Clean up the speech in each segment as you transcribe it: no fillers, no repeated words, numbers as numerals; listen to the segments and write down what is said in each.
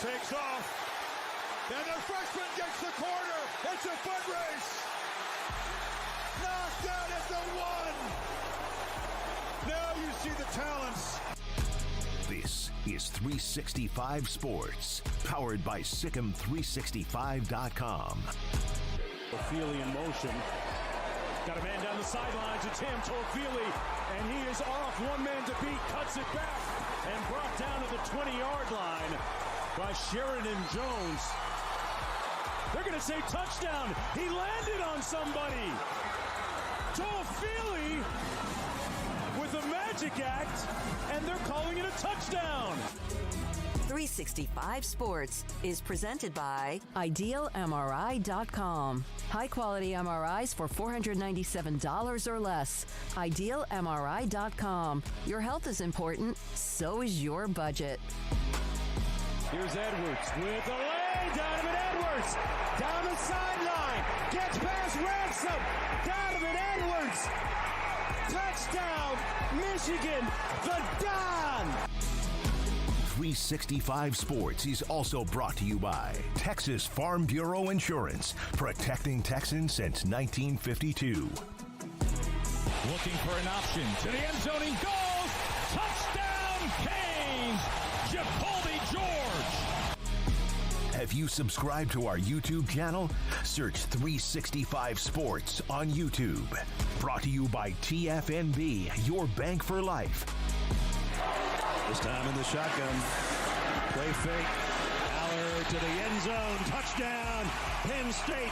Takes off. And the freshman gets the corner. It's a foot race. Knocked out at the one. Now you see the talents. This is 365 Sports, powered by Sikkim365.com. Toafili in motion. Got a man down the sidelines. It's him, Toafili, and he is off. One man to beat, cuts it back, and brought down to the 20-yard line by Sheridan Jones. They're going to say touchdown. He landed on somebody. Toafili with a magic act, and they're calling it a touchdown. 365 Sports is presented by IdealMRI.com. High-quality MRIs for $497 or less. IdealMRI.com. Your health is important, so is your budget. Here's Edwards with a lane. Donovan Edwards down the sideline. Gets past Ransom. Donovan Edwards. Touchdown, Michigan, the Don. 365 Sports is also brought to you by Texas Farm Bureau Insurance, protecting Texans since 1952. Looking for an option to the end zone. He goes. Touchdown, Canes. Jacoby George. Have you subscribed to our YouTube channel? Search 365 Sports on YouTube. Brought to you by TFNB, your bank for life. This time in the shotgun. Play fake. Aller to the end zone. Touchdown. Penn State.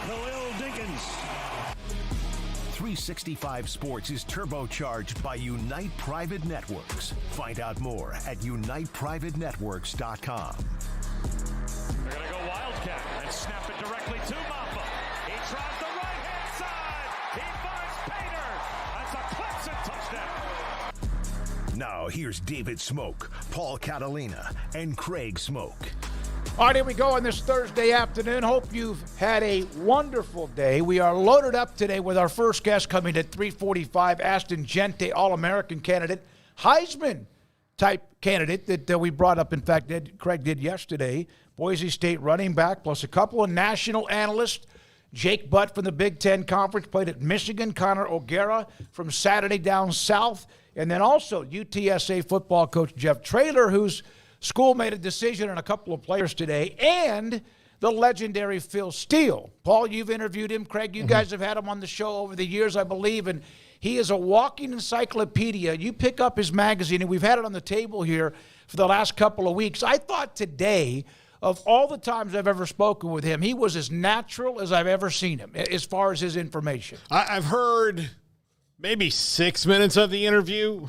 Khalil Dinkins. 365 Sports is turbocharged by Unite Private Networks. Find out more at uniteprivatenetworks.com. They're going to go Wildcat and snap it directly to Mappa. He tries the right-hand side. He finds Painter. That's a Clemson touchdown. Now here's David Smoke, Paul Catalina, and Craig Smoke. All right, here we go on this Thursday afternoon. Hope you've had a wonderful day. We are loaded up today with our first guest coming at 3:45, Aston Jeanty, All-American candidate, Heisman-type candidate that we brought up, in fact, Craig did yesterday. Boise State running back, plus a couple of national analysts. Jake Butt from the Big Ten Conference played at Michigan. Connor O'Gara from Saturday down south. And then also UTSA football coach Jeff Traylor, whose school made a decision on a couple of players today, and the legendary Phil Steele. Paul, you've interviewed him. Craig, you guys have had him on the show over the years, I believe, and he is a walking encyclopedia. You pick up his magazine, and we've had it on the table here for the last couple of weeks. I thought today, of all the times I've ever spoken with him, he was as natural as I've ever seen him as far as his information. I've heard maybe 6 minutes of the interview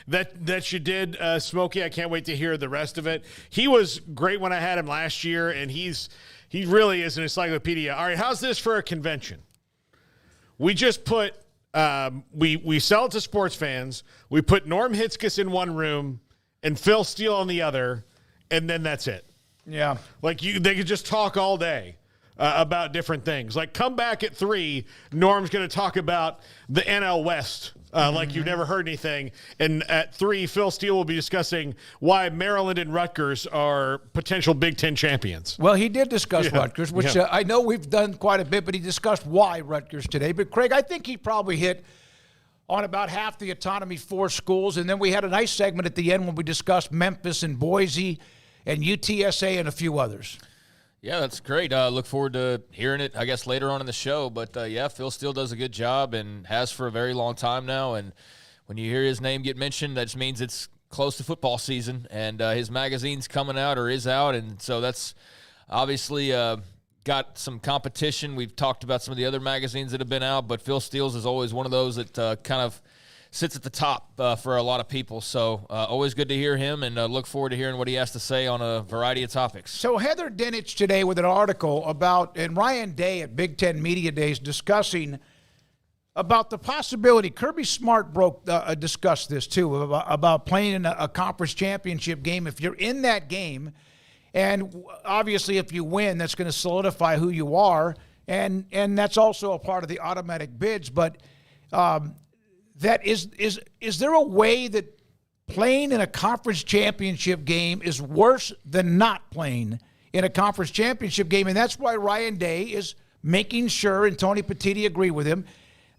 that you did, Smokey. I can't wait to hear the rest of it. He was great when I had him last year, and he really is an encyclopedia. All right, how's this for a convention? We just put we sell it to sports fans. We put Norm Hitzges in one room and Phil Steele in the other, and then that's it. Yeah. Like they could just talk all day about different things. Like, come back at 3, Norm's going to talk about the NL West like you've never heard anything. And at 3, Phil Steele will be discussing why Maryland and Rutgers are potential Big Ten champions. Well, he did discuss Rutgers, which I know we've done quite a bit, but he discussed why Rutgers today. But, Craig, I think he probably hit on about half the Autonomy 4 schools. And then we had a nice segment at the end when we discussed Memphis and Boise and UTSA and a few others. Yeah, that's great. Look forward to hearing it, I guess, later on in the show. But, yeah, Phil Steele does a good job and has for a very long time now. And when you hear his name get mentioned, that just means it's close to football season. And his magazine's coming out or is out. And so that's obviously got some competition. We've talked about some of the other magazines that have been out. But Phil Steele's is always one of those that kind of sits at the top for a lot of people. So always good to hear him, and look forward to hearing what he has to say on a variety of topics. So Heather Dinich today with an article about, and Ryan Day at Big Ten Media Days discussing about the possibility, Kirby Smart discussed this too, about playing in a conference championship game. If you're in that game, and obviously if you win, that's going to solidify who you are, and that's also a part of the automatic bids, but that is there a way that playing in a conference championship game is worse than not playing in a conference championship game. And that's why Ryan Day is making sure, and Tony Petitti agree with him,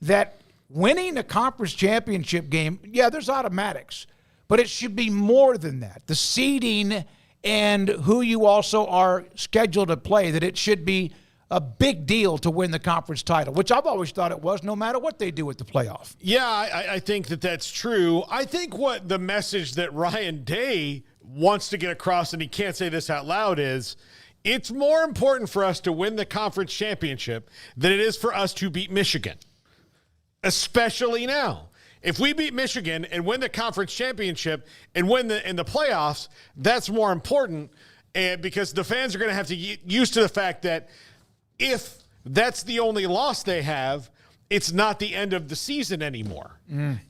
that winning a conference championship game, yeah, there's automatics, but it should be more than that. The seeding and who you also are scheduled to play, that it should be a big deal to win the conference title, which I've always thought it was, no matter what they do with the playoff. Yeah, I think that's true. I think what the message that Ryan Day wants to get across, and he can't say this out loud, is it's more important for us to win the conference championship than it is for us to beat Michigan, especially now. If we beat Michigan and win the conference championship and win in the playoffs, that's more important, and because the fans are going to have to get used to the fact that if that's the only loss they have, it's not the end of the season anymore.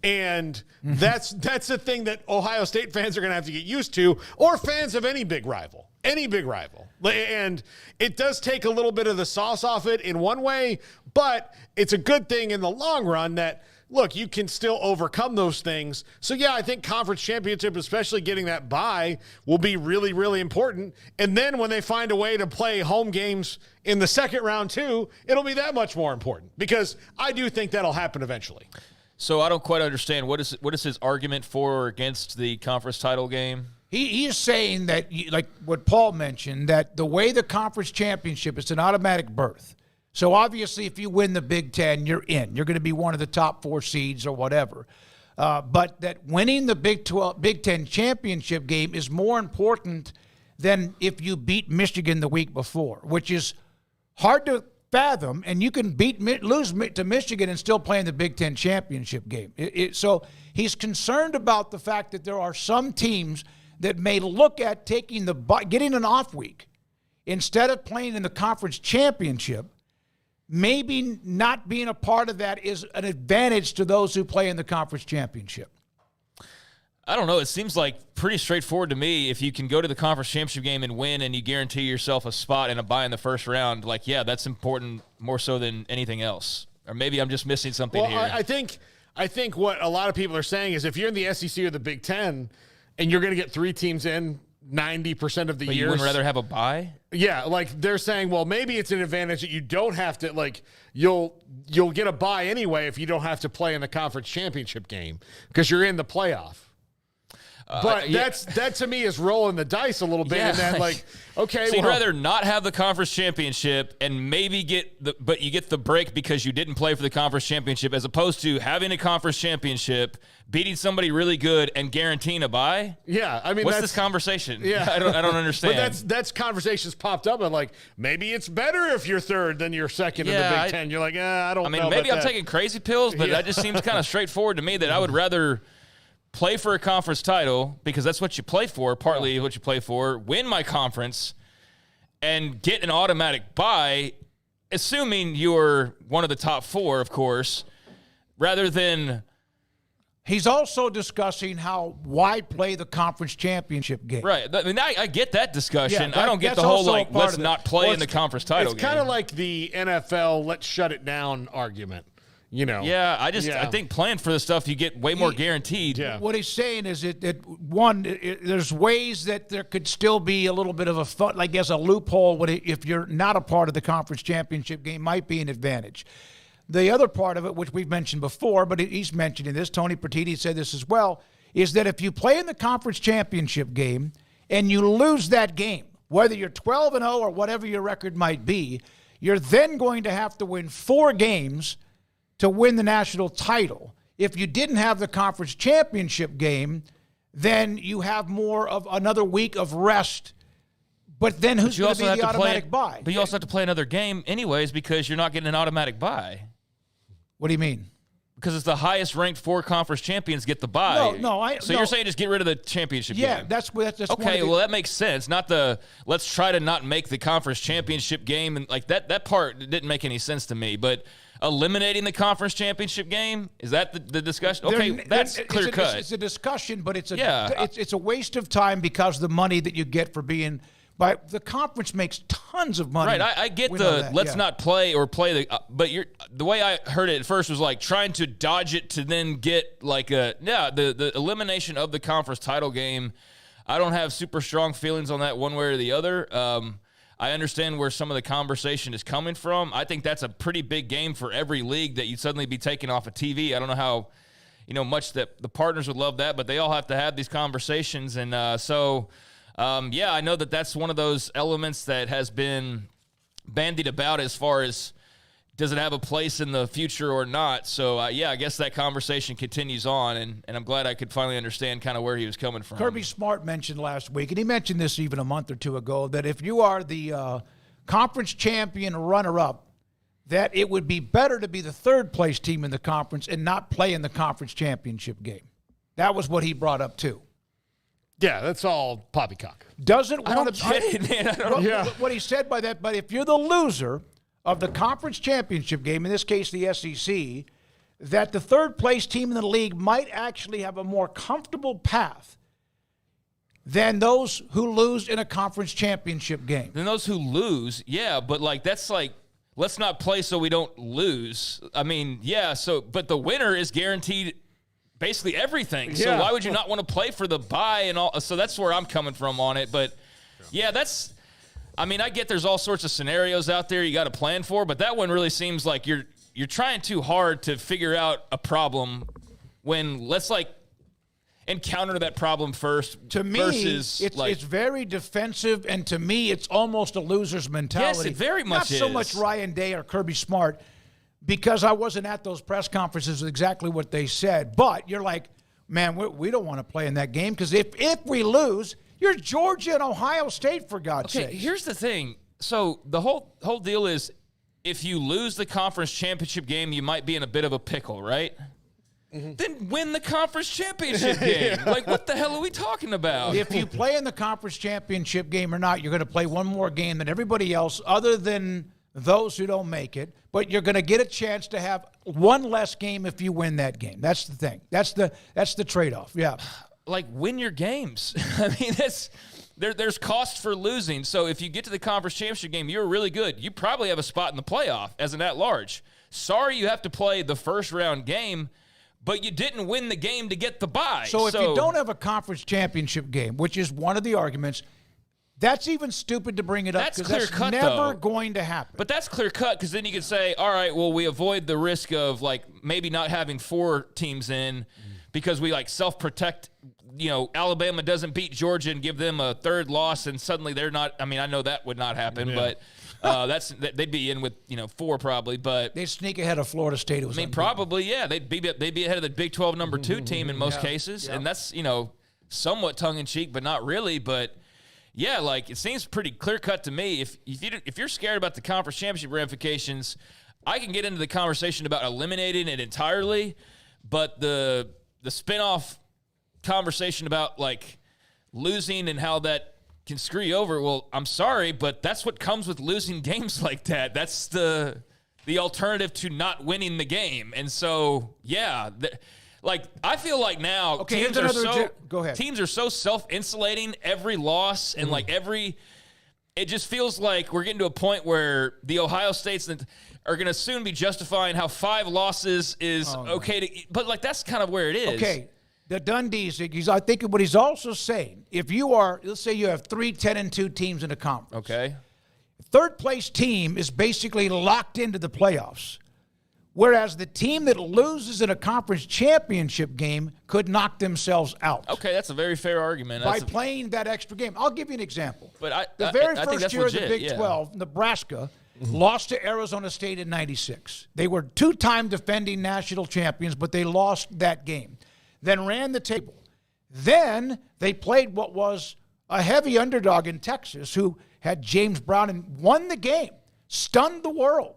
And that's the thing that Ohio State fans are going to have to get used to, or fans of any big rival. And it does take a little bit of the sauce off it in one way, but it's a good thing in the long run that, look, you can still overcome those things. So, yeah, I think conference championship, especially getting that bye, will be really, really important. And then when they find a way to play home games in the second round too, it'll be that much more important, because I do think that'll happen eventually. So I don't quite understand. What is his argument for or against the conference title game? He is saying that, like what Paul mentioned, that the way the conference championship, it's an automatic berth. So obviously, if you win the Big Ten, you're in. You're going to be one of the top 4 seeds or whatever. But that winning the Big Ten championship game is more important than if you beat Michigan the week before, which is hard to fathom. And you can lose to Michigan and still play in the Big Ten championship game. So he's concerned about the fact that there are some teams that may look at getting an off week instead of playing in the conference championship. Maybe not being a part of that is an advantage to those who play in the conference championship. I don't know. It seems like pretty straightforward to me. If you can go to the conference championship game and win and you guarantee yourself a spot and a bye in the first round, like, yeah, that's important more so than anything else. Or maybe I'm just missing something here. I think what a lot of people are saying is if you're in the SEC or the Big Ten and you're going to get 3 teams in 90% of the year. You wouldn't rather have a bye? Yeah, like they're saying, well, maybe it's an advantage that you don't have to, like, you'll get a bye anyway if you don't have to play in the conference championship game because you're in the playoff. But that to me is rolling the dice a little bit, and then like, okay, so you'd rather not have the conference championship and maybe but you get the break because you didn't play for the conference championship, as opposed to having a conference championship, beating somebody really good, and guaranteeing a bye. Yeah, I mean, what's this conversation? Yeah, I don't understand. But that's conversations popped up, and like maybe it's better if you're third than you're second in the Big Ten. You're like, I don't know. I mean, maybe I'm taking crazy pills, but that just seems kind of straightforward to me. That I would rather play for a conference title, because that's what you play for, partly what you play for, win my conference, and get an automatic bye, assuming you're one of the top 4, of course, rather than... He's also discussing why play the conference championship game. Right. I mean, I get that discussion. I don't get the whole, like, let's not play in the conference title game. It's kind of like the NFL, let's shut it down argument. You know, I think playing for the stuff you get way more guaranteed. Yeah. What he's saying is there's ways that there could still be a little bit of a loophole if you're not a part of the conference championship game, might be an advantage. The other part of it, which we've mentioned before, but he's mentioning this, Tony Petitti said this as well, is that if you play in the conference championship game and you lose that game, whether you're 12-0 or whatever your record might be, you're then going to have to win 4 games to win the national title. If you didn't have the conference championship game, then you have more of another week of rest. But then who's going to be the automatic bye? But you also have to play another game anyways, because you're not getting an automatic bye. What do you mean? Because it's the highest ranked 4 conference champions get the bye. So you're saying just get rid of the championship game? Yeah, that's okay. Well, that makes sense. Not let's try to not make the conference championship game, and like that part didn't make any sense to me. But eliminating the conference championship game, is that the discussion? Okay, that's clear cut. It's a discussion, but it's a waste of time because the money that you get for being But the conference makes tons of money. Right, I get let's not play or play but the way I heard it at first was like trying to dodge it to then get like the elimination of the conference title game. I don't have super strong feelings on that one way or the other. I understand where some of the conversation is coming from. I think that's a pretty big game for every league that you'd suddenly be taken off of TV. I don't know how much that the partners would love that, but they all have to have these conversations, and I know that's one of those elements that has been bandied about as far as does it have a place in the future or not. So, I guess that conversation continues on, and I'm glad I could finally understand kind of where he was coming from. Kirby Smart mentioned last week, and he mentioned this even a month or two ago, that if you are the conference champion runner-up, that it would be better to be the third-place team in the conference and not play in the conference championship game. That was what he brought up, too. Yeah, that's all poppycock. Doesn't want to get it, man. I don't what he said by that, but if you're the loser of the conference championship game, in this case the SEC, that the third-place team in the league might actually have a more comfortable path than those who lose in a conference championship game. Than those who lose, but that's like, let's not play so we don't lose. I mean, but the winner is guaranteed basically everything. So why would you not want to play for the bye and all? So that's where I'm coming from on it. But, I get there's all sorts of scenarios out there you got to plan for, but that one really seems like you're trying too hard to figure out a problem when let's encounter that problem first. To me, it's very defensive, and to me, it's almost a loser's mentality. Yes, it very much is. Not so much Ryan Day or Kirby Smart, because I wasn't at those press conferences exactly what they said. But you're like, man, we don't want to play in that game because if we lose, you're Georgia and Ohio State, for God's sake. Okay, here's the thing. So the whole deal is if you lose the conference championship game, you might be in a bit of a pickle, right? Mm-hmm. Then win the conference championship game. Like, what the hell are we talking about? If you play in the conference championship game or not, you're going to play one more game than everybody else other than those who don't make it, but you're going to get a chance to have one less game if you win that game. That's the thing. That's the trade-off. Yeah. Like, win your games. I mean, there's cost for losing. So if you get to the conference championship game, you're really good. You probably have a spot in the playoff as an at-large. Sorry you have to play the first-round game, but you didn't win the game to get the bye. So if you don't have a conference championship game, which is one of the arguments, that's even stupid to bring it up because that's never going to happen. But that's clear-cut because then you can say, all right, well, we avoid the risk of, maybe not having 4 teams in because we, self-protect. Alabama doesn't beat Georgia and give them a third loss, and suddenly they're not. I mean, I know that would not happen, but they'd be in with 4 probably. But they'd sneak ahead of Florida State. Probably, yeah. They'd be ahead of the Big 12 number 2 team in most cases, and that's somewhat tongue-in-cheek, but not really. But yeah, it seems pretty clear-cut to me. If you're scared about the conference championship ramifications, I can get into the conversation about eliminating it entirely, but the spinoff conversation about losing and how that can screw you over. Well, I'm sorry, but that's what comes with losing games like that. That's the alternative to not winning the game. And so, yeah, I feel like now teams are so self-insulating every loss and it just feels like we're getting to a point where the Ohio States are going to soon be justifying how 5 losses is okay but that's kind of where it is. Okay. The Dundees, I think what he's also saying, if you are, let's say you have 3 10-2 teams in a conference. Okay. Third-place team is basically locked into the playoffs, whereas the team that loses in a conference championship game could knock themselves out. Okay, that's a very fair argument. By playing that extra game. I'll give you an example. But the very first year of the Big 12, Nebraska lost to Arizona State in 96. They were 2-time defending national champions, but they lost that game. Then ran the table. Then they played what was a heavy underdog in Texas who had James Brown and won the game, stunned the world.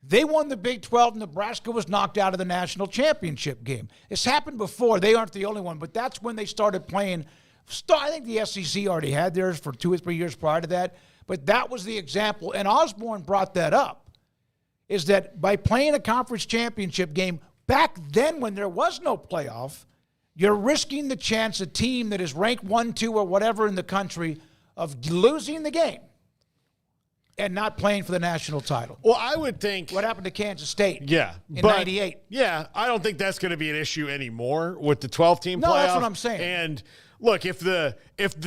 They won the Big 12. Nebraska was knocked out of the national championship game. It's happened before. They aren't the only one, but that's when they started playing. I think the SEC already had theirs for 2 or 3 years prior to that, but that was the example. And Osborne brought that up, is that by playing a conference championship game, back then when there was no playoff, you're risking the chance a team that is ranked 1, 2, or whatever in the country of losing the game and not playing for the national title. Well, I would think What happened to Kansas State in in 98? Yeah, I don't think that's going to be an issue anymore with the 12-team playoff. No, that's what I'm saying. And look, if the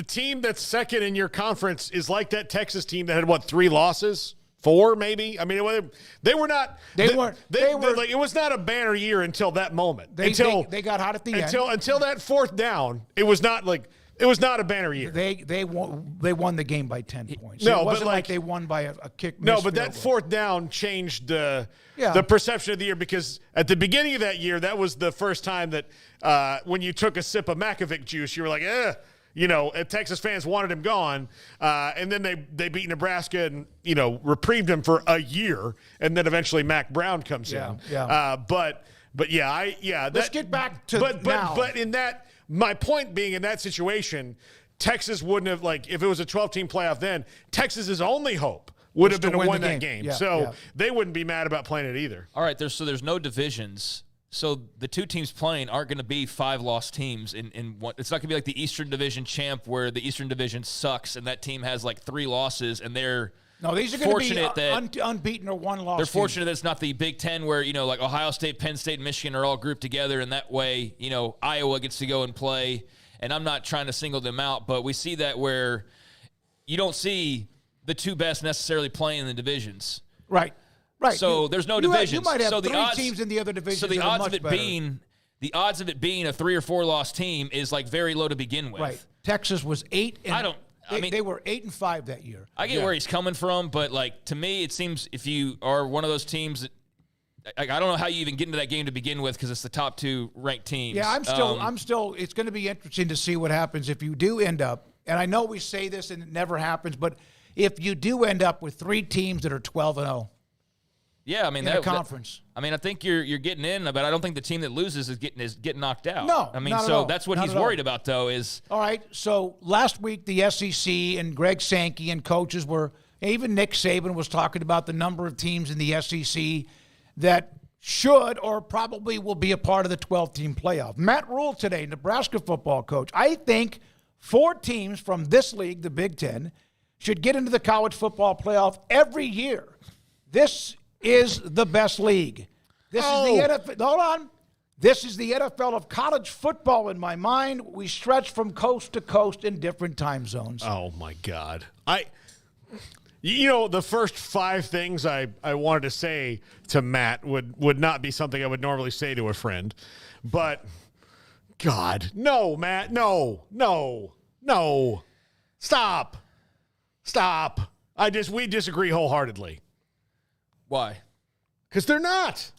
team that's second in your conference is like that Texas team that had 3 losses, 4 maybe. I mean, they were not. They were like, it was not a banner year until that moment. They got hot at the end. Until that 4th down, it was not like. It was not a banner year. They won the game by 10 points. No, it wasn't but like they won by a kick. No, but that 4th down changed the perception of the year, because at the beginning of that year, that was the first time that when you took a sip of Makovic juice, you were like, Texas fans wanted him gone, and then they beat Nebraska and reprieved him for a year, and then eventually Mac Brown comes in. Yeah. Let's get back to now. But in that. My point being, in that situation, Texas wouldn't have, if it was a 12-team playoff then, Texas's only hope would have been to win that game. They wouldn't be mad about playing it either. All right, there's no divisions. So the 2 teams playing aren't going to be 5-loss teams in one. It's not going to be like the Eastern Division champ where the Eastern Division sucks and that team has 3 losses and they're these are going to be unbeaten or 1 loss. They're fortunate that it's not the Big Ten where, like Ohio State, Penn State, and Michigan are all grouped together, and that way, Iowa gets to go and play. And I'm not trying to single them out, but we see that where you don't see the 2 best necessarily playing in the divisions. Right. So there's no divisions. You might have so 3 odds, teams in the other divisions. So the odds of it being a 3 or 4 loss team is very low to begin with. Right. Texas was 8. They were 8-5 that year. I get where he's coming from, but to me, it seems if you are one of those teams that, I don't know how you even get into that game to begin with because it's the top 2 ranked teams. Yeah, I'm still. It's going to be interesting to see what happens if you do end up. And I know we say this and it never happens, but if you do end up with 3 teams that are 12-0. Yeah, I mean in a conference. I think you're getting in, but I don't think the team that loses is getting knocked out. No, that's what he's worried about, though. Is all right. So last week the SEC and Greg Sankey and coaches even Nick Saban was talking about the number of teams in the SEC that should or probably will be a part of the 12-team playoff. Matt Rule today, Nebraska football coach. I think 4 teams from this league, the Big Ten, should get into the college football playoff every year. This is the best league. This is the NFL. Hold on. This is the NFL of college football in my mind. We stretch from coast to coast in different time zones. Oh, my God. The first 5 things I wanted to say to Matt would not be something I would normally say to a friend. But, God, no, Matt, no. Stop. We disagree wholehearedly. Why? Because they're not.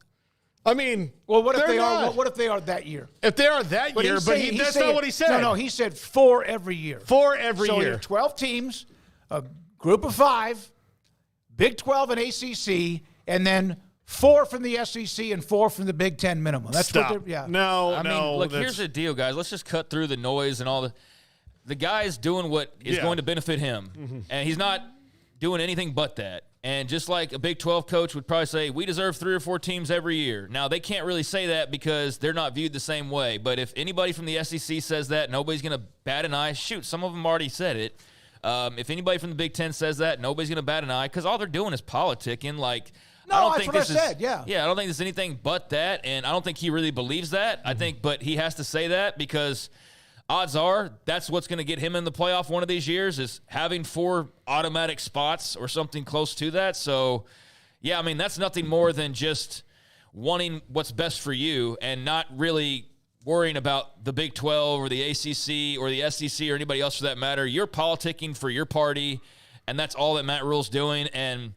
I mean, what if they are? What if they are that year? If they are that year, that's not what he said. No, he said 4 every year. 4 every year. So you're 12 teams, a group of 5, Big 12 and ACC, and then 4 from the SEC and 4 from the Big Ten minimum. That's Stop. what they're. Yeah. No. Look, here's the deal, guys. Let's just cut through the noise and all the guy's doing what is going to benefit him, and he's not doing anything but that. And just like a Big 12 coach would probably say, we deserve 3 or 4 teams every year. Now, they can't really say that because they're not viewed the same way. But if anybody from the SEC says that, nobody's going to bat an eye. Shoot, some of them already said it. If anybody from the Big 10 says that, nobody's going to bat an eye because all they're doing is politicking. I don't think this is, I don't think there's anything but that. And I don't think he really believes that. But he has to say that because odds are that's what's going to get him in the playoff one of these years is having 4 automatic spots or something close to that. So, that's nothing more than just wanting what's best for you and not really worrying about the Big 12 or the ACC or the SEC or anybody else for that matter. You're politicking for your party, and that's all that Matt Rule's doing. And,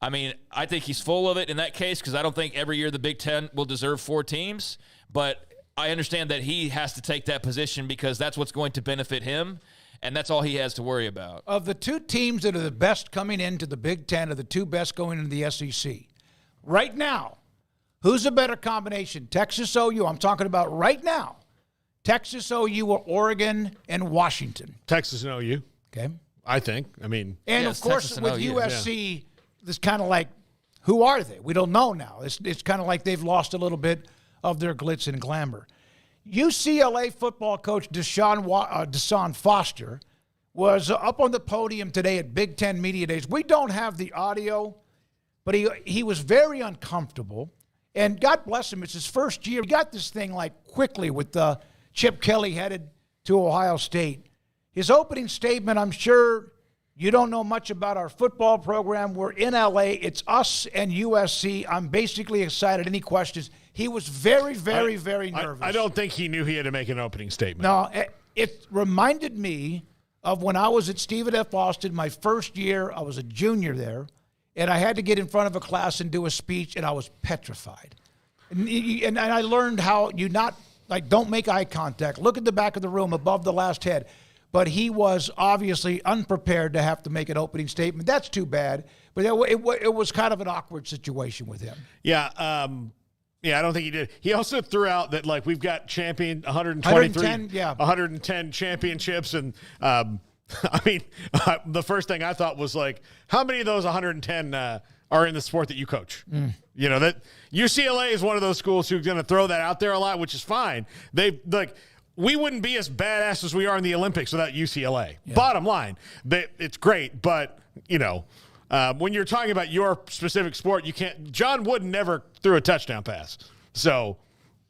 I think he's full of it in that case because I don't think every year the Big 10 will deserve 4 teams. But I understand that he has to take that position because that's what's going to benefit him, and that's all he has to worry about. Of the 2 teams that are the best coming into the Big Ten, are the 2 best going into the SEC. Right now, who's a better combination? Texas OU, I'm talking about right now. Texas OU or Oregon and Washington. Texas and OU. Okay. I think. And, of course, with USC, it's kind of like, who are they? We don't know now. It's kind of like they've lost a little bit of their glitz and glamour. UCLA football coach Deshaun Foster was up on the podium today at Big Ten Media Days. We don't have the audio, but he was very uncomfortable. And God bless him, it's his first year. He got this thing like quickly with Chip Kelly headed to Ohio State. His opening statement, I'm sure you don't know much about our football program. We're in L.A. It's us and USC. I'm basically excited. Any questions? He was very, very, very nervous. I don't think he knew he had to make an opening statement. No, it reminded me of when I was at Stephen F. Austin, my first year. I was a junior there, and I had to get in front of a class and do a speech, and I was petrified. And I learned how you don't make eye contact. Look at the back of the room above the last head. But he was obviously unprepared to have to make an opening statement. That's too bad. But it was kind of an awkward situation with him. Yeah, I don't think he did. He also threw out that, we've got 110 championships. And, the first thing I thought was, how many of those 110 are in the sport that you coach? That UCLA is one of those schools who's going to throw that out there a lot, which is fine. We wouldn't be as badass as we are in the Olympics without UCLA. Yeah. Bottom line, it's great, but, when you're talking about your specific sport, you can't – John Wooden never threw a touchdown pass. So,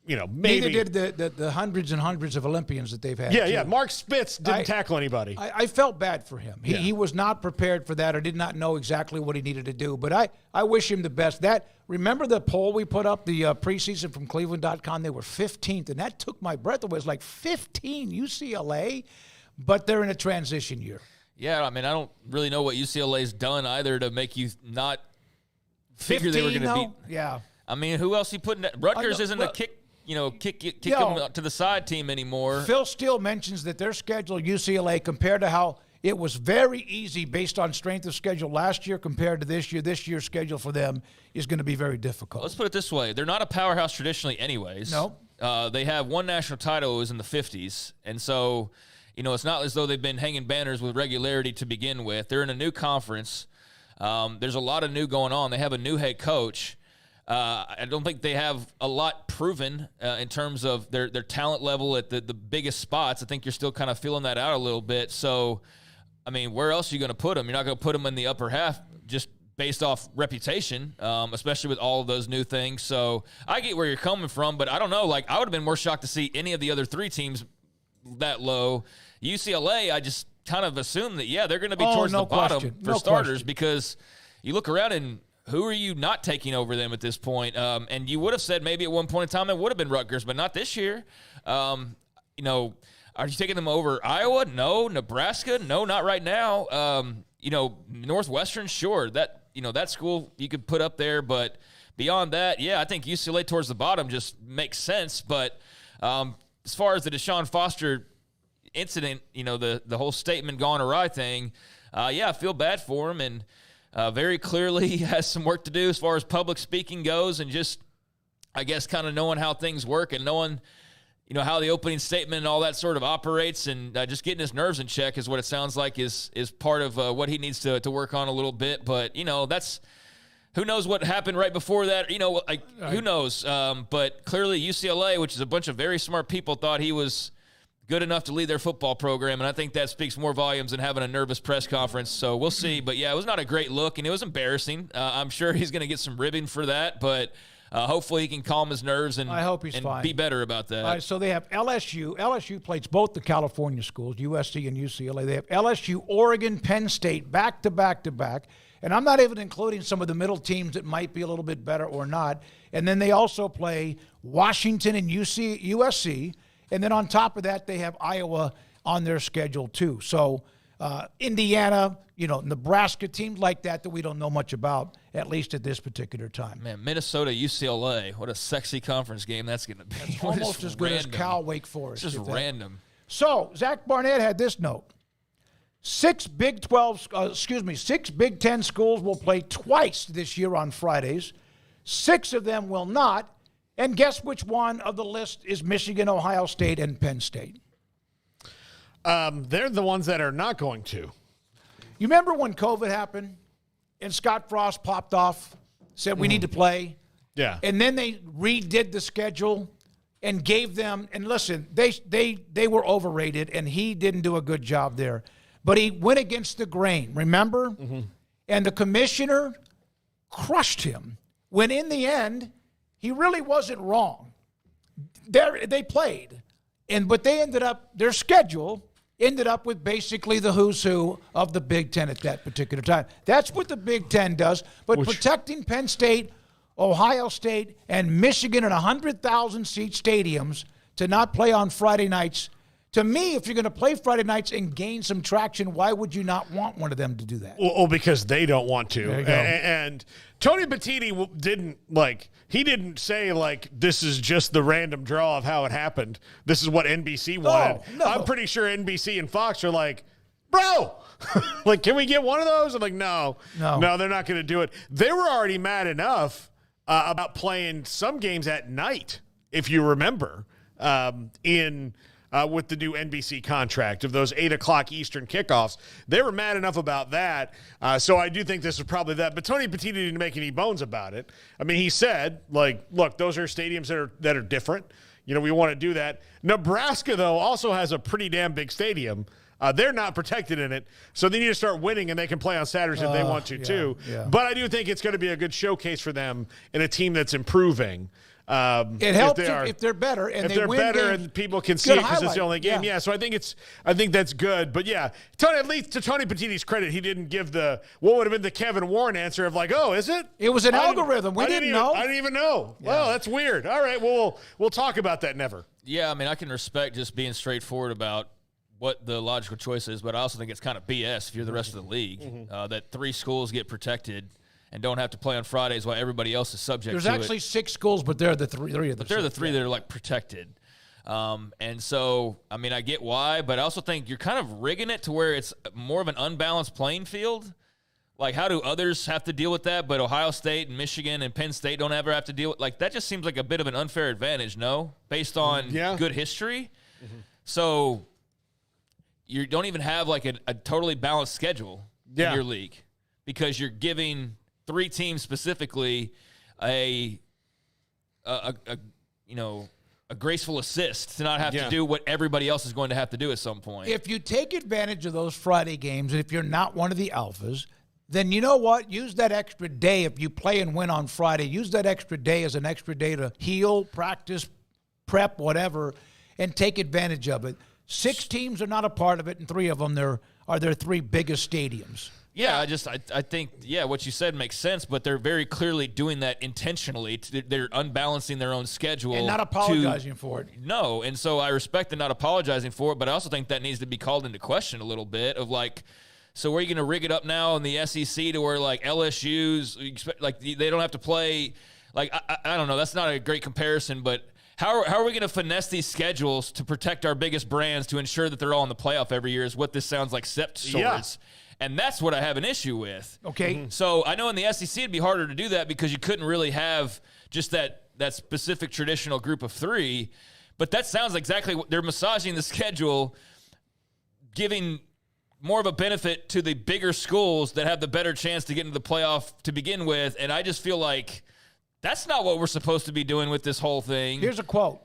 maybe – Neither did the hundreds and hundreds of Olympians that they've had. Yeah. Mark Spitz didn't tackle anybody. I felt bad for him. He was not prepared for that or did not know exactly what he needed to do. But I wish him the best. Remember the poll we put up, the preseason from Cleveland.com? They were 15th, and that took my breath away. It was 15 UCLA, but they're in a transition year. Yeah, I don't really know what UCLA's done either to make you not figure they were going to beat. Yeah. Who else you putting – Rutgers isn't a kick them to the side team anymore. Phil Steele mentions that their schedule, UCLA, compared to how it was very easy based on strength of schedule last year compared to this year's schedule for them is going to be very difficult. Let's put it this way. They're not a powerhouse traditionally anyways. No. They have one national title. It was in the 50s. And so, it's not as though they've been hanging banners with regularity to begin with. They're in a new conference. There's a lot of new going on. They have a new head coach. I don't think they have a lot proven in terms of their talent level at the biggest spots. I think you're still kind of feeling that out a little bit. So, where else are you going to put them? You're not going to put them in the upper half just based off reputation, especially with all of those new things. So I get where you're coming from, but I don't know. I would have been more shocked to see any of the other three teams that low. UCLA, I just kind of assume that, they're going to be towards the bottom for starters because you look around and who are you not taking over them at this point? And you would have said maybe at one point in time it would have been Rutgers, but not this year. Are you taking them over Iowa? No. Nebraska? No, not right now. Northwestern, sure. That school you could put up there, but beyond that, I think UCLA towards the bottom just makes sense. But as far as the Deshaun Foster incident, the whole statement gone awry thing, I feel bad for him, and very clearly has some work to do as far as public speaking goes, and just, I guess, kind of knowing how things work and knowing, how the opening statement and all that sort of operates, and just getting his nerves in check is what it sounds like is part of what he needs to work on a little bit. But, that's who knows what happened right before that, who knows. But clearly UCLA, which is a bunch of very smart people, thought he was good enough to lead their football program, and I think that speaks more volumes than having a nervous press conference. So we'll see. But, it was not a great look, and it was embarrassing. I'm sure he's going to get some ribbing for that, but hopefully he can calm his nerves and, I hope he's fine. Be better about that. All right, so they have LSU. LSU plays both the California schools, USC and UCLA. They have LSU, Oregon, Penn State, back-to-back-to-back. And I'm not even including some of the middle teams that might be a little bit better or not. And then they also play Washington and USC. And then on top of that, they have Iowa on their schedule too. So Indiana, Nebraska, teams like that we don't know much about, at least at this particular time. Man, Minnesota, UCLA, what a sexy conference game that's going to be. That's almost as good as Cal Wake Forest. It's just random. So Zach Barnett had this note. 6 Big Ten schools will play twice this year on Fridays. 6 of them will not. And guess which one of the list is Michigan, Ohio State, and Penn State? They're the ones that are not going to. You remember when COVID happened and Scott Frost popped off, said we need to play? Yeah. And then they redid the schedule and gave them – and listen, they were overrated, and he didn't do a good job there. but he went against the grain, remember? Mm-hmm. And the commissioner crushed him when in the end, he really wasn't wrong. They played, but they ended up, their schedule ended up with basically the who's who of the Big Ten at that particular time. That's what the Big Ten does. But protecting Penn State, Ohio State, and Michigan in 100,000-seat stadiums to not play on Friday nights, to me, if you're going to play Friday nights and gain some traction, why would you not want one of them to do that? Well, because they don't want to. There you go. And Tony Bettini didn't say, this is just the random draw of how it happened. This is what NBC wanted. No. I'm pretty sure NBC and Fox are like, bro, can we get one of those? I'm like, no, they're not going to do it. They were already mad enough about playing some games at night, if you remember, with the new NBC contract of those 8 o'clock Eastern kickoffs. They were mad enough about that. So I do think this is probably that. But Tony Bettini didn't make any bones about it. I mean, he said, look, those are stadiums that are different. We want to do that. Nebraska, though, also has a pretty damn big stadium. They're not protected in it, so they need to start winning, and they can play on Saturdays if they want to, too. Yeah. But I do think it's going to be a good showcase for them in a team that's improving. It helps if they're better and they win games, and people can see it because it's the only game. Yeah, so I think that's good. But yeah, at least to Tony Bettini's credit, he didn't give what would have been the Kevin Warren answer of oh, is it? It was an algorithm. We didn't know. I didn't even know. Yeah. Well, that's weird. All right, well, we'll talk about that never. Yeah, I mean, I can respect just being straightforward about what the logical choice is, but I also think it's kind of BS if you're the rest of the league that 3 schools get protected and don't have to play on Fridays while everybody else is subject to it. There's actually 6 schools, but they're the three of them. But they're the 3 that are protected. And so, I mean, I get why, but I also think you're kind of rigging it to where it's more of an unbalanced playing field. How do others have to deal with that, but Ohio State and Michigan and Penn State don't ever have to deal with that? Just seems like a bit of an unfair advantage, no? Based on good history. Mm-hmm. So you don't even have a totally balanced schedule in your league because you're giving 3 teams specifically a graceful assist to not have to do what everybody else is going to have to do at some point. If you take advantage of those Friday games, and if you're not one of the alphas, then you know what? Use that extra day. If you play and win on Friday, use that extra day as an extra day to heal, practice, prep, whatever, and take advantage of it. 6 teams are not a part of it, and 3 of them are their 3 biggest stadiums. Yeah, I think, what you said makes sense, but they're very clearly doing that intentionally. They're unbalancing their own schedule. And not apologizing for it. No, and so I respect them not apologizing for it, but I also think that needs to be called into question a little bit of so are you going to rig it up now in the SEC to where LSU's, they don't have to play, I don't know, that's not a great comparison, but how are we going to finesse these schedules to protect our biggest brands to ensure that they're all in the playoff every year is what this sounds like stepped towards. Yeah. And that's what I have an issue with. Okay. Mm-hmm. So I know in the SEC it'd be harder to do that because you couldn't really have just that specific traditional group of 3. But that sounds exactly what they're massaging the schedule, giving more of a benefit to the bigger schools that have the better chance to get into the playoff to begin with. And I just feel like that's not what we're supposed to be doing with this whole thing. Here's a quote.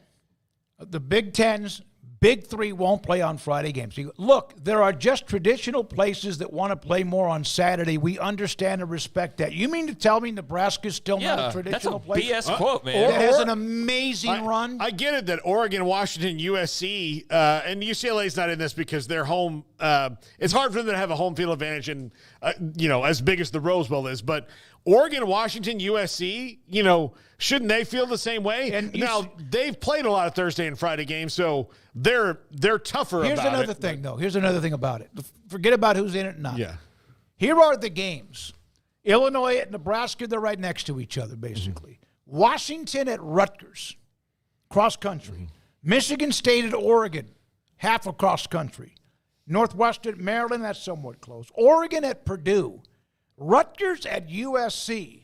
The Big Ten's Big 3 won't play on Friday games. Look, there are just traditional places that want to play more on Saturday. We understand and respect that. You mean to tell me Nebraska's still not a traditional place? That's a BS quote, man. That has an amazing run. I get it that Oregon, Washington, USC, and UCLA's not in this because they're home. It's hard for them to have a home field advantage and, as big as the Rose Bowl is. But Oregon, Washington, USC, shouldn't they feel the same way? And now they've played a lot of Thursday and Friday games, so they're tougher about it. Here's another thing, though. Here's another thing about it. Forget about who's in it and not. Yeah. Here are the games. Illinois at Nebraska, they're right next to each other, basically. Mm-hmm. Washington at Rutgers, cross country. Mm-hmm. Michigan State at Oregon, half across country. Northwestern, Maryland, that's somewhat close. Oregon at Purdue. Rutgers at USC.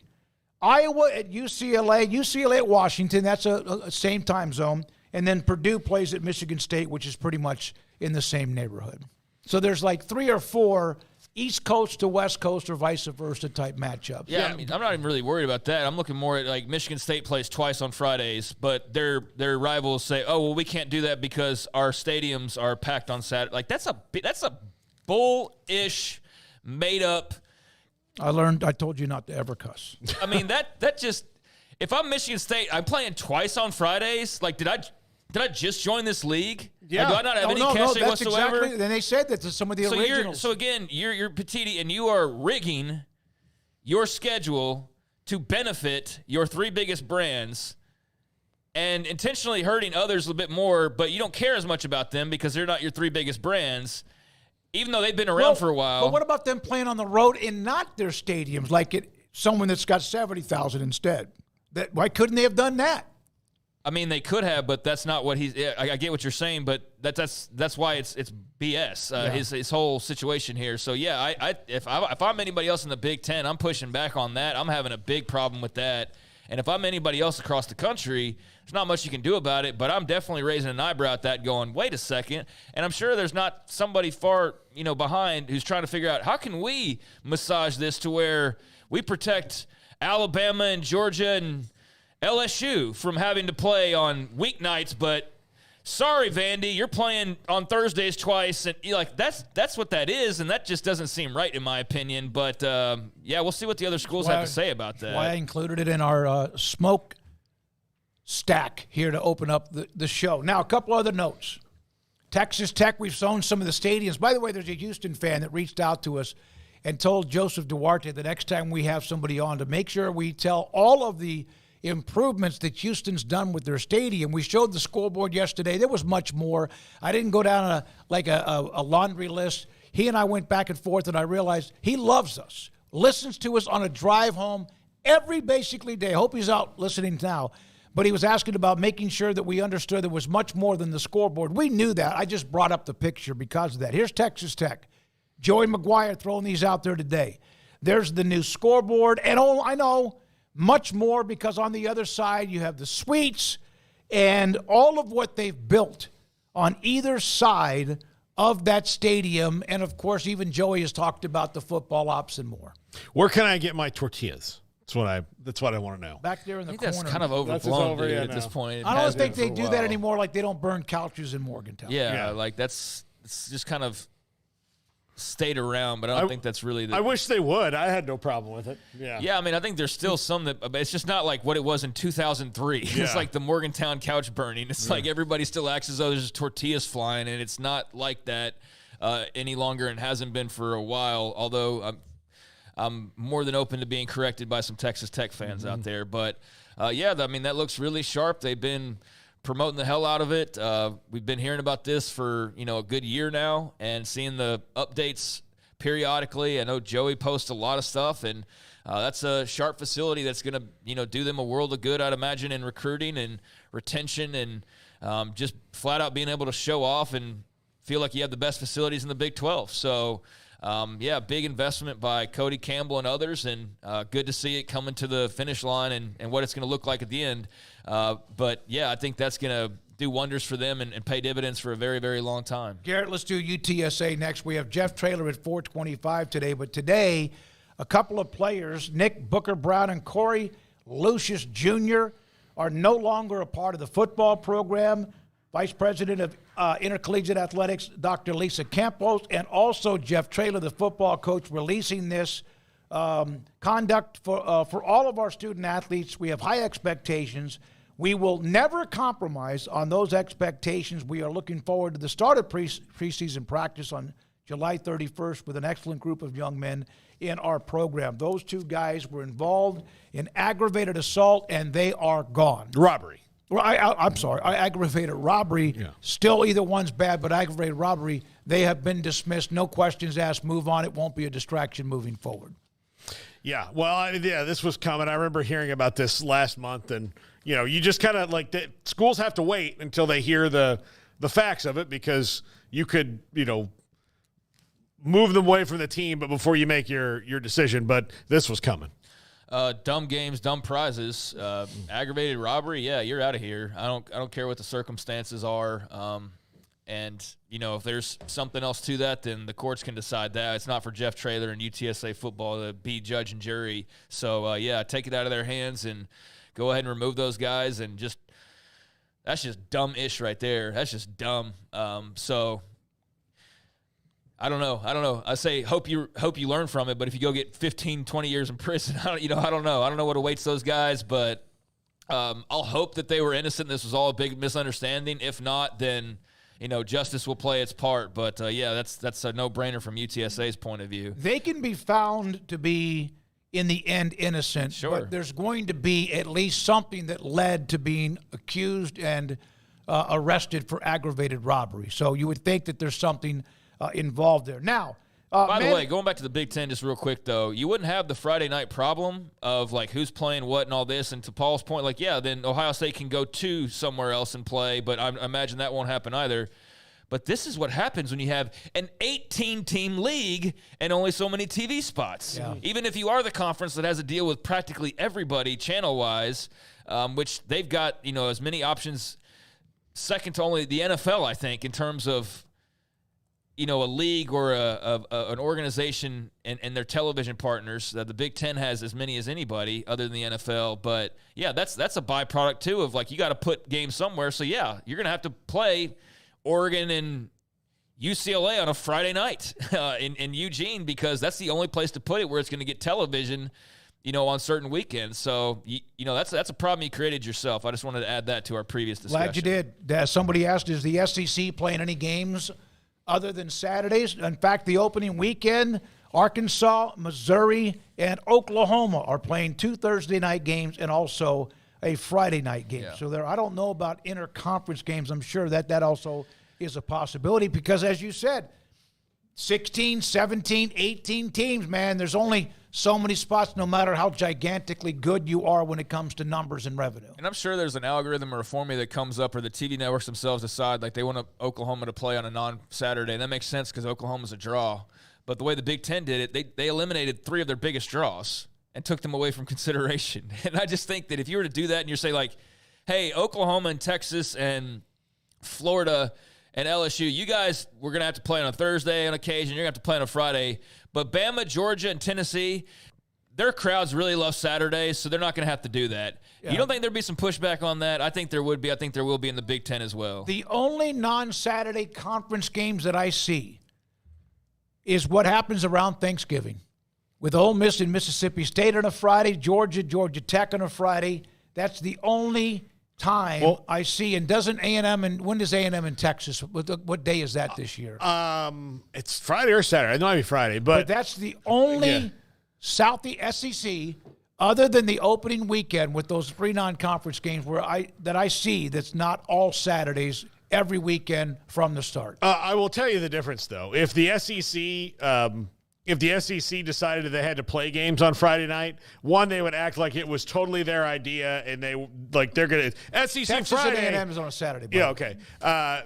Iowa at UCLA. UCLA at Washington, that's a same time zone. And then Purdue plays at Michigan State, which is pretty much in the same neighborhood. So there's 3 or 4 East Coast to West Coast or vice versa type matchups. Yeah, I mean, I'm not even really worried about that. I'm looking more at Michigan State plays twice on Fridays, but their rivals say, oh, well, we can't do that because our stadiums are packed on Saturday. That's a bullish, made up. I told you not to ever cuss. I mean, that just, if I'm Michigan State, I'm playing twice on Fridays. Like, did I just join this league? Yeah. Do I not have any cachet that's whatsoever? Exactly. And they said that to some of the originals. So again, you're Petiti, and you are rigging your schedule to benefit your three biggest brands and intentionally hurting others a little bit more, but you don't care as much about them because they're not your three biggest brands, even though they've been around for a while. But what about them playing on the road in not their stadiums, like someone that's got 70,000 instead? Why couldn't they have done that? I mean, they could have, but that's not what he's. I get what you're saying, but that's why it's BS. His whole situation here. So yeah, if I'm anybody else in the Big Ten, I'm pushing back on that. I'm having a big problem with that. And if I'm anybody else across the country, there's not much you can do about it. But I'm definitely raising an eyebrow at that, going, wait a second. And I'm sure there's not somebody far behind who's trying to figure out how can we massage this to where we protect Alabama and Georgia and LSU from having to play on weeknights, but sorry, Vandy, you're playing on Thursdays twice, and that's what that is, and that just doesn't seem right in my opinion. But we'll see what the other schools have to say about that. Why I included it in our smoke stack here to open up the show. Now, a couple other notes. Texas Tech, we've shown some of the stadiums. By the way, there's a Houston fan that reached out to us and told Joseph Duarte the next time we have somebody on to make sure we tell all of the improvements that Houston's done with their stadium. We showed the scoreboard yesterday. There was much more. I didn't go down a laundry list. He and I went back and forth, and I realized he loves us, listens to us on a drive home every basically day. I hope he's out listening now. But he was asking about making sure that we understood there was much more than the scoreboard. We knew that. I just brought up the picture because of that. Here's Texas Tech. Joey McGuire throwing these out there today. There's the new scoreboard. And I know much more because on the other side you have the suites and all of what they've built on either side of that stadium. And, of course, even Joey has talked about the football ops and more. Where can I get my tortillas? That's what I want to know. Back there in the corner. That's kind of overblown, at this point. I don't think they do that anymore. Like they don't burn couches in Morgantown. Yeah. Like it's just kind of stayed around, but I don't think that's really I wish they would. I had no problem with it. Yeah, I mean, I think there's still some that, but it's just not like what it was in 2003. Yeah. It's like the Morgantown couch burning. It's like everybody still acts as though there's tortillas flying, and it's not like that any longer and hasn't been for a while, although I'm more than open to being corrected by some Texas Tech fans out there. But, I mean, that looks really sharp. They've been promoting the hell out of it. We've been hearing about this for, a good year now and seeing the updates periodically. I know Joey posts a lot of stuff, and that's a sharp facility that's going to, do them a world of good, I'd imagine, in recruiting and retention and just flat out being able to show off and feel like you have the best facilities in the Big 12. So, big investment by Cody Campbell and others, and good to see it coming to the finish line and what it's going to look like at the end. I think that's going to do wonders for them and pay dividends for a very, very long time. Garrett, let's do UTSA next. We have Jeff Traylor at 4:25 today, but today a couple of players, Nick Booker Brown and Corey Lucius Jr., are no longer a part of the football program. Vice President of Intercollegiate Athletics, Dr. Lisa Campos, and also Jeff Traylor, the football coach, releasing this conduct for all of our student athletes. We have high expectations. We will never compromise on those expectations. We are looking forward to the start of preseason practice on July 31st with an excellent group of young men in our program. Those two guys were involved in aggravated assault, and they are gone. Robbery. Well, I'm sorry. Aggravated robbery. Yeah. Still, either one's bad, but aggravated robbery, they have been dismissed. No questions asked. Move on. It won't be a distraction moving forward. Yeah. Well, this was coming. I remember hearing about this last month, and you just kind of schools have to wait until they hear the facts of it because you could move them away from the team, but before you make your decision. But this was coming. Dumb games, dumb prizes, aggravated robbery. Yeah, you're out of here. I don't care what the circumstances are. And if there's something else to that, then the courts can decide that. It's not for Jeff Traylor and UTSA football to be judge and jury. So take it out of their hands and go ahead and remove those guys. And that's just dumb-ish right there. That's just dumb. I don't know. I say hope you learn from it, but if you go get 15, 20 years in prison, I don't know. I don't know what awaits those guys, but I'll hope that they were innocent. This was all a big misunderstanding. If not, then justice will play its part. But that's a no-brainer from UTSA's point of view. They can be found to be in the end innocent, sure, but there's going to be at least something that led to being accused and arrested for aggravated robbery. So you would think that there's something involved there. Now, by the way, going back to the Big Ten just real quick, though, you wouldn't have the Friday night problem of, like, who's playing what and all this. And to Paul's point, like, yeah, then Ohio State can go to somewhere else and play, but I imagine that won't happen either. But this is what happens when you have an 18-team league and only so many TV spots. Yeah. Even if you are the conference that has a deal with practically everybody channel-wise, which they've got, as many options, second to only the NFL, I think, in terms of, a league or an organization and their television partners. The Big Ten has as many as anybody other than the NFL. But, yeah, that's a byproduct, too, of, like, you got to put games somewhere. So, yeah, you're going to have to play Oregon and UCLA on a Friday night in Eugene, because that's the only place to put it where it's going to get television, on certain weekends. So, that's a problem you created yourself. I just wanted to add that to our previous discussion. Glad you did. Somebody asked, is the SEC playing any games other than Saturdays? In fact, the opening weekend, Arkansas, Missouri, and Oklahoma are playing 2 Thursday night games and also a Friday night game. Yeah. So I don't know about interconference games. I'm sure that also is a possibility because, as you said, 16, 17, 18 teams, man, there's only so many spots no matter how gigantically good you are when it comes to numbers and revenue. And I'm sure there's an algorithm or a formula that comes up, or the TV networks themselves decide, like, they want Oklahoma to play on a non-Saturday. And that makes sense because Oklahoma's a draw. But the way the Big Ten did it, they eliminated 3 of their biggest draws and took them away from consideration. And I just think that if you were to do that and you're saying, like, hey, Oklahoma and Texas and Florida and LSU, you guys, we're going to have to play on a Thursday on occasion. You're going to have to play on a Friday. But Bama, Georgia, and Tennessee, their crowds really love Saturdays, so they're not going to have to do that. Yeah. You don't think there'd be some pushback on that? I think there would be. I think there will be in the Big Ten as well. The only non-Saturday conference games that I see is what happens around Thanksgiving, with Ole Miss and Mississippi State on a Friday, Georgia Tech on a Friday. That's the only time I see. And doesn't A&M, and when does A&M in Texas? What day is that this year? It's Friday or Saturday. I know it'd be Friday, but that's the only SEC other than the opening weekend with those 3 non-conference games that I see that's not all Saturdays every weekend from the start. I will tell you the difference, though. If the SEC decided they had to play games on Friday night, one, they would act like it was totally their idea, and they're going to SEC Texas Friday. A&M is on a Saturday. Yeah, okay.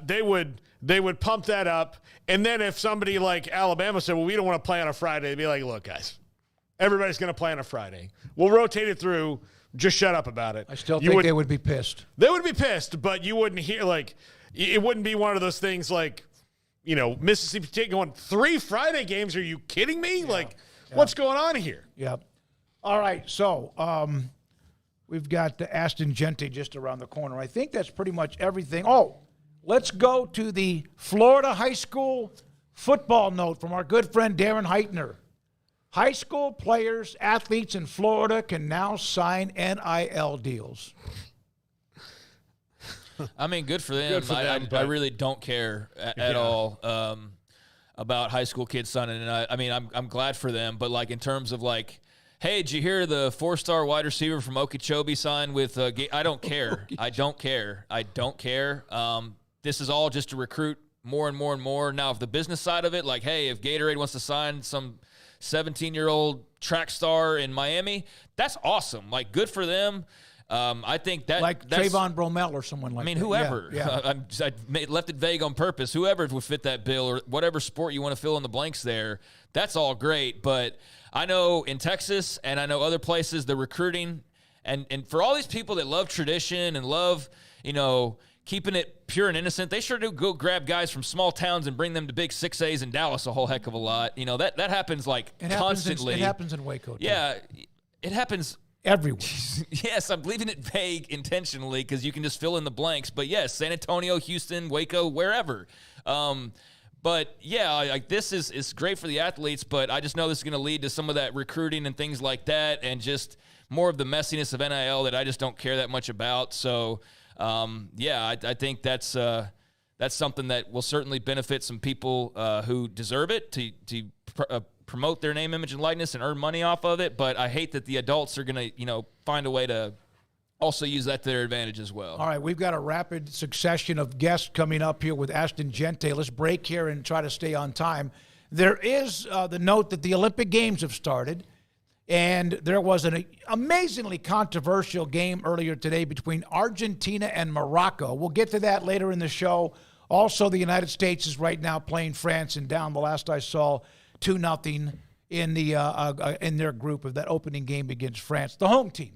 They would pump that up, and then if somebody like Alabama said, "Well, we don't want to play on a Friday," they'd be like, "Look, guys, everybody's going to play on a Friday. We'll rotate it through. Just shut up about it." I still think they would be pissed. They would be pissed, but you wouldn't hear it wouldn't be one of those things like, Mississippi State going 3 Friday games. Are you kidding me? Yeah. What's going on here? Yep. All right. So we've got the Aston Jeanty just around the corner. I think that's pretty much everything. Oh, let's go to the Florida high school football note from our good friend Darren Heitner. High school players, athletes in Florida can now sign NIL deals. I mean, good for them. I really don't care at all about high school kids signing. And I mean, I'm glad for them. But, like, in terms of, like, hey, did you hear the 4-star wide receiver from Okeechobee signed with I don't care. I don't care. This is all just to recruit more and more and more. Now, if the business side of it, like, hey, if Gatorade wants to sign some 17-year-old track star in Miami, that's awesome. Like, good for them. I think that's Trayvon Bromell or someone like that. I mean, whoever. Yeah. I left it vague on purpose. Whoever would fit that bill, or whatever sport you want to fill in the blanks there, that's all great. But I know in Texas and I know other places, the recruiting, and for all these people that love tradition and love, keeping it pure and innocent, they sure do go grab guys from small towns and bring them to big 6As in Dallas a whole heck of a lot. That happens constantly. It happens in Waco, too. Yeah, it happens everywhere. Yes, I'm leaving it vague intentionally because you can just fill in the blanks. But yes, San Antonio, Houston, Waco, wherever. But, yeah, like this is great for the athletes, but I just know this is going to lead to some of that recruiting and things like that and just more of the messiness of NIL that I just don't care that much about. So, I think that's something that will certainly benefit some people who deserve it to promote their name, image, and likeness and earn money off of it. But I hate that the adults are going to, find a way to also use that to their advantage as well. All right, we've got a rapid succession of guests coming up here with Aston Jeanty. Let's break here and try to stay on time. There is the note that the Olympic Games have started, and there was an amazingly controversial game earlier today between Argentina and Morocco. We'll get to that later in the show. Also, the United States is right now playing France and down, the last I saw, 2-0 in their group of that opening game against France, the home team.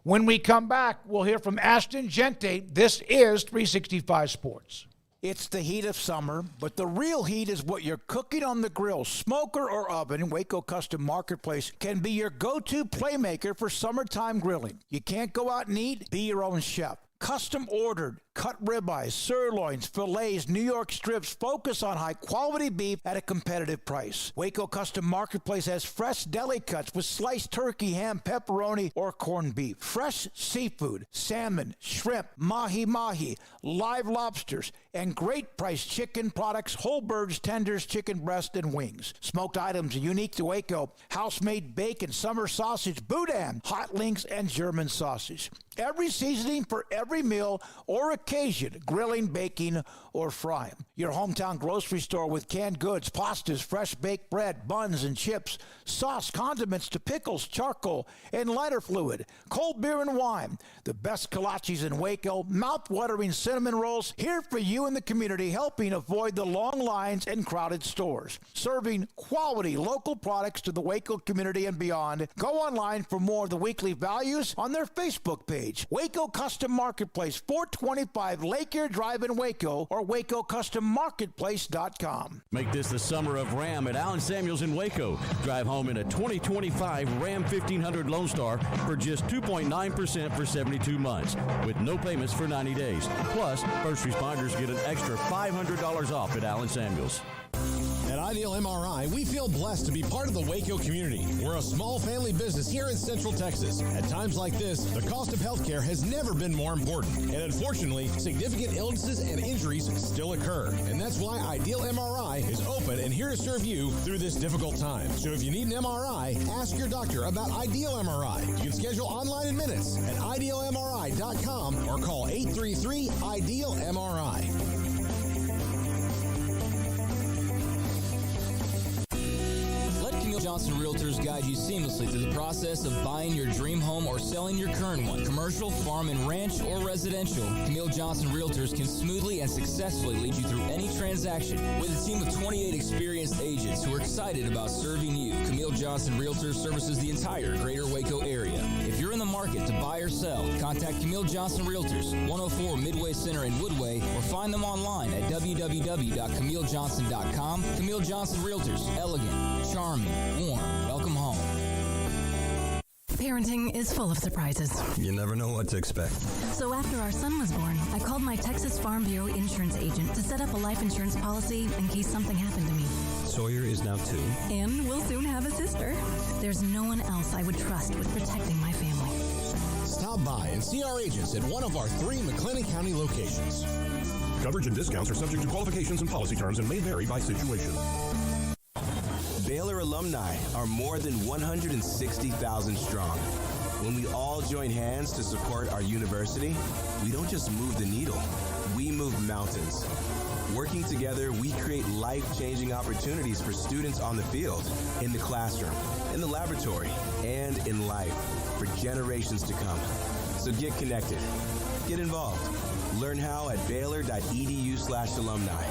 When we come back, we'll hear from Aston Jeanty. This is 365 Sports. It's the heat of summer, but the real heat is what you're cooking on the grill, smoker or oven. Waco Custom Marketplace can be your go-to playmaker for summertime grilling. You can't go out and eat? Be your own chef. Custom ordered cut ribeyes, sirloins, fillets, New York strips. Focus on high-quality beef at a competitive price. Waco Custom Marketplace has fresh deli cuts with sliced turkey, ham, pepperoni, or corned beef. Fresh seafood, salmon, shrimp, mahi-mahi, live lobsters, and great priced chicken products, whole birds, tenders, chicken breast, and wings. Smoked items unique to Waco, house-made bacon, summer sausage, boudin, hot links, and German sausage. Every seasoning for every meal or occasion, grilling, baking, or frying. Your hometown grocery store with canned goods, pastas, fresh baked bread, buns and chips, sauce, condiments to pickles, charcoal, and lighter fluid, cold beer and wine. The best kolaches in Waco, mouth-watering cinnamon rolls, here for you in the community, helping avoid the long lines and crowded stores. Serving quality local products to the Waco community and beyond. Go online for more of the weekly values on their Facebook page. Waco Custom Marketplace, 425 Lake Erie Drive in Waco, or WacoCustomMarketplace.com. Make this the summer of Ram at Allen Samuels in Waco. Drive home in a 2025 Ram 1500 Lone Star for just 2.9% for 72 months, with no payments for 90 days. Plus, first responders get an extra $500 off at Allen Samuels. At Ideal MRI, we feel blessed to be part of the Waco community. We're a small family business here in Central Texas. At times like this, the cost of healthcare has never been more important. And unfortunately, significant illnesses and injuries still occur. And that's why Ideal MRI is open and here to serve you through this difficult time. So if you need an MRI, ask your doctor about Ideal MRI. You can schedule online in minutes at idealmri.com or call 833-IDEAL-MRI. Johnson Realtors guide you seamlessly through the process of buying your dream home or selling your current one. Commercial, farm and ranch, or residential, Camille Johnson Realtors can smoothly and successfully lead you through any transaction. With a team of 28 experienced agents who are excited about serving you, Camille Johnson Realtors services the entire greater Waco area. If you're in the market to buy or sell, contact Camille Johnson Realtors, 104 Midway Center in Woodway, or find them online at www.camillejohnson.com. Camille Johnson Realtors, elegant, charming, warm. Welcome home. Parenting is full of surprises. You never know what to expect. So after our son was born, I called my Texas Farm Bureau insurance agent to set up a life insurance policy in case something happened to me. Sawyer is now 2. And we'll soon have a sister. There's no one else I would trust with protecting my family. Stop by and see our agents at one of our 3 McLennan County locations. Coverage and discounts are subject to qualifications and policy terms and may vary by situation. Baylor alumni are more than 160,000 strong. When we all join hands to support our university, we don't just move the needle, we move mountains. Working together, we create life-changing opportunities for students on the field, in the classroom, in the laboratory, and in life for generations to come. So get connected, get involved. Learn how at Baylor.edu/alumni.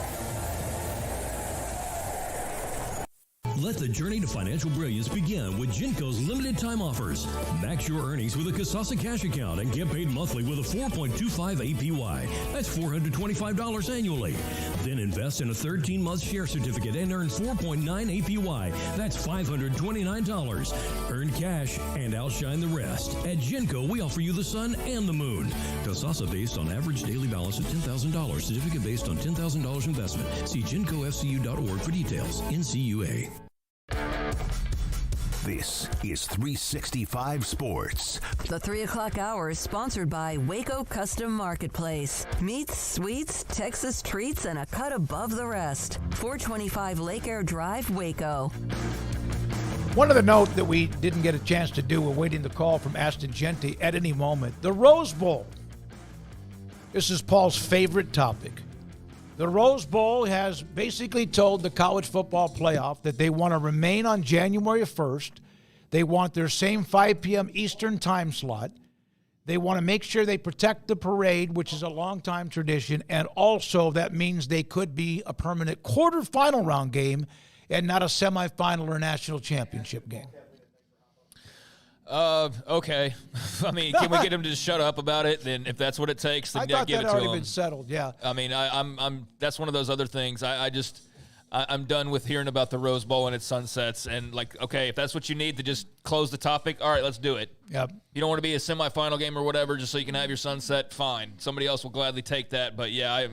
Let the journey to financial brilliance begin with Genco's limited time offers. Max your earnings with a Kasasa cash account and get paid monthly with a 4.25 APY. That's $425 annually. Then invest in a 13-month share certificate and earn 4.9 APY. That's $529. Earn cash and outshine the rest. At Genco, we offer you the sun and the moon. Kasasa based on average daily balance of $10,000. Certificate based on $10,000 investment. See GencoFCU.org for details. NCUA. This is 365 Sports. The 3 o'clock hour is sponsored by Waco Custom Marketplace. Meats, sweets, Texas treats, and a cut above the rest. 425 Lake Air Drive, Waco. One other note that we didn't get a chance to do, we're waiting the call from Aston Jeanty at any moment. The Rose Bowl. This is Paul's favorite topic. The Rose Bowl has basically told the college football playoff that they want to remain on January 1st. They want their same 5 p.m. Eastern time slot. They want to make sure they protect the parade, which is a long-time tradition, and also that means they could be a permanent quarterfinal round game and not a semifinal or national championship game. Okay. I mean, can we get him to just shut up about it? Then, if that's what it takes, then I thought give that it to him. already been settled. Yeah. I mean, I'm. That's one of those other things. I'm done with hearing about the Rose Bowl and its sunsets. And like, okay, if that's what you need to just close the topic, all right, let's do it. Yep. You don't want to be a semifinal game or whatever, just so you can have your sunset. Fine. Somebody else will gladly take that. But yeah,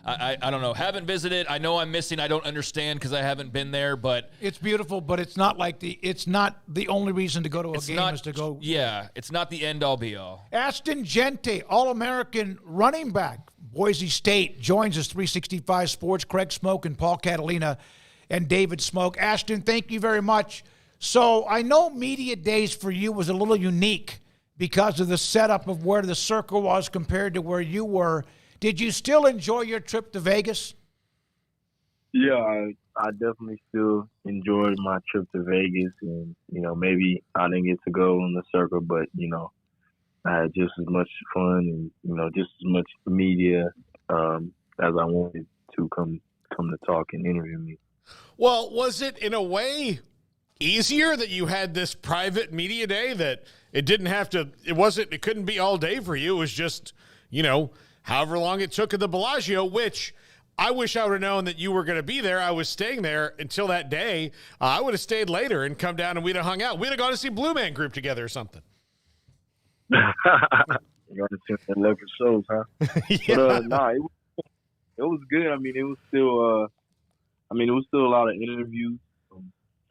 I don't know. Haven't visited. I know I'm missing. I don't understand because I haven't been there. But it's beautiful. But it's not like it's not the only reason to go to a game is to go. Yeah, it's not the end all be all. Aston Jeanty, All-American running back, Boise State, joins us. 365 Sports. Craig Smoke and Paul Catalina and David Smoke. Ashton, thank you very much. So I know media days for you was a little unique because of the setup of where the circle was compared to where you were. Did you still enjoy your trip to Vegas? Yeah, I definitely still enjoyed my trip to Vegas. And, maybe I didn't get to go on the circle, but, I had just as much fun and, just as much media as I wanted to come to talk and interview me. Well, was it in a way easier that you had this private media day, that it couldn't be all day for you? It was just, however long it took at the Bellagio, which I wish I would have known that you were going to be there. I was staying there until that day. I would have stayed later and come down and we'd have hung out. We'd have gone to see Blue Man Group together or something. You got to see the local shows, huh? Yeah. But, it was good. I mean, it was still a lot of interviews.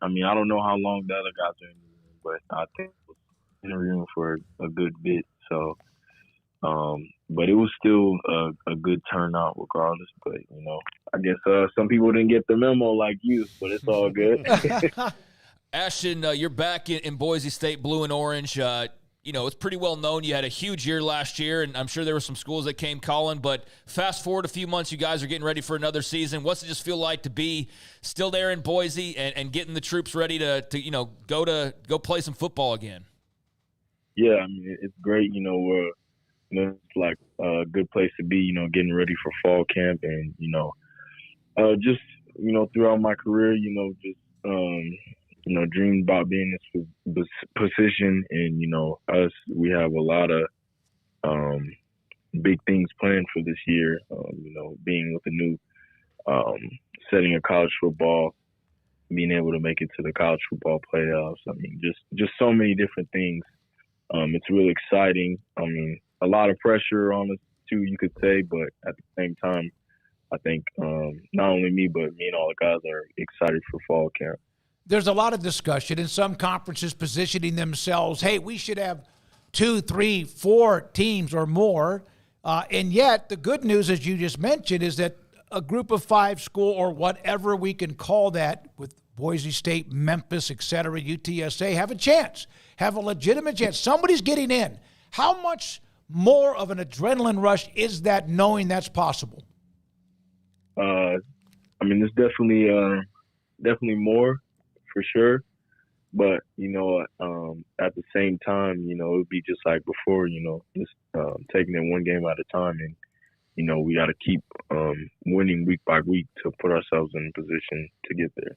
I don't know how long the other guys are interviewing, but I think it was interviewing for a good bit. So, but it was still a good turnout regardless. But, I guess some people didn't get the memo like you, but it's all good. Ashton, you're back in Boise State, blue and orange. It's pretty well known. You had a huge year last year, and I'm sure there were some schools that came calling. But fast forward a few months, you guys are getting ready for another season. What's it just feel like to be still there in Boise and getting the troops ready to go play some football again? Yeah, it's great. It's like a good place to be, getting ready for fall camp and, just, throughout my career, dreamed about being in this position and, we have a lot of big things planned for this year, being with the new setting of college football, being able to make it to the college football playoffs. Just so many different things. It's really exciting. A lot of pressure on us too, you could say, but at the same time, I think not only me, but me and all the guys are excited for fall camp. There's a lot of discussion in some conferences positioning themselves, hey, we should have 2, 3, 4 teams or more. And yet the good news, as you just mentioned, is that a group of 5 school or whatever we can call that with Boise State, Memphis, et cetera, UTSA, have a chance, have a legitimate chance. Somebody's getting in. How much more of an adrenaline rush is that knowing that's possible? It's definitely more for sure. But, at the same time, it would be just like before, just taking it one game at a time. And, we got to keep winning week by week to put ourselves in a position to get there.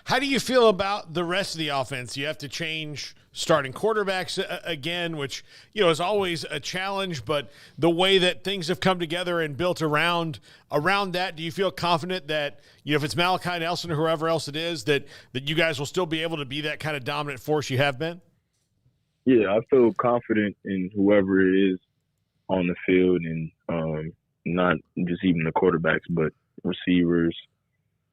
How do you feel about the rest of the offense? You have to change starting quarterbacks again, which, is always a challenge, but the way that things have come together and built around that, do you feel confident that, if it's Malachi Nelson or whoever else it is, that you guys will still be able to be that kind of dominant force you have been? Yeah, I feel confident in whoever it is on the field, and not just even the quarterbacks, but receivers,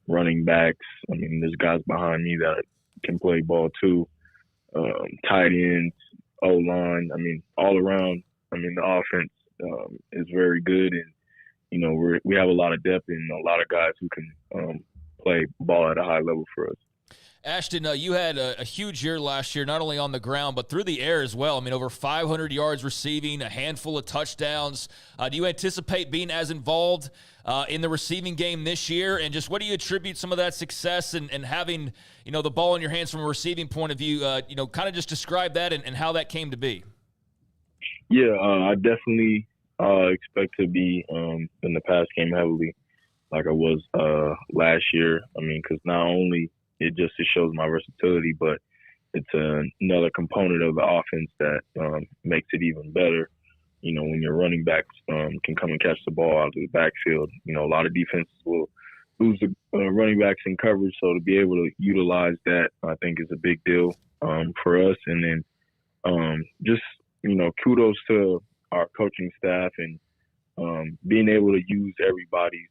running backs. I mean, there's guys behind me that can play ball too. Tight ends, O-line. I mean, all around. I mean, the offense is very good, and we have a lot of depth and a lot of guys who can play ball at a high level for us. Ashton, you had a huge year last year, not only on the ground, but through the air as well. I mean, over 500 yards receiving, a handful of touchdowns. Do you anticipate being as involved in the receiving game this year? And just what do you attribute some of that success and having, the ball in your hands from a receiving point of view? Kind of just describe that and how that came to be. Yeah, I definitely expect to be in the pass game heavily like I was last year. I mean, because not only it shows my versatility, but it's another component of the offense that makes it even better. When your running backs can come and catch the ball out of the backfield, a lot of defenses will lose the running backs in coverage. So to be able to utilize that, I think is a big deal for us. And then just, kudos to our coaching staff and being able to use everybody's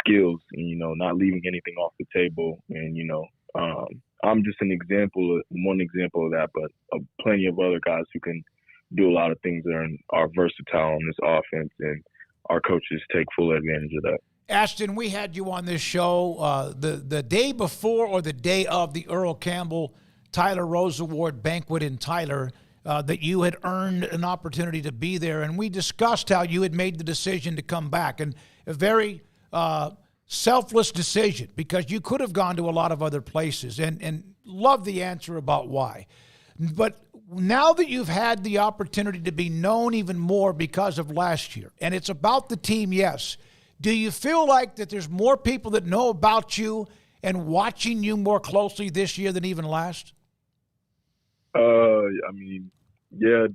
skills and, not leaving anything off the table. And, I'm just one example of that, but plenty of other guys who can do a lot of things and are versatile on this offense, and our coaches take full advantage of that. Ashton, we had you on this show the day before or the day of the Earl Campbell Tyler Rose Award banquet in Tyler, that you had earned an opportunity to be there, and we discussed how you had made the decision to come back, and a very selfless decision, because you could have gone to a lot of other places, and love the answer about why. But now that you've had the opportunity to be known even more because of last year, and it's about the team, yes, do you feel like that there's more people that know about you and watching you more closely this year than even last? I mean, yeah,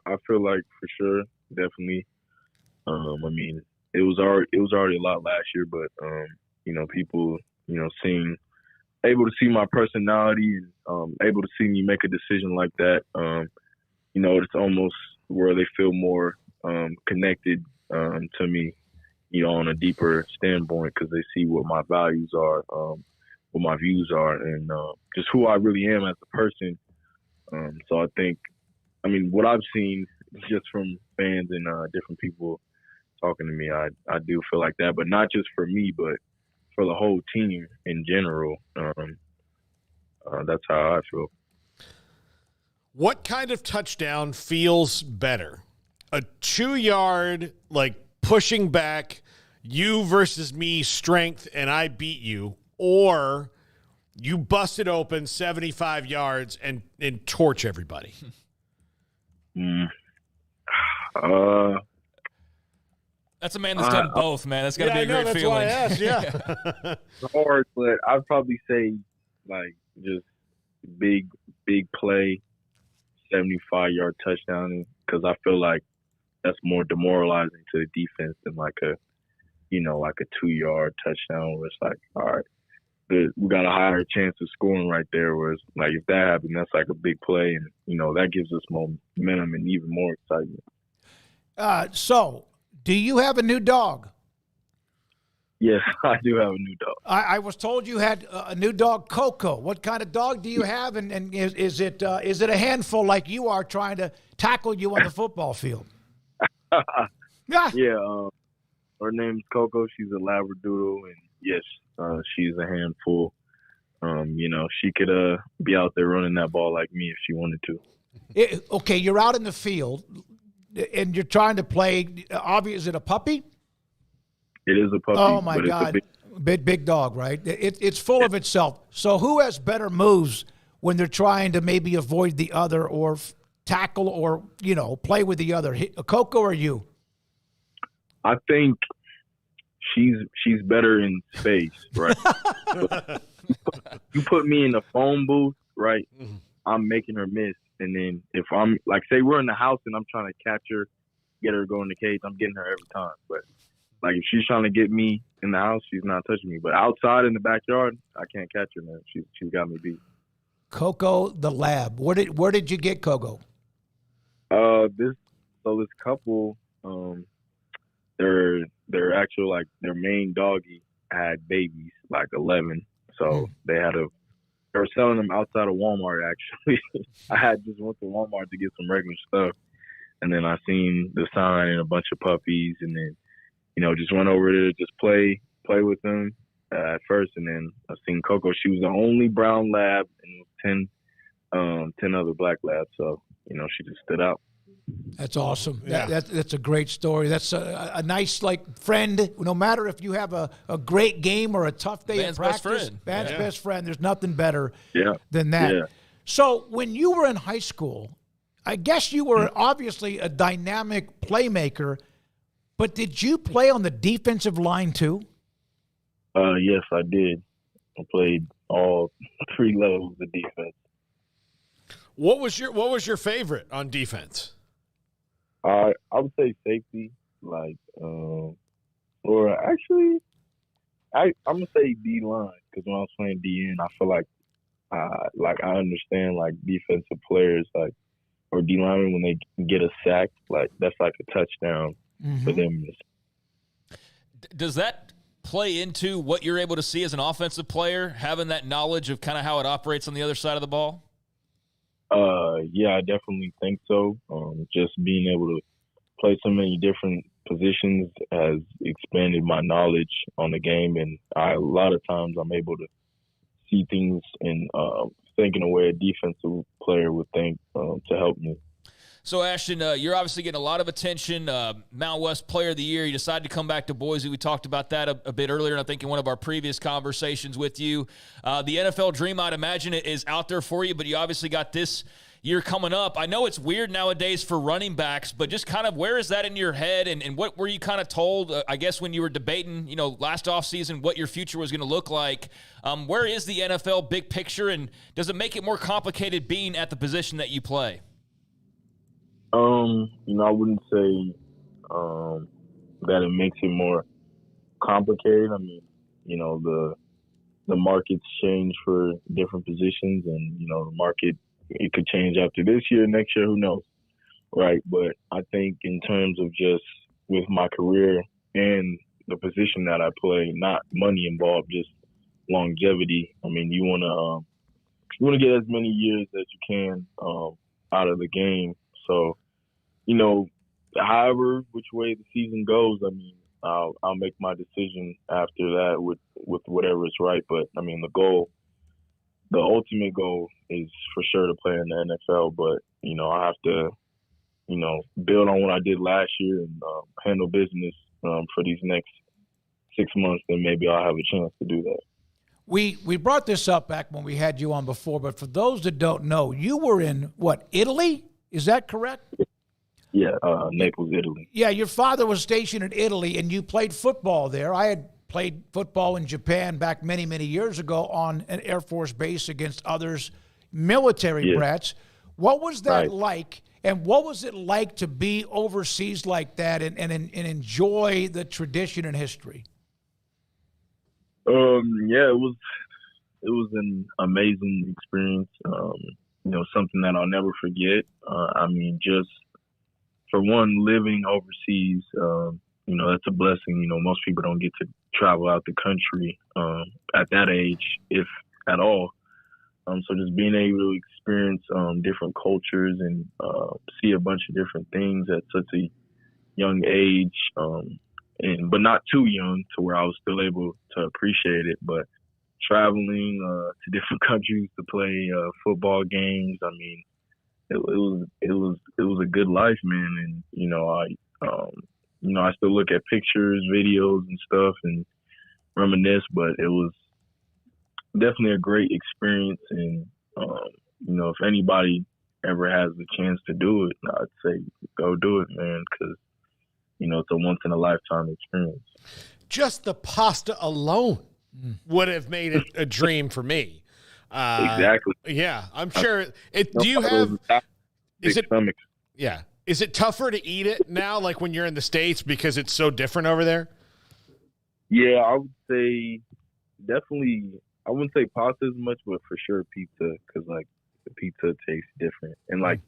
I feel like for sure, definitely. I mean, it was already a lot last year, but people, able to see my personality and able to see me make a decision like that, it's almost where they feel more connected to me, on a deeper standpoint, because they see what my values are, what my views are, and just who I really am as a person. So I think, what I've seen just from fans and different people talking to me, I do feel like that, but not just for me, but for the whole team in general. That's how I feel. What kind of touchdown feels better? A 2-yard, pushing back, you versus me strength, and I beat you, or you busted open 75 yards and torch everybody? That's a man that's done both, man. That's got to be a great that's feeling. Why I asked, yeah. It's hard, but I'd probably say just big play, 75-yard touchdown, because I feel like that's more demoralizing to the defense than a 2-yard touchdown where it's all right, we got a higher chance of scoring right there. Whereas if that happened, that's a big play, and that gives us momentum and even more excitement. So, do you have a new dog? Yes, I do have a new dog. I was told you had a new dog, Coco. What kind of dog do you have, and is it a handful like you are trying to tackle you on the football field? Yeah, her name's Coco. She's a Labradoodle, and yes, she's a handful. She could be out there running that ball like me if she wanted to. Okay, you're out in the field, and you're trying to play. Obviously, is it a puppy? It is a puppy. Oh my God, big dog, right? It's full of itself. So who has better moves when they're trying to maybe avoid the other or tackle or play with the other, Coco or you? I think she's better in space, right? You put me in the phone booth, right? I'm making her miss. And then if I'm like, say we're in the house and I'm trying to catch her, get her to go in the cage, I'm getting her every time. But like if she's trying to get me in the house, she's not touching me. But outside in the backyard, I can't catch her, man. She's got me beat. Coco the Lab. Where did you get Coco? This couple, their actual like their main doggy had babies, like 11. So they were selling them outside of Walmart. Actually, I had just went to Walmart to get some regular stuff, and then I seen the sign and a bunch of puppies, and then just went over there to just play with them at first, and then I seen Coco. She was the only brown lab, and 10 other black labs. So she just stood out. That's awesome. Yeah. That's a great story. That's a nice friend. No matter if you have a great game or a tough day in practice, best friend. There's nothing better than that. Yeah. So when you were in high school, I guess you were obviously a dynamic playmaker, but did you play on the defensive line too? Yes, I did. I played all 3 levels of defense. What was your favorite on defense? I would say safety, or actually, I'm gonna say D line because when I was playing DN, I feel like I understand defensive players or D linemen when they get a sack, that's like a touchdown for them. Does that play into what you're able to see as an offensive player, having that knowledge of kind of how it operates on the other side of the ball? Yeah, I definitely think so. Just being able to play so many different positions has expanded my knowledge on the game, and a lot of times I'm able to see things and think in a way a defensive player would think to help me. So, Ashton, you're obviously getting a lot of attention. Mountain West Player of the Year. You decided to come back to Boise. We talked about that a bit earlier, and I think in one of our previous conversations with you. The NFL dream, I'd imagine, is out there for you, but you obviously got this year coming up. I know it's weird nowadays for running backs, but just kind of where is that in your head, and what were you kind of told, I guess, when you were debating, last offseason what your future was going to look like? Where is the NFL big picture, and does it make it more complicated being at the position that you play? I wouldn't say that it makes it more complicated. I mean, the markets change for different positions, and the market, it could change after this year, next year, who knows, right? But I think in terms of just with my career and the position that I play, not money involved, just longevity. I mean, you want to get as many years as you can out of the game. So, however which way the season goes, I mean, I'll make my decision after that with whatever is right. But I mean, the ultimate goal is for sure to play in the NFL. But I have to, build on what I did last year and handle business for these next 6 months. Then maybe I'll have a chance to do that. We brought this up back when we had you on before, but for those that don't know, you were in Italy? Is that correct? Yeah, Naples, Italy. Yeah, your father was stationed in Italy, and you played football there. I had played football in Japan back many, many years ago on an Air Force base against others, military brats. What was that like, and what was it like to be overseas like that and enjoy the tradition and history? Yeah, it was an amazing experience. Something that I'll never forget. I mean, just for one, living overseas, that's a blessing. Most people don't get to travel out the country at that age, if at all. So just being able to experience different cultures and see a bunch of different things at such a young age, but not too young to where I was still able to appreciate it. But traveling to different countries to play football games, I mean, it was a good life, man. And I still look at pictures, videos, and stuff, and reminisce. But it was definitely a great experience. And if anybody ever has the chance to do it, I'd say go do it, man, because it's a once in a lifetime experience. just the pasta alone would have made it a dream for me. Exactly. Yeah, I'm sure. Do you have? Is it? Stomachs. Yeah. Is it tougher to eat it now, like when you're in the States, because it's so different over there? Yeah, I would say definitely. I wouldn't say pasta as much, but for sure pizza, because like the pizza tastes different, and like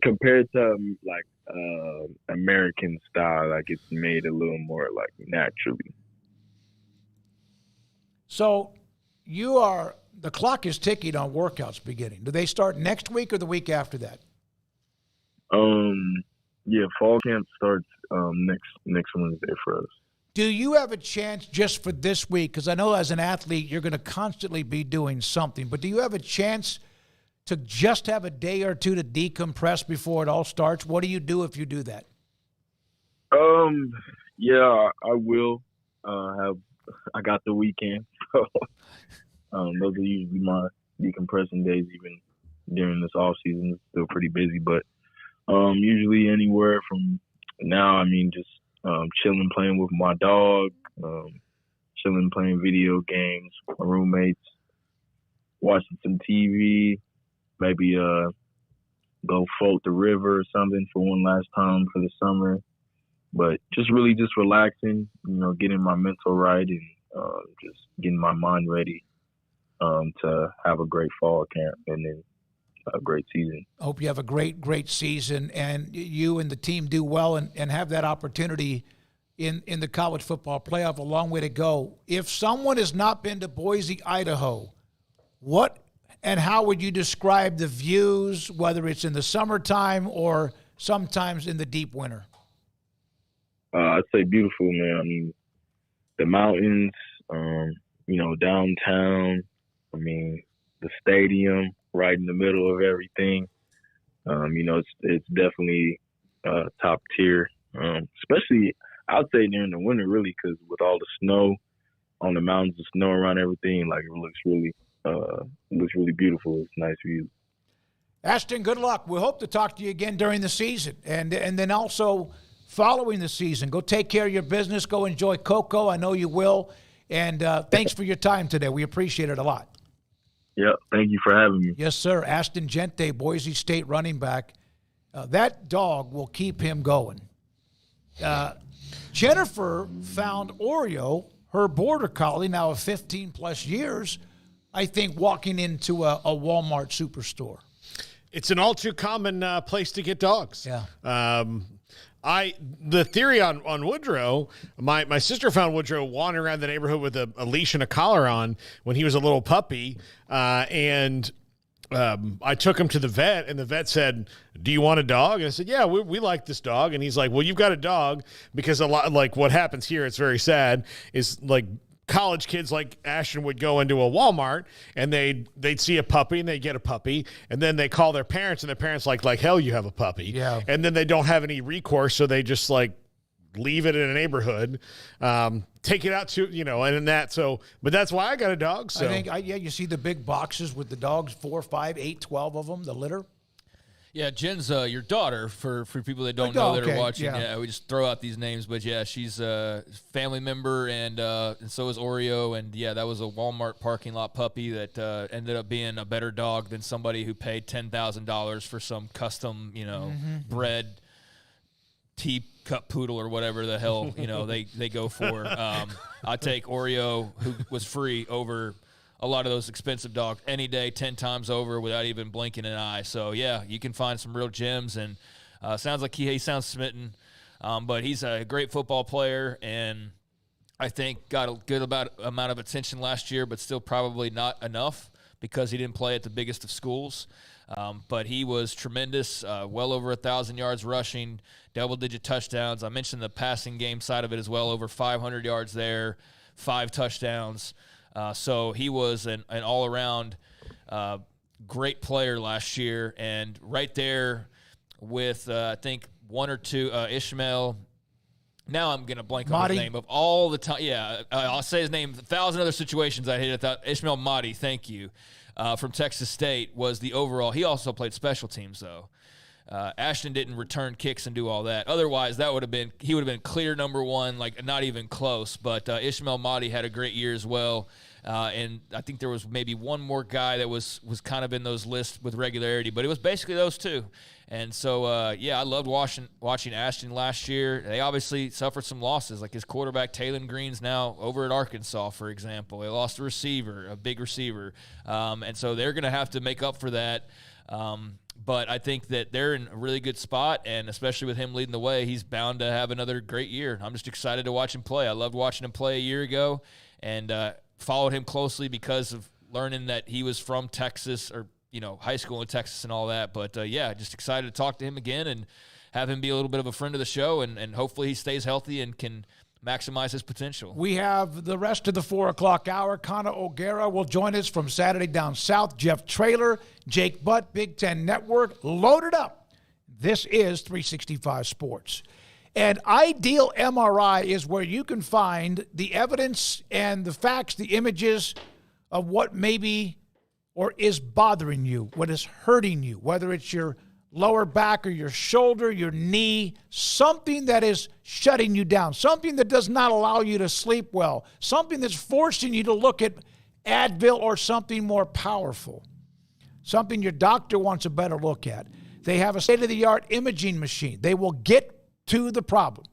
compared to like American style, like it's made a little more like naturally. So the clock is ticking on workouts beginning. Do they start next week or the week after that? Yeah, fall camp starts next Wednesday for us. Do you have a chance just for this week? Because I know as an athlete, you're going to constantly be doing something. But do you have a chance to just have a day or two to decompress before it all starts? What do you do if you do that? Yeah, I will I got the weekend. So those are usually my decompressing days, even during this off season. It's still pretty busy, but usually anywhere from now, just chilling, playing with my dog, chilling, playing video games with my roommates, watching some TV, maybe go float the river or something for one last time for the summer. But just really just relaxing, getting my mental right and just getting my mind ready to have a great fall camp and then a great season. I hope you have a great season and you and the team do well and have that opportunity in the college football playoff. A long way to go. If someone has not been to Boise, Idaho, what and how would you describe the views, whether it's in the summertime or sometimes in the deep winter? I'd say beautiful, man. The mountains, downtown, the stadium right in the middle of everything. It's definitely top tier, especially I'd say during the winter, really, because with all the snow on the mountains, the snow around everything, like it looks really beautiful. It's nice views. Aston, good luck. We hope to talk to you again during the season, and then also following the season. Go take care of your business. Go enjoy Cocoa. I know you will. And thanks for your time today. We appreciate it a lot. Yeah, thank you for having me. Yes, sir. Aston Jeanty, Boise State running back. That dog will keep him going. Jennifer found Oreo, her border collie, now of 15-plus years, I think, walking into a Walmart superstore. It's an all too common place to get dogs. Yeah. The theory on Woodrow, my sister found Woodrow wandering around the neighborhood with a leash and a collar on when he was a little puppy, and I took him to the vet, and the vet said, "Do you want a dog?" And I said, "Yeah, we like this dog." And he's like, "Well, you've got a dog," because a lot like what happens here, it's very sad, is like college kids like Ashton would go into a Walmart and they'd see a puppy and they get a puppy, and then they call their parents and their parents like hell, you have a puppy. Yeah. And then they don't have any recourse, so they just like leave it in a neighborhood, take it out to, and that. So, but that's why I got a dog. So I think, you see the big boxes with the dogs, 4, 5, 8, 12 of them, the litter. Yeah, Jen's your daughter, for people that don't know that are watching. Yeah. Yeah, we just throw out these names, but yeah, she's a family member, and so is Oreo, and yeah, that was a Walmart parking lot puppy that ended up being a better dog than somebody who paid $10,000 for some custom, bred teacup poodle or whatever the hell they go for. I take Oreo, who was free, over a lot of those expensive dogs any day, 10 times over without even blinking an eye. So, yeah, you can find some real gems, and sounds like he sounds smitten. But he's a great football player, and I think got a good amount of attention last year, but still probably not enough because he didn't play at the biggest of schools. But he was tremendous, well over 1,000 yards rushing, double-digit touchdowns. I mentioned the passing game side of it as well, over 500 yards there, 5 touchdowns. So he was an all-around great player last year, and right there with, I think, 1 or 2, Ishmael. Now I'm going to blank on his name of all the time. Yeah, I'll say his name. 1,000 other situations I hit it. Ishmael Mahdi, thank you, from Texas State was the overall. He also played special teams, though. Ashton didn't return kicks and do all that. Otherwise, he would have been clear number one, like not even close. But Ishmael Mahdi had a great year as well. And I think there was maybe one more guy that was kind of in those lists with regularity, but it was basically those two. And so, I loved watching Ashton last year. They obviously suffered some losses, like his quarterback, Taylon Green's now over at Arkansas, for example. They lost a big receiver. And so they're going to have to make up for that. But I think that they're in a really good spot, and especially with him leading the way, he's bound to have another great year. I'm just excited to watch him play. I loved watching him play a year ago, and followed him closely because of learning that he was from Texas, or high school in Texas and all that. But just excited to talk to him again and have him be a little bit of a friend of the show, and hopefully he stays healthy and can maximize his potential. We have the rest of the 4 o'clock hour. Connor O'Gara will join us from Saturday Down South. Jeff Traylor, Jake Butt, Big Ten Network, loaded up. This is 365 Sports. And Ideal MRI is where you can find the evidence and the facts, the images of what maybe or is bothering you, what is hurting you, whether it's your lower back or your shoulder, your knee, something that is shutting you down, something that does not allow you to sleep well, something that's forcing you to look at Advil or something more powerful, something your doctor wants a better look at. They have a state-of-the-art imaging machine. They will get to the problem.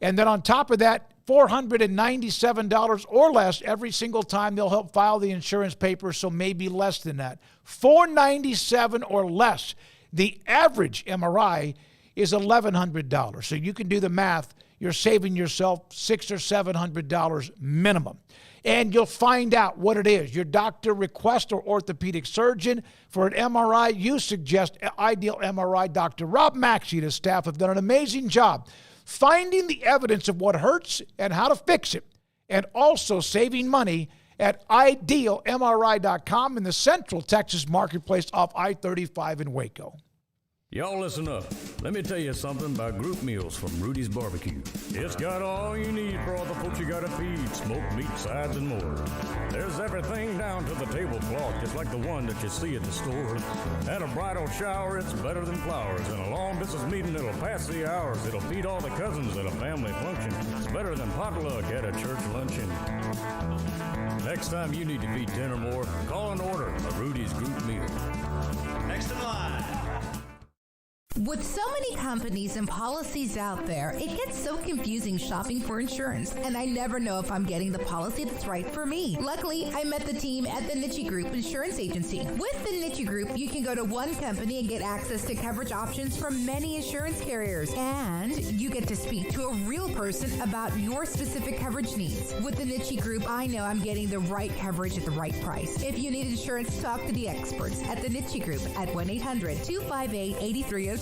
And then on top of that, $497 or less every single time they'll help file the insurance papers, so maybe less than that. $497 or less. The average MRI is $1,100. So you can do the math. You're saving yourself $600 or $700 minimum. And you'll find out what it is. Your doctor requests or orthopedic surgeon for an MRI. You suggest Ideal MRI. Dr. Rob Maxey and his staff have done an amazing job finding the evidence of what hurts and how to fix it, and also saving money at idealmri.com in the Central Texas marketplace off I-35 in Waco. Y'all listen up. Let me tell you something about group meals from Rudy's Barbecue. It's got all you need for all the folks you gotta feed, smoked meat, sides, and more. There's everything down to the tablecloth, just like the one that you see at the store. At a bridal shower, it's better than flowers. And a long business meeting, it'll pass the hours. It'll feed all the cousins at a family function. It's better than potluck at a church luncheon. Next time you need to feed 10 or more, call and order a Rudy's group meal. Next in line. With so many companies and policies out there, it gets so confusing shopping for insurance, and I never know if I'm getting the policy that's right for me. Luckily, I met the team at the Nitchie Group Insurance Agency. With the Nitchie Group, you can go to one company and get access to coverage options from many insurance carriers, and you get to speak to a real person about your specific coverage needs. With the Nitchie Group, I know I'm getting the right coverage at the right price. If you need insurance, talk to the experts at the Nitchie Group at 1-800-258-8302.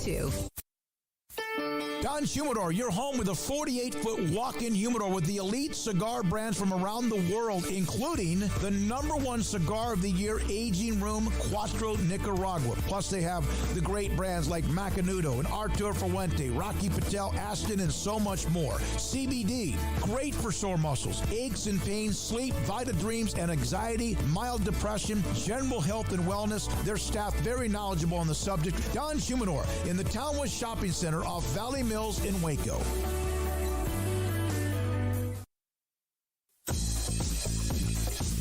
Don Humidor, your home with a 48-foot walk-in humidor with the elite cigar brands from around the world, including the #1 cigar of the year, Aging Room Cuatro Nicaragua. Plus, they have the great brands like Macanudo and Artur Fuente, Rocky Patel, Aston, and so much more. CBD, great for sore muscles, aches and pains, sleep, Vita Dreams, and anxiety, mild depression, general health and wellness. Their staff very knowledgeable on the subject. Don Humidor in the Townwest Shopping Center off Valley Mills in Waco.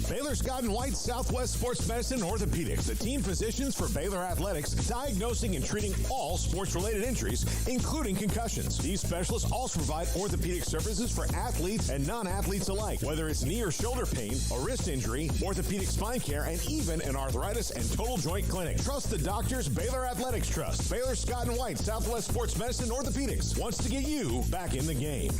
Baylor Scott & White Southwest Sports Medicine and Orthopedics, the team physicians for Baylor Athletics, diagnosing and treating all sports-related injuries, including concussions. These specialists also provide orthopedic services for athletes and non-athletes alike, whether it's knee or shoulder pain, a wrist injury, orthopedic spine care, and even an arthritis and total joint clinic. Trust the doctors Baylor Athletics trust. Baylor Scott & White Southwest Sports Medicine and Orthopedics wants to get you back in the game.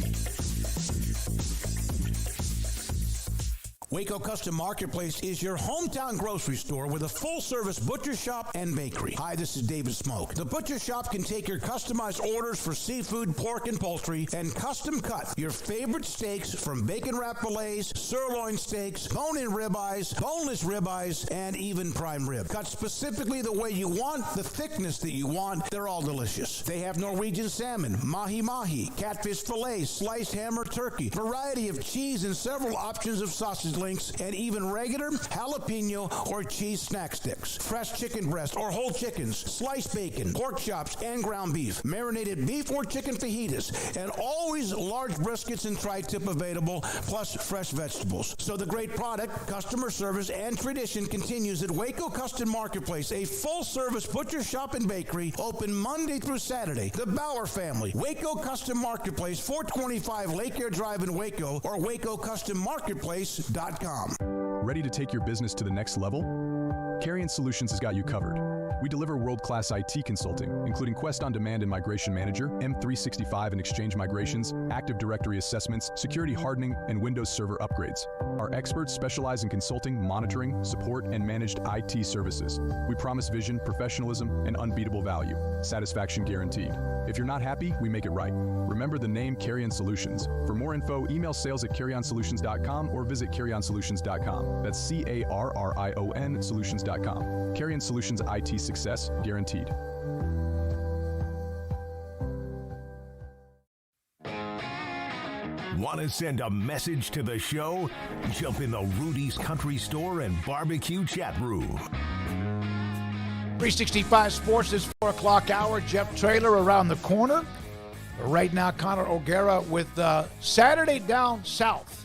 Waco Custom Marketplace is your hometown grocery store with a full-service butcher shop and bakery. Hi, this is David Smoke. The butcher shop can take your customized orders for seafood, pork, and poultry and custom cut your favorite steaks from bacon-wrapped fillets, sirloin steaks, bone-in ribeyes, boneless ribeyes, and even prime rib. Cut specifically the way you want, the thickness that you want. They're all delicious. They have Norwegian salmon, mahi-mahi, catfish fillets, sliced ham or turkey, variety of cheese, and several options of sausage links, and even regular jalapeno or cheese snack sticks. Fresh chicken breast or whole chickens, sliced bacon, pork chops, and ground beef, marinated beef or chicken fajitas, and always large briskets and tri-tip available, plus fresh vegetables. So the great product, customer service, and tradition continues at Waco Custom Marketplace, a full-service butcher shop and bakery, open Monday through Saturday. The Bauer family, Waco Custom Marketplace, 425 Lake Air Drive in Waco, or WacoCustomMarketplace.com. Ready to take your business to the next level? Carrion Solutions has got you covered. We deliver world-class IT consulting, including Quest On Demand and Migration Manager, M365 and Exchange migrations, Active Directory assessments, security hardening, and Windows Server upgrades. Our experts specialize in consulting, monitoring, support, and managed IT services. We promise vision, professionalism, and unbeatable value. Satisfaction guaranteed. If you're not happy, we make it right. Remember the name Carrion Solutions. For more info, email sales@carrionsolutions.com or visit carrionsolutions.com. That's CARRION solutions.com. Carrion Solutions IT success guaranteed. Want to send a message to the show? Jump in the Rudy's Country Store and Barbecue chat room. 365 Sports, this 4 o'clock hour. Jeff Traylor around the corner. Right now, Connor O'Gara with Saturday Down South.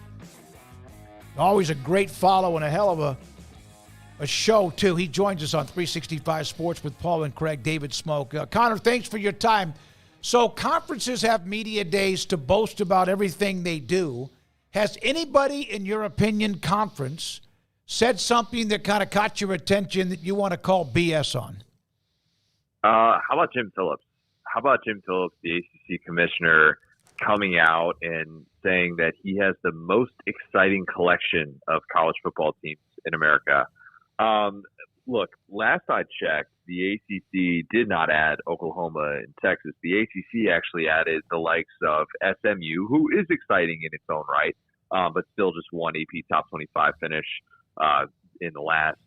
Always a great follow and a hell of a show, too. He joins us on 365 Sports with Paul and Craig, David Smoke. Connor, thanks for your time. So conferences have media days to boast about everything they do. Has anybody, in your opinion, conference said something that kind of caught your attention that you want to call BS on? How about Jim Phillips? How about Jim Phillips, the ACC commissioner, coming out and saying that he has the most exciting collection of college football teams in America? Look, last I checked, the ACC did not add Oklahoma and Texas. The ACC actually added the likes of SMU, who is exciting in its own right, but still just one AP top 25 finish in the last,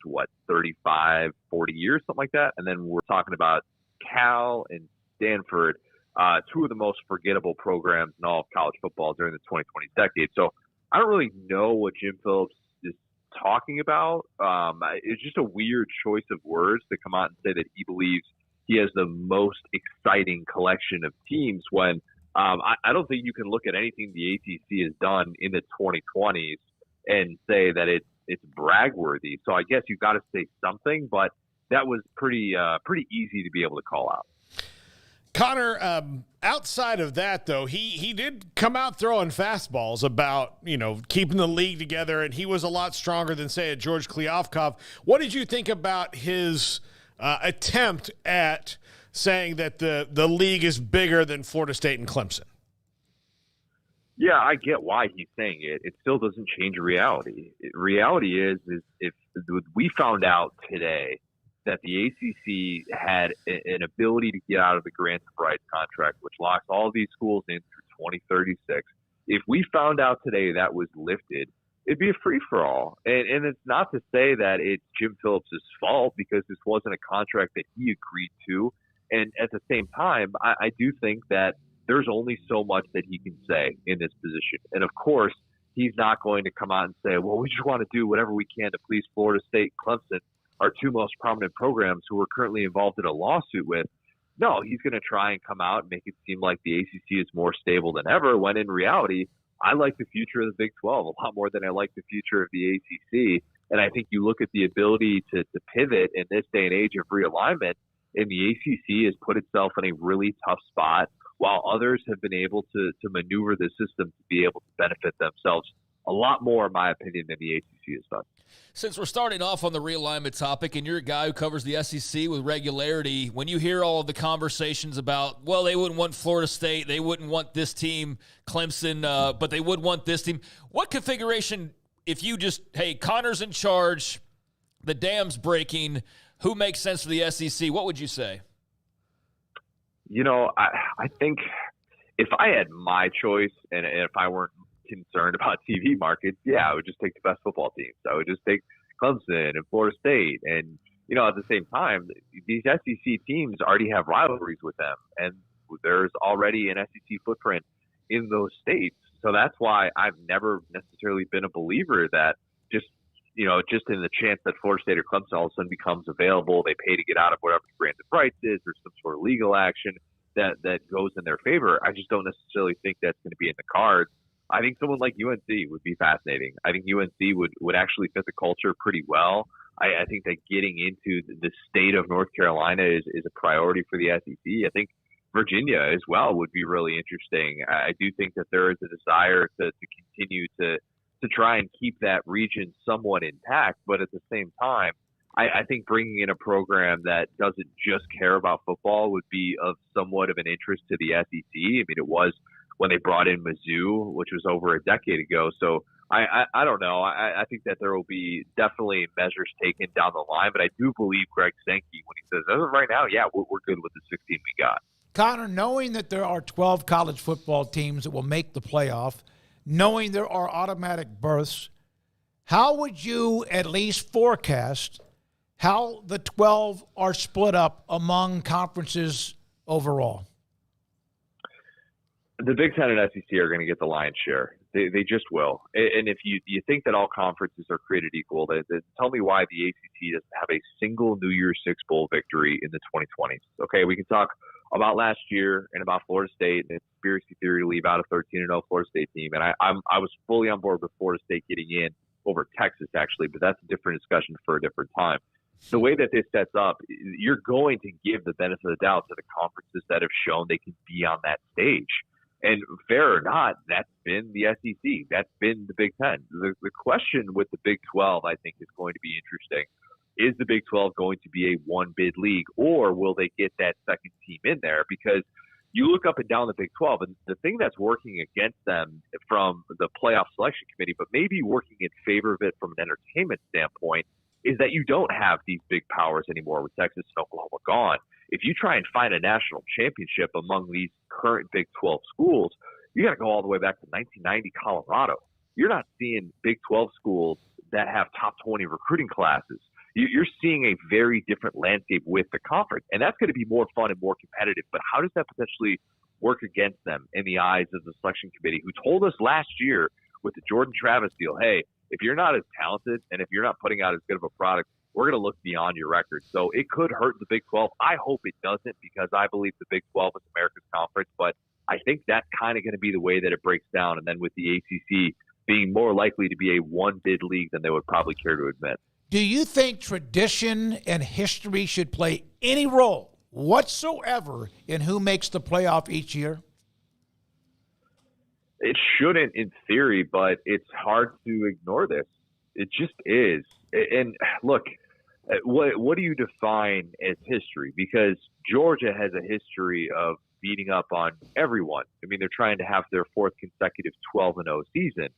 35, 40 years, something like that. And then we're talking about Cal and Stanford, two of the most forgettable programs in all of college football during the 2020 decade. So I don't really know what Jim Phillips is talking about. It's just a weird choice of words to come out and say that he believes he has the most exciting collection of teams when I don't think you can look at anything the ACC has done in the 2020s and say that it's brag-worthy. So I guess you've got to say something, but that was pretty easy to be able to call out. Connor, outside of that, though, he did come out throwing fastballs about, keeping the league together, and he was a lot stronger than, say, a George Kliavkoff. What did you think about his attempt at saying that the league is bigger than Florida State and Clemson? Yeah, I get why he's saying it. It still doesn't change reality. Reality is if we found out today that the ACC had an ability to get out of the grant of rights contract, which locks all these schools in through 2036. If we found out today that was lifted, it'd be a free-for-all. And it's not to say that it's Jim Phillips' fault, because this wasn't a contract that he agreed to. And at the same time, I do think that there's only so much that he can say in this position. And, of course, he's not going to come out and say, well, we just want to do whatever we can to please Florida State and Clemson, our two most prominent programs who we're currently involved in a lawsuit with. No, he's going to try and come out and make it seem like the ACC is more stable than ever, when in reality, I like the future of the Big 12 a lot more than I like the future of the ACC. And I think you look at the ability to pivot in this day and age of realignment, and the ACC has put itself in a really tough spot, while others have been able to maneuver the system to be able to benefit themselves a lot more, in my opinion, than the ACC has done. Since we're starting off on the realignment topic, and you're a guy who covers the SEC with regularity, when you hear all of the conversations about, well, they wouldn't want Florida State, they wouldn't want this team, Clemson, but they would want this team. What configuration, if you just, hey, Connor's in charge, the dam's breaking, who makes sense for the SEC, what would you say? I think if I had my choice and if I weren't concerned about TV markets, I would just take the best football teams. I would just take Clemson and Florida State. And, at the same time, these SEC teams already have rivalries with them, and there's already an SEC footprint in those states. So that's why I've never necessarily been a believer that just in the chance that Florida State or Clemson all of a sudden becomes available, they pay to get out of whatever the branded rights is. There's some sort of legal action that goes in their favor. I just don't necessarily think that's going to be in the cards. I think someone like UNC would be fascinating. I think UNC would actually fit the culture pretty well. I think that getting into the state of North Carolina is a priority for the SEC. I think Virginia as well would be really interesting. I do think that there is a desire to continue to try and keep that region somewhat intact, but at the same time, I think bringing in a program that doesn't just care about football would be of somewhat of an interest to the SEC. I mean, it was when they brought in Mizzou, which was over a decade ago. So I don't know. I think that there will be definitely measures taken down the line, but I do believe Greg Sankey when he says, as of right now, yeah, we're good with the 16 we got. Connor, knowing that there are 12 college football teams that will make the playoff, knowing there are automatic berths, how would you at least forecast how the 12 are split up among conferences overall? The Big Ten and SEC are going to get the lion's share. They just will. And if you think that all conferences are created equal, then tell me why the ACC doesn't have a single New Year's Six bowl victory in the 2020s. Okay, we can talk about last year and about Florida State and conspiracy theory to leave out a 13-0 Florida State team. And I was fully on board with Florida State getting in over Texas, actually, but that's a different discussion for a different time. The way that this sets up, you're going to give the benefit of the doubt to the conferences that have shown they can be on that stage. And fair or not, that's been the SEC. That's been the Big Ten. The question with the Big 12, I think, is going to be interesting. Is the Big 12 going to be a one-bid league, or will they get that second team in there? Because you look up and down the Big 12, and the thing that's working against them from the playoff selection committee, but maybe working in favor of it from an entertainment standpoint, is that you don't have these big powers anymore with Texas and Oklahoma gone. If you try and find a national championship among these current Big 12 schools, you got to go all the way back to 1990 Colorado. You're not seeing Big 12 schools that have top 20 recruiting classes. You're seeing a very different landscape with the conference, and that's going to be more fun and more competitive. But how does that potentially work against them in the eyes of the selection committee, who told us last year with the Jordan Travis deal, hey, if you're not as talented and if you're not putting out as good of a product, we're going to look beyond your record. So it could hurt the Big 12. I hope it doesn't, because I believe the Big 12 is America's conference, but I think that's kind of going to be the way that it breaks down. And then with the ACC being more likely to be a one-bid league than they would probably care to admit. Do you think tradition and history should play any role whatsoever in who makes the playoff each year? It shouldn't in theory, but it's hard to ignore this. It just is. And look, what do you define as history? Because Georgia has a history of beating up on everyone. I mean, they're trying to have their fourth consecutive 12-0 season.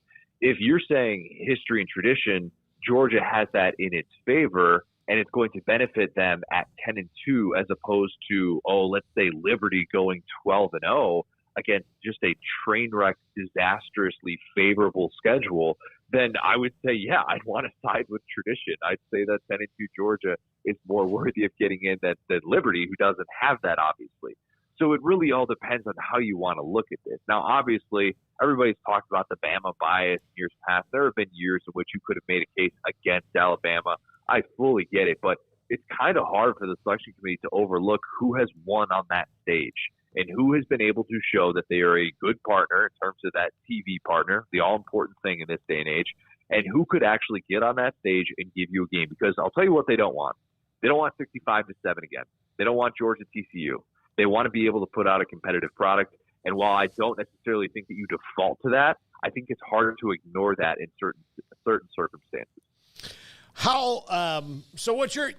If you're saying history and tradition, Georgia has that in its favor, and it's going to benefit them at 10-2 as opposed to, let's say Liberty going 12-0 against just a train wreck, disastrously favorable schedule, then I would say, yeah, I'd want to side with tradition. I'd say that 10-2 Georgia is more worthy of getting in than Liberty, who doesn't have that, obviously. So it really all depends on how you want to look at this. Now, obviously, everybody's talked about the Bama bias in years past. There have been years in which you could have made a case against Alabama. I fully get it, but it's kind of hard for the selection committee to overlook who has won on that stage and who has been able to show that they are a good partner in terms of that TV partner, the all-important thing in this day and age, and who could actually get on that stage and give you a game. Because I'll tell you what they don't want. They don't want 65-7 again. They don't want Georgia TCU. They want to be able to put out a competitive product. And while I don't necessarily think that you default to that, I think it's harder to ignore that in certain circumstances. How so what's your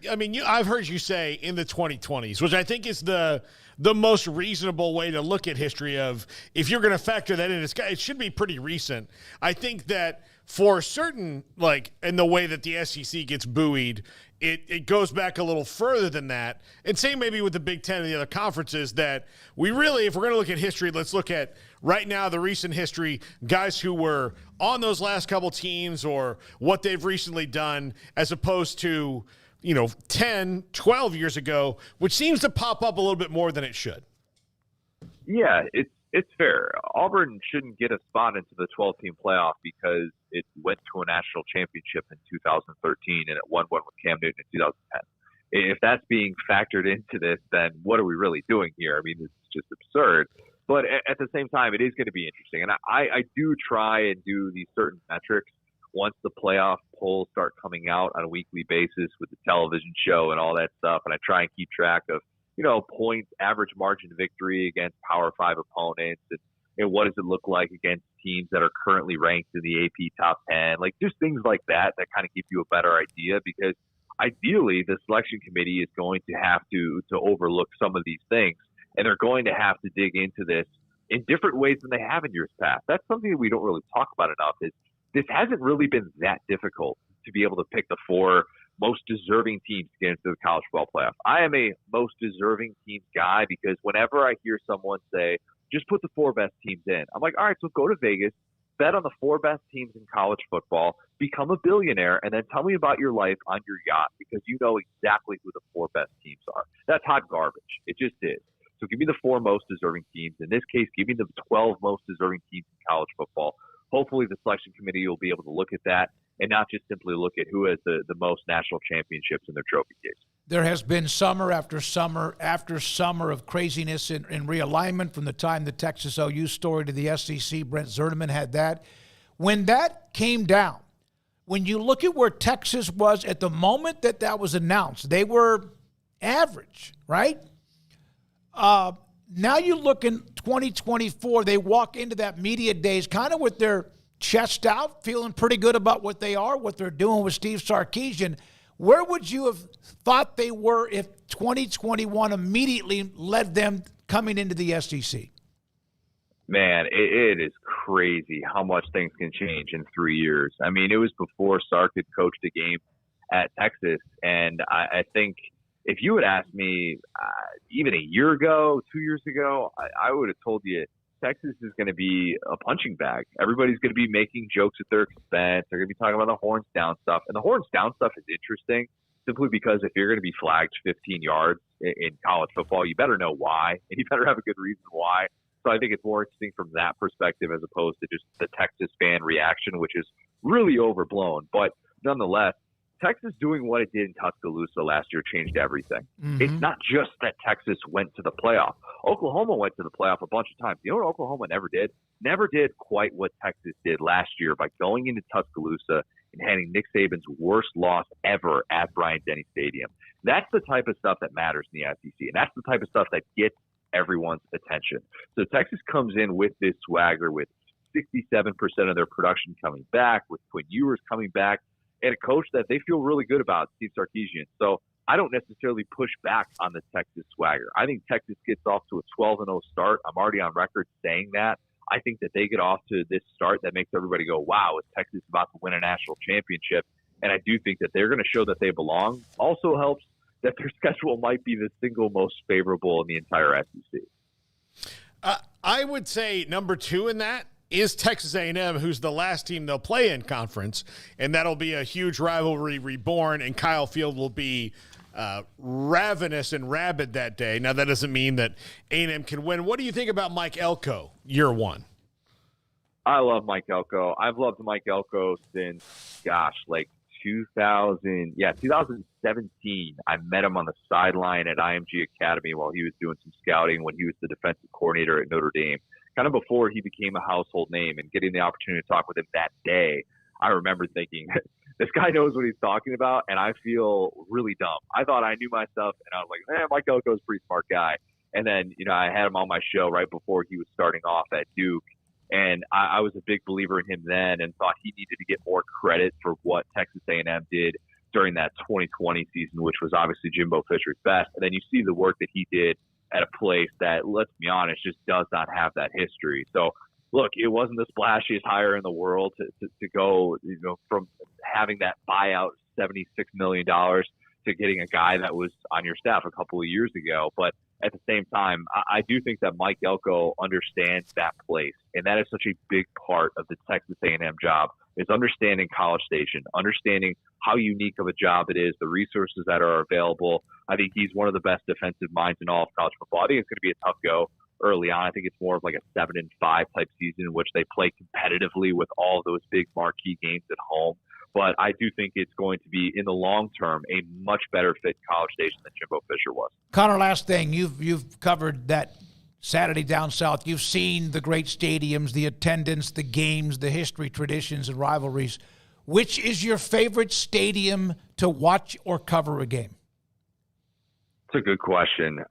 I've heard you say in the 2020s, which I think is the most reasonable way to look at history of, if you're going to factor that in, it should be pretty recent. I think that for certain, like in the way that the SEC gets buoyed, it goes back a little further than that. And same maybe with the Big Ten and the other conferences, that we really, if we're going to look at history, let's look at right now the recent history, guys who were on those last couple teams or what they've recently done, as opposed to, 10, 12 years ago, which seems to pop up a little bit more than it should. Yeah, It's fair. Auburn shouldn't get a spot into the 12-team playoff because it went to a national championship in 2013 and it won one with Cam Newton in 2010. If that's being factored into this, then what are we really doing here? I mean, it's just absurd. But at the same time, it is going to be interesting. And I do try and do these certain metrics once the playoff polls start coming out on a weekly basis with the television show and all that stuff. And I try and keep track of, points, average margin of victory against Power 5 opponents, and what does it look like against teams that are currently ranked in the AP top 10, like just things like that kind of give you a better idea, because ideally the selection committee is going to have to overlook some of these things, and they're going to have to dig into this in different ways than they have in years past. That's something that we don't really talk about enough, is this hasn't really been that difficult to be able to pick the 4 most deserving teams to get into the college football playoff. I am a most deserving teams guy because whenever I hear someone say, just put the 4 best teams in, I'm like, all right, so go to Vegas, bet on the 4 best teams in college football, become a billionaire, and then tell me about your life on your yacht because you know exactly who the 4 best teams are. That's hot garbage. It just is. So give me the 4 most deserving teams. In this case, give me the 12 most deserving teams in college football. Hopefully the selection committee will be able to look at that and not just simply look at who has the most national championships in their trophy case. There has been summer after summer after summer of craziness in realignment, from the time the Texas OU story to the SEC. Brent Zerneman had that. When that came down, when you look at where Texas was at the moment that was announced, they were average, right? Now you look in 2024, they walk into that media days kind of with their chest out, feeling pretty good about what they are, what they're doing with Steve Sarkisian. Where would you have thought they were if 2021 immediately led them coming into the SEC? Man, it is crazy how much things can change in 3 years. I mean, it was before Sark had coached a game at Texas, and I think if you had asked me even a year ago, 2 years ago, I would have told you Texas is going to be a punching bag. Everybody's going to be making jokes at their expense. They're going to be talking about the horns down stuff. And the horns down stuff is interesting simply because if you're going to be flagged 15 yards in college football, you better know why, and you better have a good reason why. So I think it's more interesting from that perspective as opposed to just the Texas fan reaction, which is really overblown. But nonetheless, Texas doing what it did in Tuscaloosa last year changed everything. Mm-hmm. It's not just that Texas went to the playoff. Oklahoma went to the playoff a bunch of times. You know what Oklahoma never did? Never did quite what Texas did last year by going into Tuscaloosa and handing Nick Saban's worst loss ever at Bryant-Denny Stadium. That's the type of stuff that matters in the SEC, and that's the type of stuff that gets everyone's attention. So Texas comes in with this swagger, with 67% of their production coming back, with Quinn Ewers coming back, and a coach that they feel really good about, Steve Sarkisian. So I don't necessarily push back on the Texas swagger. I think Texas gets off to a 12-0 start. I'm already on record saying that. I think that they get off to this start that makes everybody go, wow, is Texas about to win a national championship? And I do think that they're going to show that they belong. Also helps that their schedule might be the single most favorable in the entire SEC. I would say number 2 in that is Texas A&M, who's the last team they'll play in conference, and that'll be a huge rivalry reborn, and Kyle Field will be ravenous and rabid that day. Now, that doesn't mean that A&M can win. What do you think about Mike Elko, year 1? I love Mike Elko. I've loved Mike Elko since, 2017. I met him on the sideline at IMG Academy while he was doing some scouting when he was the defensive coordinator at Notre Dame. Kind of before he became a household name, and getting the opportunity to talk with him that day, I remember thinking, this guy knows what he's talking about, and I feel really dumb. I thought I knew myself, and I was like, Mike Elko's a pretty smart guy. And then, I had him on my show right before he was starting off at Duke, and I was a big believer in him then and thought he needed to get more credit for what Texas A&M did during that 2020 season, which was obviously Jimbo Fisher's best. And then you see the work that he did at a place that, let's be honest, just does not have that history. So, look, it wasn't the splashiest hire in the world to go, from having that buyout $76 million to getting a guy that was on your staff a couple of years ago. But at the same time, I do think that Mike Elko understands that place, and that is such a big part of the Texas A&M job, is understanding College Station, understanding how unique of a job it is, the resources that are available. I think he's one of the best defensive minds in all of college football. I think it's going to be a tough go early on. I think it's more of like a 7-5 type season in which they play competitively with all of those big marquee games at home. But I do think it's going to be, in the long term, a much better fit College Station than Jimbo Fisher was. Connor, last thing. You've covered that Saturday down south. You've seen the great stadiums, the attendance, the games, the history, traditions, and rivalries. Which is your favorite stadium to watch or cover a game? It's a good question.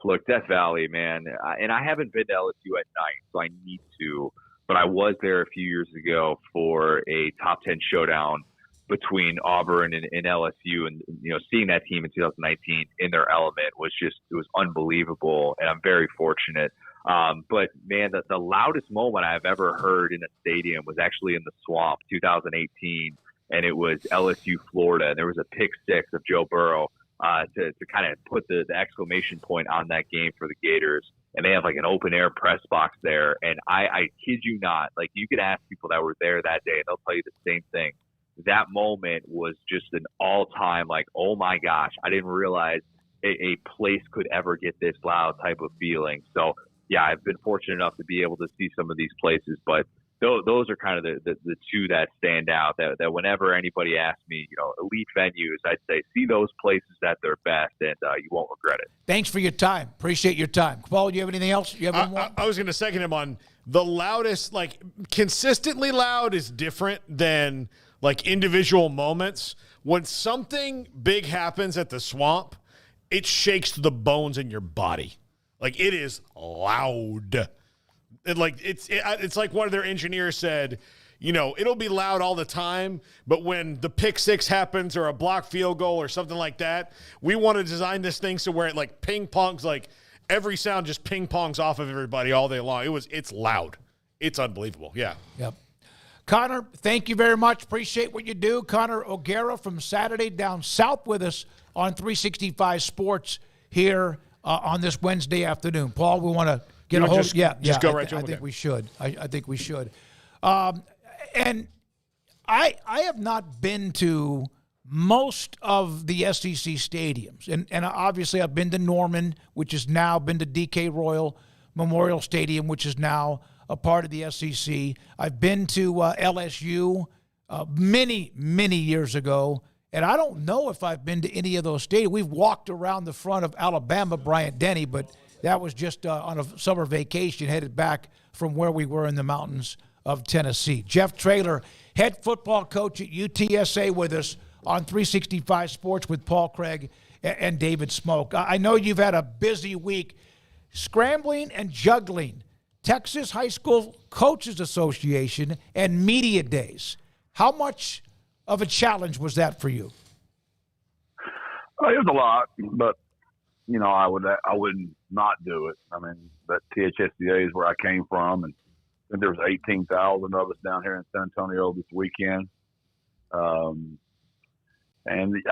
Look, Death Valley, man. And I haven't been to LSU at night, so I need to. But I was there a few years ago for a top 10 showdown between Auburn and LSU. And, seeing that team in 2019 in their element was unbelievable. And I'm very fortunate. But, man, the loudest moment I've ever heard in a stadium was actually in the Swamp, 2018. And it was LSU, Florida. And there was a pick six of Joe Burrow to kind of put the exclamation point on that game for the Gators. And they have like an open air press box there. And I kid you not, like you could ask people that were there that day and they'll tell you the same thing. That moment was just an all time, like, oh my gosh, I didn't realize a place could ever get this loud type of feeling. So yeah, I've been fortunate enough to be able to see some of these places, but those are kind of the two that stand out that whenever anybody asks me, elite venues, I'd say see those places at their best and you won't regret it. Thanks for your time. Appreciate your time. Paul, do you have anything else? I was going to second him on the loudest, like consistently loud is different than like individual moments. When something big happens at the Swamp, it shakes the bones in your body. Like it is loud. It's like one of their engineers said, it'll be loud all the time, but when the pick six happens or a blocked field goal or something like that, we want to design this thing so where it like ping pongs, like every sound just ping pongs off of everybody all day long. It's loud. It's unbelievable. Yeah. Yep. Connor, thank you very much. Appreciate what you do. Connor O'Gara from Saturday down south with us on 365 Sports here on this Wednesday afternoon. Paul, we want to get a hold. Just go right to him. I think we should. I think we should. And I have not been to most of the SEC stadiums, and obviously I've been to Norman, which has now been to DK Royal Memorial Stadium, which is now a part of the SEC. I've been to LSU many years ago. And I don't know if I've been to any of those stadiums. We've walked around the front of Alabama, Bryant-Denny, but that was just on a summer vacation headed back from where we were in the mountains of Tennessee. Jeff Traylor, head football coach at UTSA, with us on 365 Sports with Paul Craig and David Smoke. I know you've had a busy week scrambling and juggling Texas High School Coaches Association and media days. How much of a challenge was that for you? It was a lot, but I wouldn't not do it. I mean, that THSCA is where I came from, and I think there was 18,000 of us down here in San Antonio this weekend, and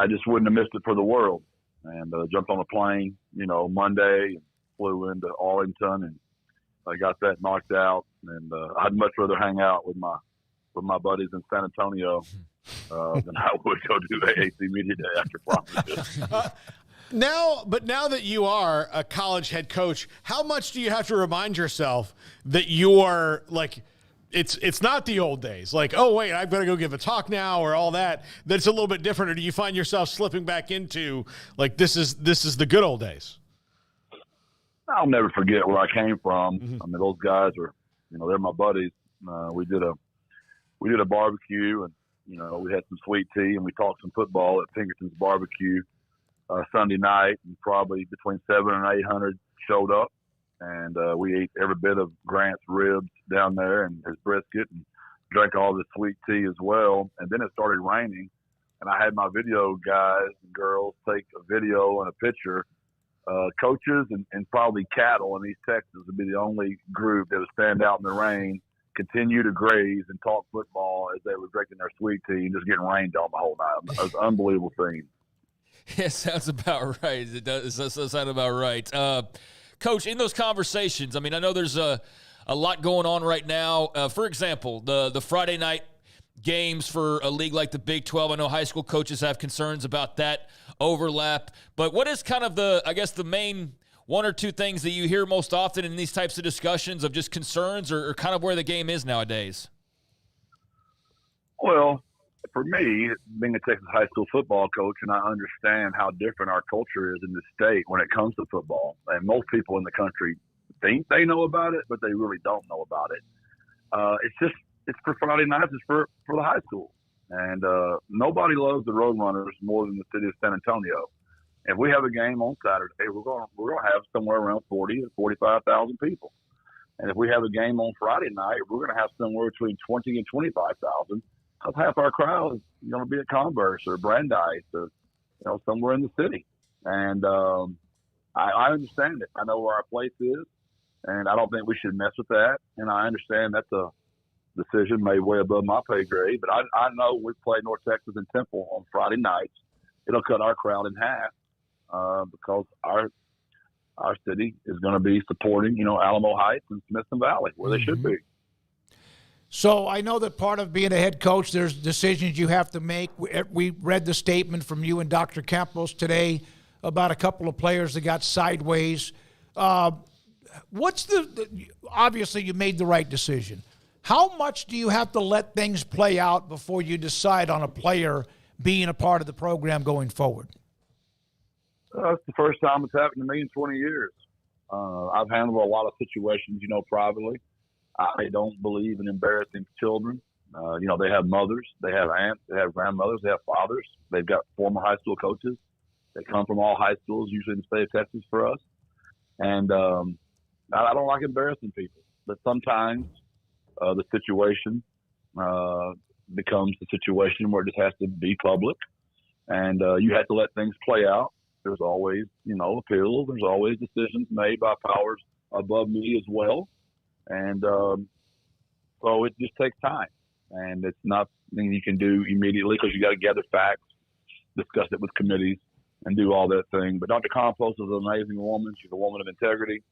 I just wouldn't have missed it for the world. And jumped on a plane, Monday, and flew into Arlington, and I got that knocked out. And I'd much rather hang out with my buddies in San Antonio than I would go do AAC Media Day after Promise. Now that you are a college head coach, how much do you have to remind yourself that you are like, it's not the old days, like, oh wait, I've got to go give a talk now or all that. That's a little bit different. Or do you find yourself slipping back into like this is the good old days? I'll never forget where I came from. Mm-hmm. I mean, those guys are, they're my buddies. We did a barbecue, and we had some sweet tea, and we talked some football at Pinkerton's barbecue Sunday night, and probably between 700 and 800 showed up, and we ate every bit of Grant's ribs down there and his brisket, and drank all the sweet tea as well. And then it started raining, and I had my video guys and girls take a video and a picture. Coaches and probably cattle in East Texas would be the only group that would stand out in the rain, continue to graze and talk football as they were drinking their sweet tea and just getting rained on the whole night. It was an unbelievable thing. Yeah, sounds about right. It does sound about right. Coach, in those conversations, I mean, I know there's a lot going on right now. For example, the Friday night games for a league like the Big 12. I know high school coaches have concerns about that overlap. But what is kind of the main one or two things that you hear most often in these types of discussions of just concerns or kind of where the game is nowadays? Well, for me, being a Texas high school football coach, and I understand how different our culture is in the state when it comes to football. And most people in the country think they know about it, but they really don't know about it. It's for Friday nights. It's for the high school. And nobody loves the Roadrunners more than the city of San Antonio. If we have a game on Saturday, we're going to have somewhere around 40 to 45,000 people. And if we have a game on Friday night, we're going to have somewhere between 20 and 25,000. Because half our crowd is going to be at Converse or Brandeis or somewhere in the city. And I understand it. I know where our place is, and I don't think we should mess with that. And I understand that's a decision made way above my pay grade. But I know we play North Texas and Temple on Friday nights. It'll cut our crowd in half because our city is going to be supporting, Alamo Heights and Smithson Valley, where they should be. So I know that part of being a head coach, there's decisions you have to make. We read the statement from you and Dr. Campos today about a couple of players that got sideways. Obviously you made the right decision. How much do you have to let things play out before you decide on a player being a part of the program going forward? That's the first time it's happened to me in 20 years. I've handled a lot of situations, privately. I don't believe in embarrassing children. They have mothers, they have aunts, they have grandmothers, they have fathers. They've got former high school coaches. They come from all high schools, usually in the state of Texas for us. And I don't like embarrassing people. But sometimes the situation becomes the situation where it just has to be public. And you have to let things play out. There's always, appeals. There's always decisions made by powers above me as well. And so it just takes time. And it's not something you can do immediately because you got to gather facts, discuss it with committees, and do all that thing. But Dr. Campos is an amazing woman. She's a woman of integrity.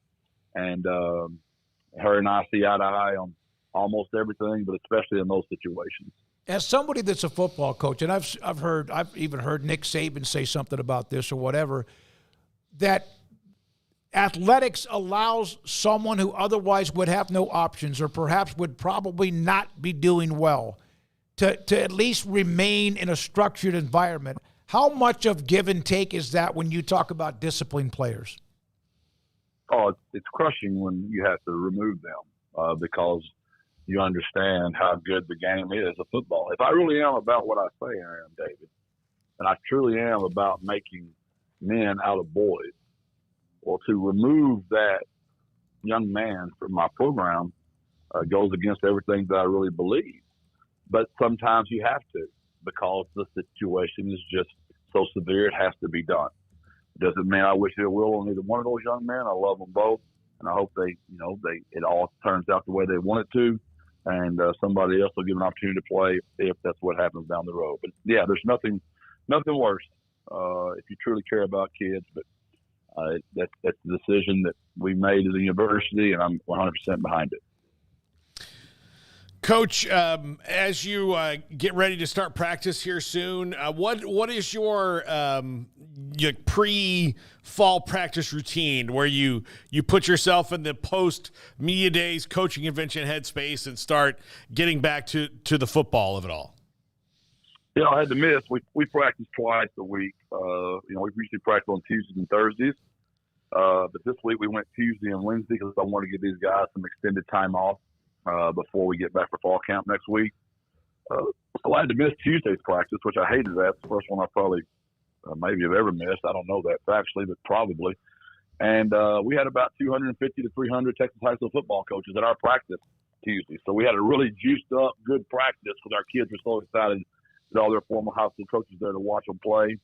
And her and I see eye to eye on almost everything, but especially in those situations. As somebody that's a football coach, and I've even heard Nick Saban say something about this or whatever, that athletics allows someone who otherwise would have no options or perhaps would probably not be doing well to at least remain in a structured environment. How much of give and take is that when you talk about disciplined players? Oh, it's crushing when you have to remove them because you understand how good the game is of football. If I really am about what I say I am, David, and I truly am about making men out of boys, or to remove that young man from my program goes against everything that I really believe. But sometimes you have to because the situation is just so severe it has to be done. It doesn't mean I wish ill will on either one of those young men. I love them both, and I hope it all turns out the way they want it to, and somebody else will give an opportunity to play if that's what happens down the road. But yeah, there's nothing worse if you truly care about kids. But that's the decision that we made as a university, and I'm 100% behind it. Coach, as you get ready to start practice here soon, what is your pre-fall practice routine where you put yourself in the post-media days coaching convention headspace and start getting back to the football of it all? I had to miss. We practice twice a week. We usually practice on Tuesdays and Thursdays. But this week we went Tuesday and Wednesday because I wanted to give these guys some extended time off before we get back for fall camp next week. So I had to miss Tuesday's practice, which I hated that. It's the first one I probably maybe have ever missed. I don't know that factually, but probably. And we had about 250 to 300 Texas high school football coaches at our practice Tuesday. So we had a really juiced up, good practice because our kids were so excited that all their former high school coaches there to watch them play.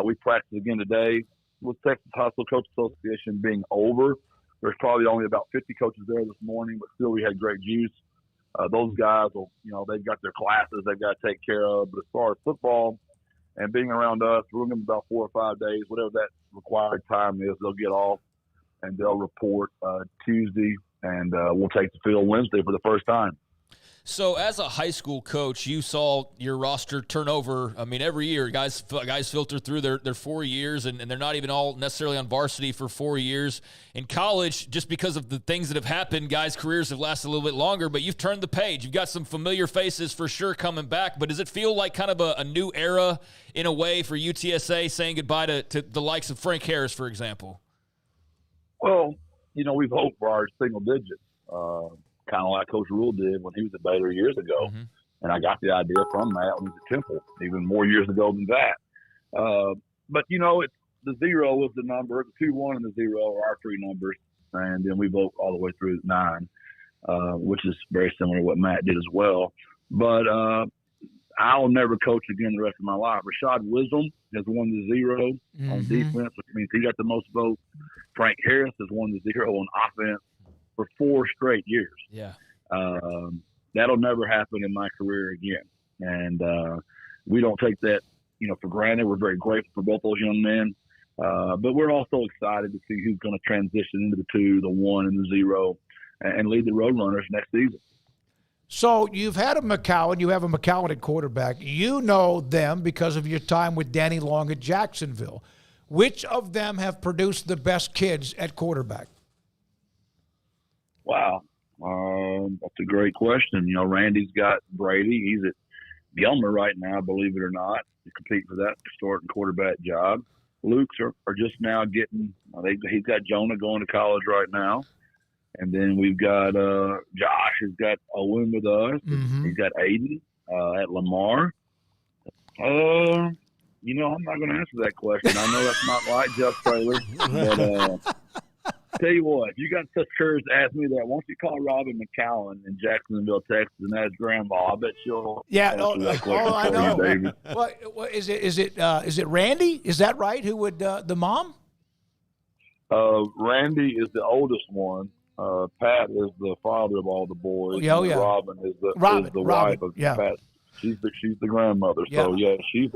We practiced again today. With Texas High School Coach Association being over, there's probably only about 50 coaches there this morning, but still we had great juice. Those guys they've got their classes they've got to take care of. But as far as football and being around us, we're going to be about 4 or 5 days, whatever that required time is, they'll get off and they'll report Tuesday, and we'll take the field Wednesday for the first time. So as a high school coach, you saw your roster turnover. I mean, every year guys filter through their 4 years, and they're not even all necessarily on varsity for 4 years. In college, just because of the things that have happened, guys' careers have lasted a little bit longer, but you've turned the page. You've got some familiar faces for sure coming back, but does it feel like kind of a new era in a way for UTSA, saying goodbye to the likes of Frank Harris, for example? Well, we've hoped for our single digits. Kind of like Coach Rule did when he was at Baylor years ago. Mm-hmm. And I got the idea from that when he was at Temple, even more years ago than that. But, it's the 0 was the number. The 2-1 and the 0 are our three numbers. And then we vote all the way through 9, which is very similar to what Matt did as well. But I'll never coach again the rest of my life. Rashad Wisdom has won the 0 on defense, which means he got the most votes. Frank Harris has won the 0 on offense for 4 straight years. Yeah. That'll never happen in my career again. And we don't take that, for granted. We're very grateful for both those young men. But we're also excited to see who's going to transition into the 2, the 1, and the 0 and lead the Roadrunners next season. So you've had a McCowan. You have a McCowan at quarterback. You know them because of your time with Danny Long at Jacksonville. Which of them have produced the best kids at quarterback? Wow. That's a great question. Randy's got Brady. He's at Gilmer right now, believe it or not, to compete for that starting quarterback job. Luke's are just now getting he's got Jonah going to college right now. And then we've got Josh has got Owen with us. Mm-hmm. He's got Aiden at Lamar. I'm not going to answer that question. I know that's not like Jeff Traylor. But tell you what, if you got such courage to ask me that, why don't you call Robin McCowan in Jacksonville, Texas, and ask Grandma? I bet she'll answer that question I for know. you, David. What is it Randy? Is that right? Who would the mom? Randy is the oldest one. Pat is the father of all the boys. Oh, yeah. Robin is the wife of Pat. She's the grandmother. Yeah. So yeah, she's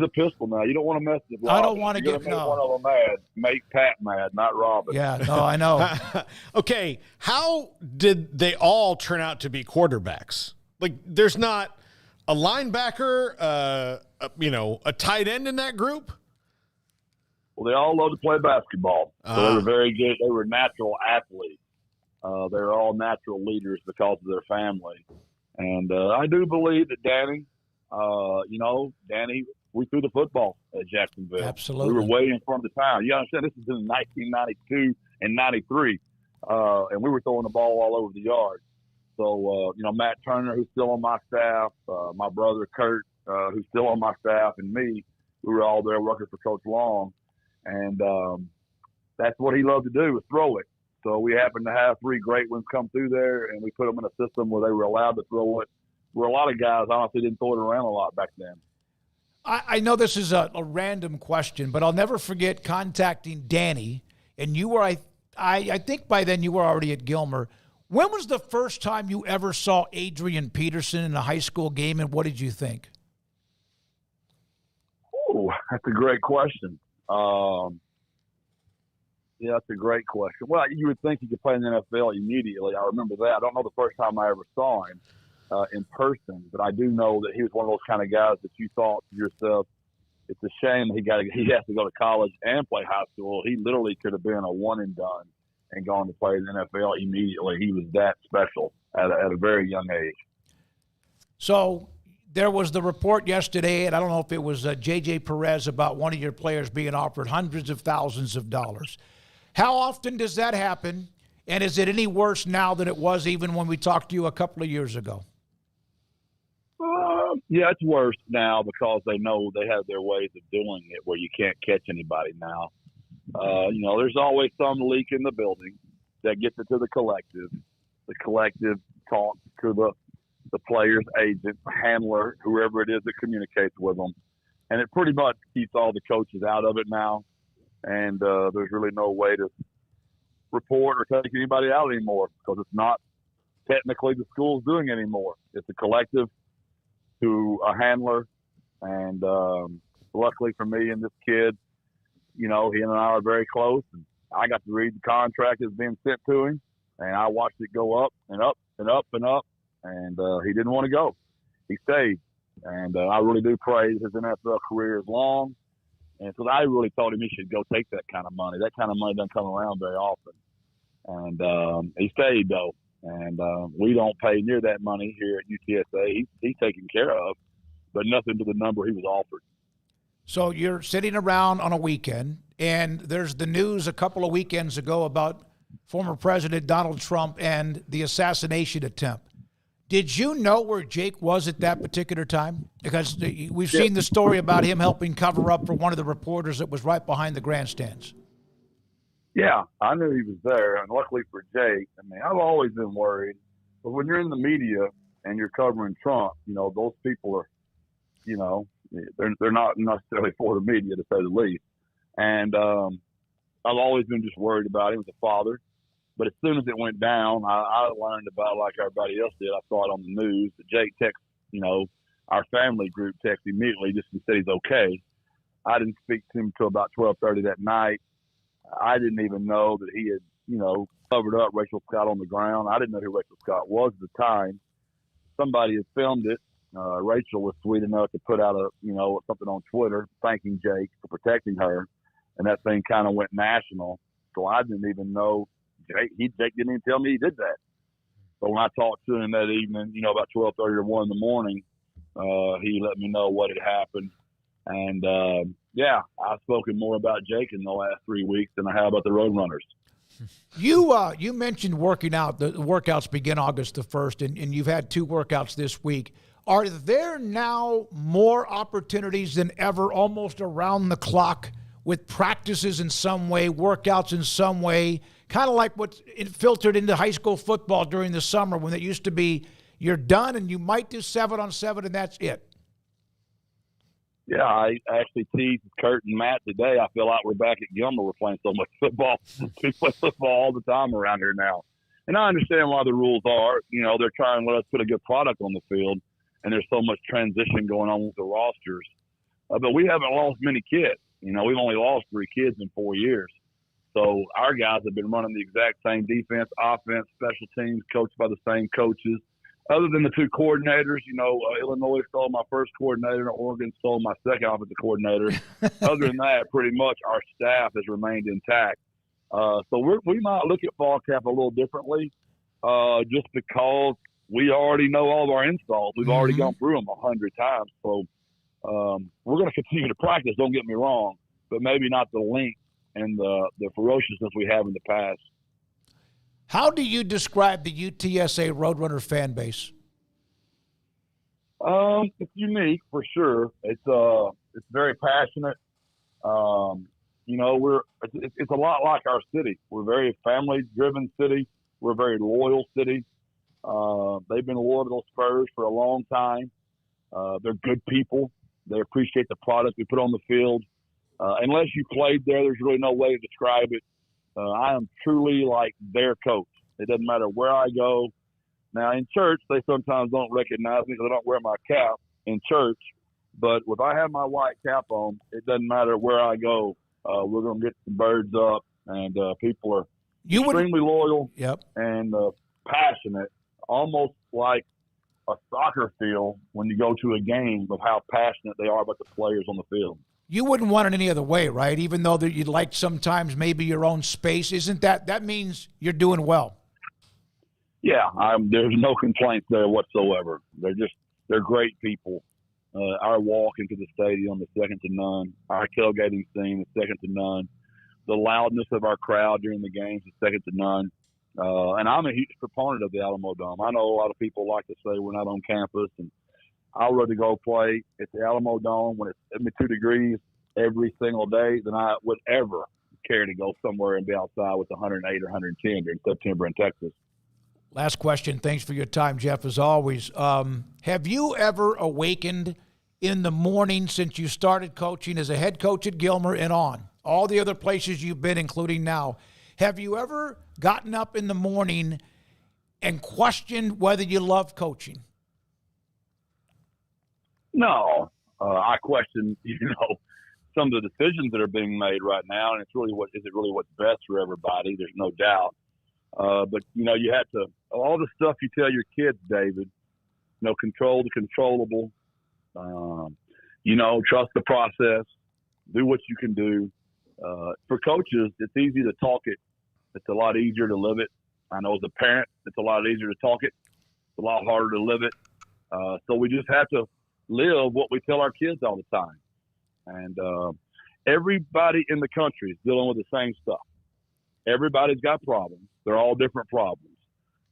a pistol now. You don't want to mess with Robin. I don't want to get make one of them mad. Make Pat mad, not Robin. Yeah, no, I know. Okay, how did they all turn out to be quarterbacks? Like, there's not a linebacker, a tight end in that group? Well, they all love to play basketball. So they were very good. They were natural athletes. They were all natural leaders because of their family. And I do believe that Danny, we threw the football at Jacksonville. Absolutely. We were way in front of the time. You understand, this is in 1992 and 93, and we were throwing the ball all over the yard. So, Matt Turner, who's still on my staff, my brother Kurt, who's still on my staff, and me, we were all there working for Coach Long. And that's what he loved to do, was throw it. So we happened to have 3 great ones come through there, and we put them in a system where they were allowed to throw it. Where a lot of guys honestly didn't throw it around a lot back then. I know this is a random question, but I'll never forget contacting Danny, and you were, I think by then you were already at Gilmer. When was the first time you ever saw Adrian Peterson in a high school game, and what did you think? Oh, that's a great question. Yeah, that's a great question. Well, you would think he could play in the NFL immediately. I remember that. I don't know the first time I ever saw him in person, but I do know that he was one of those kind of guys that you thought to yourself, it's a shame he has to go to college and play high school. He literally could have been a one and done and gone to play in the NFL immediately. He was that special at a very young age. So there was the report yesterday, and I don't know if it was J.J. Perez, about one of your players being offered hundreds of thousands of dollars. How often does that happen, and is it any worse now than it was even when we talked to you a couple of years ago? Yeah, it's worse now because they know they have their ways of doing it where you can't catch anybody now. There's always some leak in the building that gets it to the collective. The collective talks to the player's agent, handler, whoever it is that communicates with them. And it pretty much keeps all the coaches out of it now. And there's really no way to report or take anybody out anymore because it's not technically the school's doing it anymore. It's a collective to a handler. And luckily for me and this kid, he and I are very close. And I got to read the contract that's being sent to him. And I watched it go up and up and up and up. and he didn't want to go. He stayed, and I really do pray his NFL career is long. And so I really told him he should go take that kind of money. That kind of money doesn't come around very often. And he stayed, though. And we don't pay near that money here at UTSA. He's taken care of, but nothing to the number he was offered. So you're sitting around on a weekend, and there's the news a couple of weekends ago about former President Donald Trump and the assassination attempt. Did you know where Jake was at that particular time? Because we've seen the story about him helping cover up for one of the reporters that was right behind the grandstands. Yeah, I knew he was there, and luckily for Jake, I mean, I've always been worried. But when you're in the media and you're covering Trump, you know, those people are, you know, they're not necessarily for the media, to say the least. And I've always been just worried about him as a father. But as soon as it went down, I learned about it like everybody else did. I saw it on the news. Jake texted, you know, our family group texted immediately just to say he's okay. I didn't speak to him until about 12:30 that night. I didn't even know that he had, you know, covered up Rachel Scott on the ground. I didn't know who Rachel Scott was at the time. Somebody had filmed it. Rachel was sweet enough to put out something on Twitter thanking Jake for protecting her, and that thing kind of went national. So I didn't even know Jake didn't even tell me he did that. So when I talked to him that evening, you know, about 12:30 or 1 in the morning, he let me know what had happened. And, I've spoken more about Jake in the last 3 weeks than I have about the Roadrunners. You mentioned working out. The workouts begin August the 1st, and you've had 2 workouts this week. Are there now more opportunities than ever, almost around the clock, with practices in some way, workouts in some way, kind of like what it filtered into high school football during the summer when it used to be you're done and you might do 7-on-7 and that's it? Yeah, I actually teased Kurt and Matt today. I feel like we're back at Gilmer. We're playing so much football. We play football all the time around here now. And I understand why the rules are. You know, they're trying to let us put a good product on the field, and there's so much transition going on with the rosters. But we haven't lost many kids. You know, we've only lost 3 kids in 4 years. So our guys have been running the exact same defense, offense, special teams, coached by the same coaches. Other than the 2 coordinators, you know, Illinois stole my first coordinator and Oregon stole my second offensive coordinator. Other than that, pretty much our staff has remained intact. So we might look at fall camp a little differently just because we already know all of our installs. We've already gone through them 100 times. So we're going to continue to practice, don't get me wrong, but maybe not the length and the ferociousness we have in the past. How do you describe the UTSA Roadrunner fan base? It's unique for sure. It's very passionate. You know, it's a lot like our city. We're a very family-driven city. We're a very loyal city. They've been loyal to those Spurs for a long time. They're good people. They appreciate the product we put on the field. Unless you played there, there's really no way to describe it. I am truly like their coach. It doesn't matter where I go. Now, in church, they sometimes don't recognize me because I don't wear my cap in church. But if I have my white cap on, it doesn't matter where I go. We're going to get the birds up, and people are extremely loyal and passionate, almost like a soccer field when you go to a game of how passionate they are about the players on the field. You wouldn't want it any other way, right? Even though you'd like sometimes maybe your own space. Isn't that means you're doing well? Yeah, there's no complaints there whatsoever. They're great people. Our walk into the stadium is second to none. Our tailgating scene is second to none. The loudness of our crowd during the games is second to none. And I'm a huge proponent of the Alamo Dome. I know a lot of people like to say we're not on campus, and I'd rather go play at the Alamo Dome when it's 72 degrees every single day than I would ever care to go somewhere and be outside with 108 or 110 during September in Texas. Last question. Thanks for your time, Jeff, as always. Have you ever awakened in the morning since you started coaching as a head coach at Gilmer and on, all the other places you've been, including now, have you ever gotten up in the morning and questioned whether you love coaching? No. I question, some of the decisions that are being made right now, and it's really is it really what's best for everybody? There's no doubt. But, you have to – all the stuff you tell your kids, David, control the controllable, trust the process, do what you can do. For coaches, it's easy to talk it. It's a lot easier to live it. I know as a parent, it's a lot easier to talk it. It's a lot harder to live it. So we just have to live what we tell our kids all the time. And everybody in the country is dealing with the same stuff. Everybody's got problems. They're all different problems.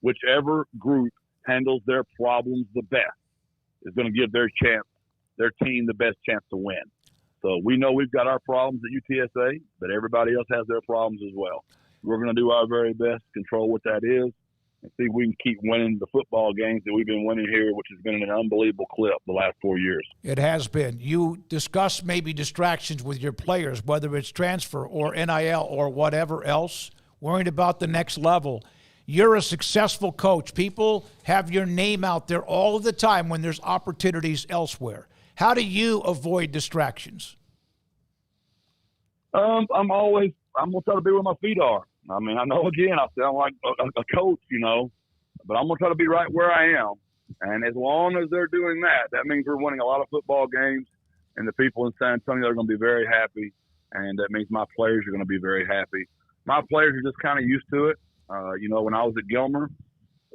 Whichever group handles their problems the best is going to give their team the best chance to win. So we know we've got our problems at UTSA, but everybody else has their problems as well. We're going to do our very best to control what that is and see if we can keep winning the football games that we've been winning here, which has been an unbelievable clip the last 4 years. It has been. You discuss maybe distractions with your players, whether it's transfer or NIL or whatever else, worrying about the next level. You're a successful coach. People have your name out there all of the time when there's opportunities elsewhere. How do you avoid distractions? I'm going to try to be where my feet are. I mean, I know, again, I sound like a coach, but I'm going to try to be right where I am. And as long as they're doing that, that means we're winning a lot of football games, and the people in San Antonio are going to be very happy, and that means my players are going to be very happy. My players are just kind of used to it. When I was at Gilmer,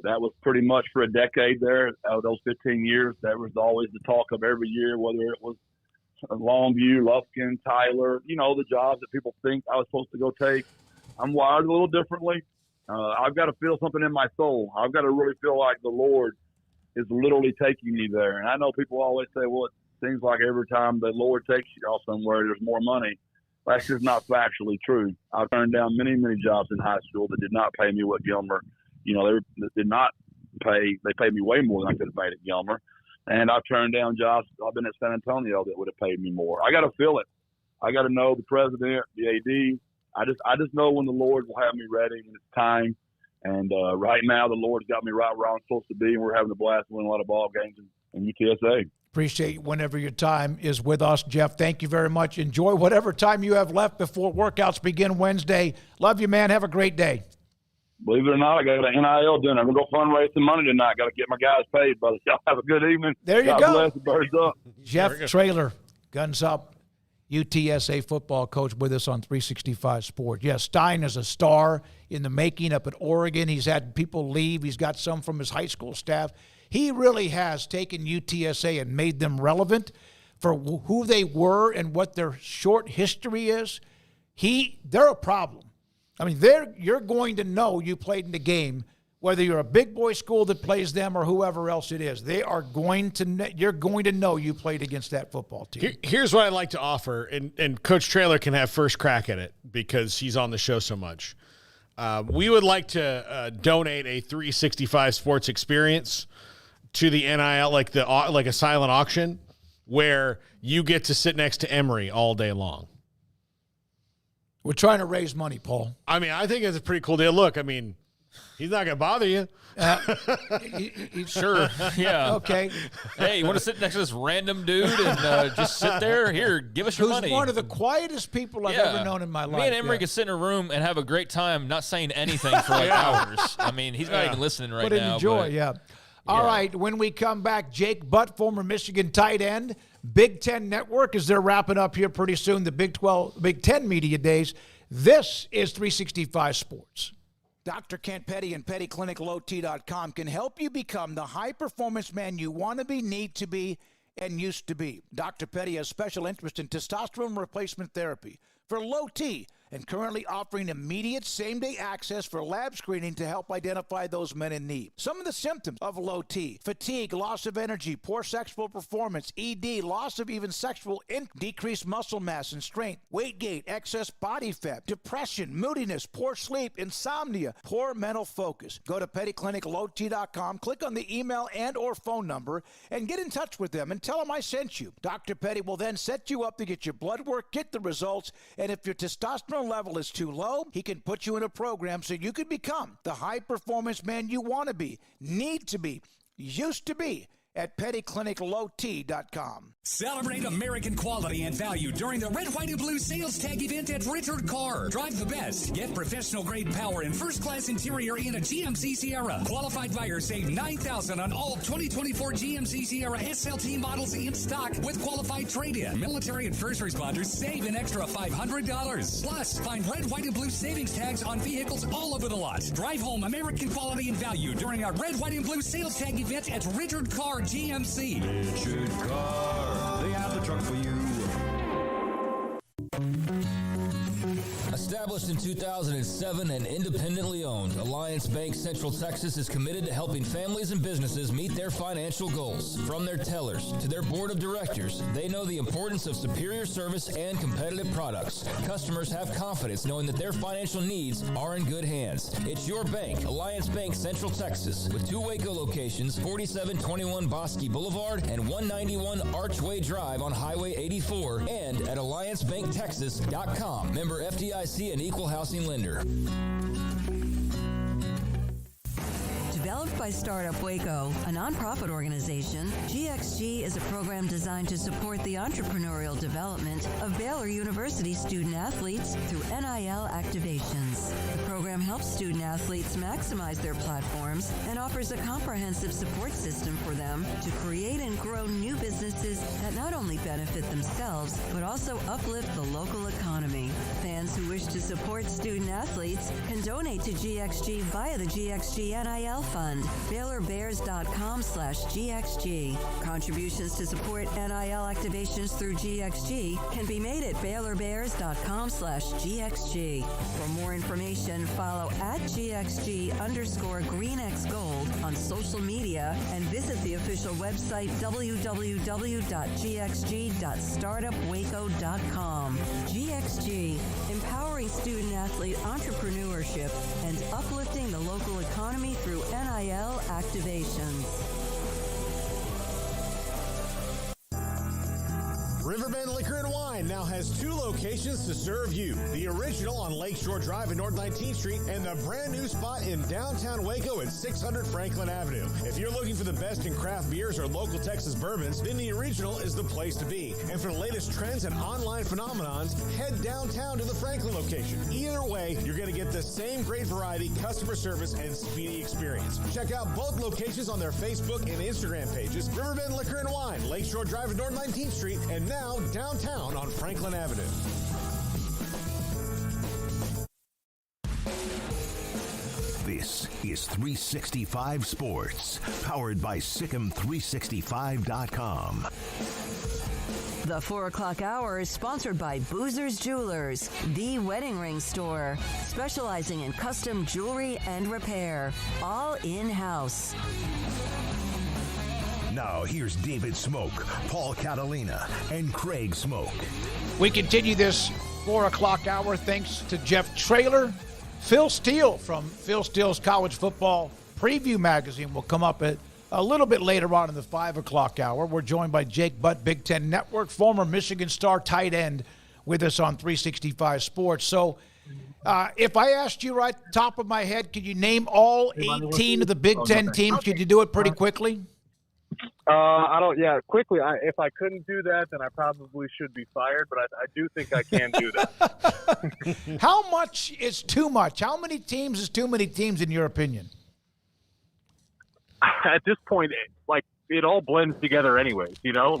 that was pretty much for a decade there. Out of those 15 years, that was always the talk of every year, whether it was Longview, Lufkin, Tyler, the jobs that people think I was supposed to go take. I'm wired a little differently. I've got to feel something in my soul. I've got to really feel like the Lord is literally taking me there. And I know people always say, well, it seems like every time the Lord takes you off somewhere, there's more money. That's just not factually true. I've turned down many, many jobs in high school that did not pay me what Gilmer, they did not pay. They paid me way more than I could have made at Gilmer. And I've turned down jobs. I've been at San Antonio that would have paid me more. I got to feel it. I got to know the president, the AD. I just know when the Lord will have me ready and it's time. And right now, the Lord's got me right where I'm supposed to be, and we're having a blast winning a lot of ball games in UTSA. Appreciate whenever your time is with us, Jeff. Thank you very much. Enjoy whatever time you have left before workouts begin Wednesday. Love you, man. Have a great day. Believe it or not, I got an NIL dinner. I'm going to go fundraise some money tonight. Got to get my guys paid, brother. Y'all have a good evening. There you God go. Bless. The birds up. Jeff Traylor, Guns Up, UTSA football coach with us on 365 Sports. Yes, Stein is a star in the making up at Oregon. He's had people leave. He's got some from his high school staff. He really has taken UTSA and made them relevant for who they were and what their short history is. They're a problem. I mean, you're going to know you played in the game, whether you're a big boy school that plays them or whoever else it is. You're going to know you played against that football team. Here's what I'd like to offer, and Coach Traylor can have first crack at it because he's on the show so much. We would like to donate a 365 Sports experience to the NIL, like a silent auction, where you get to sit next to Emory all day long. We're trying to raise money, Paul. I mean, I think it's a pretty cool deal. Look, I mean, he's not going to bother you. Sure. Yeah. Okay. Hey, you want to sit next to this random dude and just sit there? Here, give us your money. Who's one of the quietest people I've ever known in my life. Me and Emory could sit in a room and have a great time not saying anything for hours. I mean, he's not even listening right now. Enjoy, All right, when we come back, Jake Butt, former Michigan tight end, Big Ten Network, as they're wrapping up here pretty soon, the Big Ten Media Days. This is 365 Sports. Dr. Kent Petty and PettyClinicLowT.com can help you become the high-performance man you want to be, need to be, and used to be. Dr. Petty has special interest in testosterone replacement therapy for low T and currently offering immediate same-day access for lab screening to help identify those men in need. Some of the symptoms of low T: fatigue, loss of energy, poor sexual performance, ED, loss of even sexual decreased muscle mass and strength, weight gain, excess body fat, depression, moodiness, poor sleep, insomnia, poor mental focus. Go to PettyClinicLowT.com, click on the email and or phone number, and get in touch with them and tell them I sent you. Dr. Petty will then set you up to get your blood work, get the results, and if your testosterone level is too low, he can put you in a program so you can become the high-performance man you want to be, need to be, used to be, at pettycliniclowt.com. Celebrate American quality and value during the Red, White, and Blue sales tag event at Richard Carr. Drive the best. Get professional-grade power and first-class interior in a GMC Sierra. Qualified buyers save $9,000 on all 2024 GMC Sierra SLT models in stock with qualified trade-in. Military and first responders save an extra $500. Plus, find Red, White, and Blue savings tags on vehicles all over the lot. Drive home American quality and value during our Red, White, and Blue sales tag event at Richard Carr GMC. Richard Carr. They have the truck for you. Established in 2007 and independently owned, Alliance Bank Central Texas is committed to helping families and businesses meet their financial goals. From their tellers to their board of directors, they know the importance of superior service and competitive products. Customers have confidence knowing that their financial needs are in good hands. It's your bank, Alliance Bank Central Texas, with 2 Waco locations, 4721 Bosque Boulevard and 191 Archway Drive on Highway 84, and at alliancebanktexas.com. Member FDIC and equal housing lender. Developed by Startup Waco, a nonprofit organization, GXG is a program designed to support the entrepreneurial development of Baylor University student athletes through NIL activations. The program helps student athletes maximize their platforms and offers a comprehensive support system for them to create and grow new businesses that not only benefit themselves, but also uplift the local economy. Fans who wish to support student athletes can donate to GXG via the GXG NIL Fund, BaylorBears.com/GXG. Contributions to support NIL activations through GXG can be made at BaylorBears.com/GXG. For more information, follow at GXG_GreenXGold on social media and visit the official website www.gxg.startupwaco.com. GXG, empowering student-athlete entrepreneurship and uplifting the local economy through NIL activations. Riverbend Liquor and Wine now has 2 locations to serve you. The original on Lakeshore Drive at North 19th Street and the brand new spot in downtown Waco at 600 Franklin Avenue. If you're looking for the best in craft beers or local Texas bourbons, then the original is the place to be. And for the latest trends and online phenomenons, head downtown to the Franklin location. Either way, you're going to get the same great variety, customer service, and speedy experience. Check out both locations on their Facebook and Instagram pages. Riverbend Liquor and Wine, Lakeshore Drive at North 19th Street, and now downtown on Franklin Avenue. This is 365 Sports, powered by Sikkim365.com. The 4 o'clock hour is sponsored by Boozer's Jewelers, the wedding ring store, specializing in custom jewelry and repair, all in-house. Now, here's David Smoke, Paul Catalina, and Craig Smoke. We continue this 4 o'clock hour thanks to Jeff Traylor. Phil Steele from Phil Steele's College Football Preview Magazine will come up at a little bit later on in the 5 o'clock hour. We're joined by Jake Butt, Big Ten Network, former Michigan Star tight end, with us on 365 Sports. So if I asked you right top of my head, could you name all 18 of the Big Ten teams? Could you do it pretty quickly? I don't. Yeah, quickly. If I couldn't do that, then I probably should be fired. But I do think I can do that. How much is too much? How many teams is too many teams in your opinion? At this point, it all blends together, anyways. You know,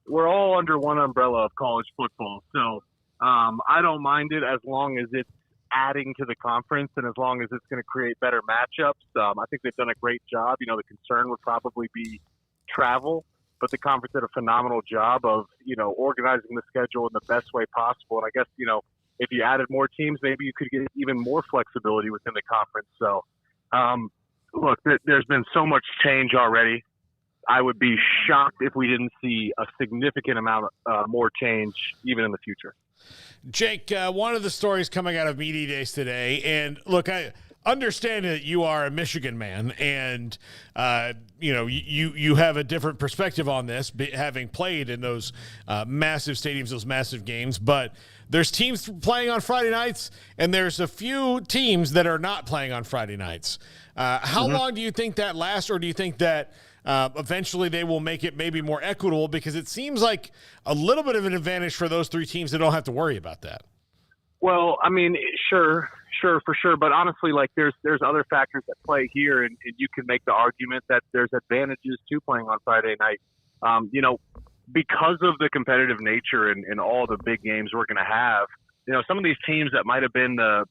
we're all under one umbrella of college football. So I don't mind it as long as it's adding to the conference and as long as it's going to create better matchups. I think they've done a great job. You know, the concern would probably be travel, but the conference did a phenomenal job of, organizing the schedule in the best way possible. And I guess, if you added more teams, maybe you could get even more flexibility within the conference. So, look, there's been so much change already. I would be shocked if we didn't see a significant amount of more change even in the future. Jake, one of the stories coming out of Media Days today, and look, I understand that you are a Michigan man, and you have a different perspective on this, having played in those massive stadiums, those massive games. But there's teams playing on Friday nights, and there's a few teams that are not playing on Friday nights. How long do you think that lasts, or do you think that eventually they will make it maybe more equitable, because it seems like a little bit of an advantage for those 3 teams that don't have to worry about that. Well, I mean, sure, for sure. But honestly, like there's other factors that play here, and you can make the argument that there's advantages to playing on Friday night. Because of the competitive nature and all the big games we're going to have, some of these teams that might have been the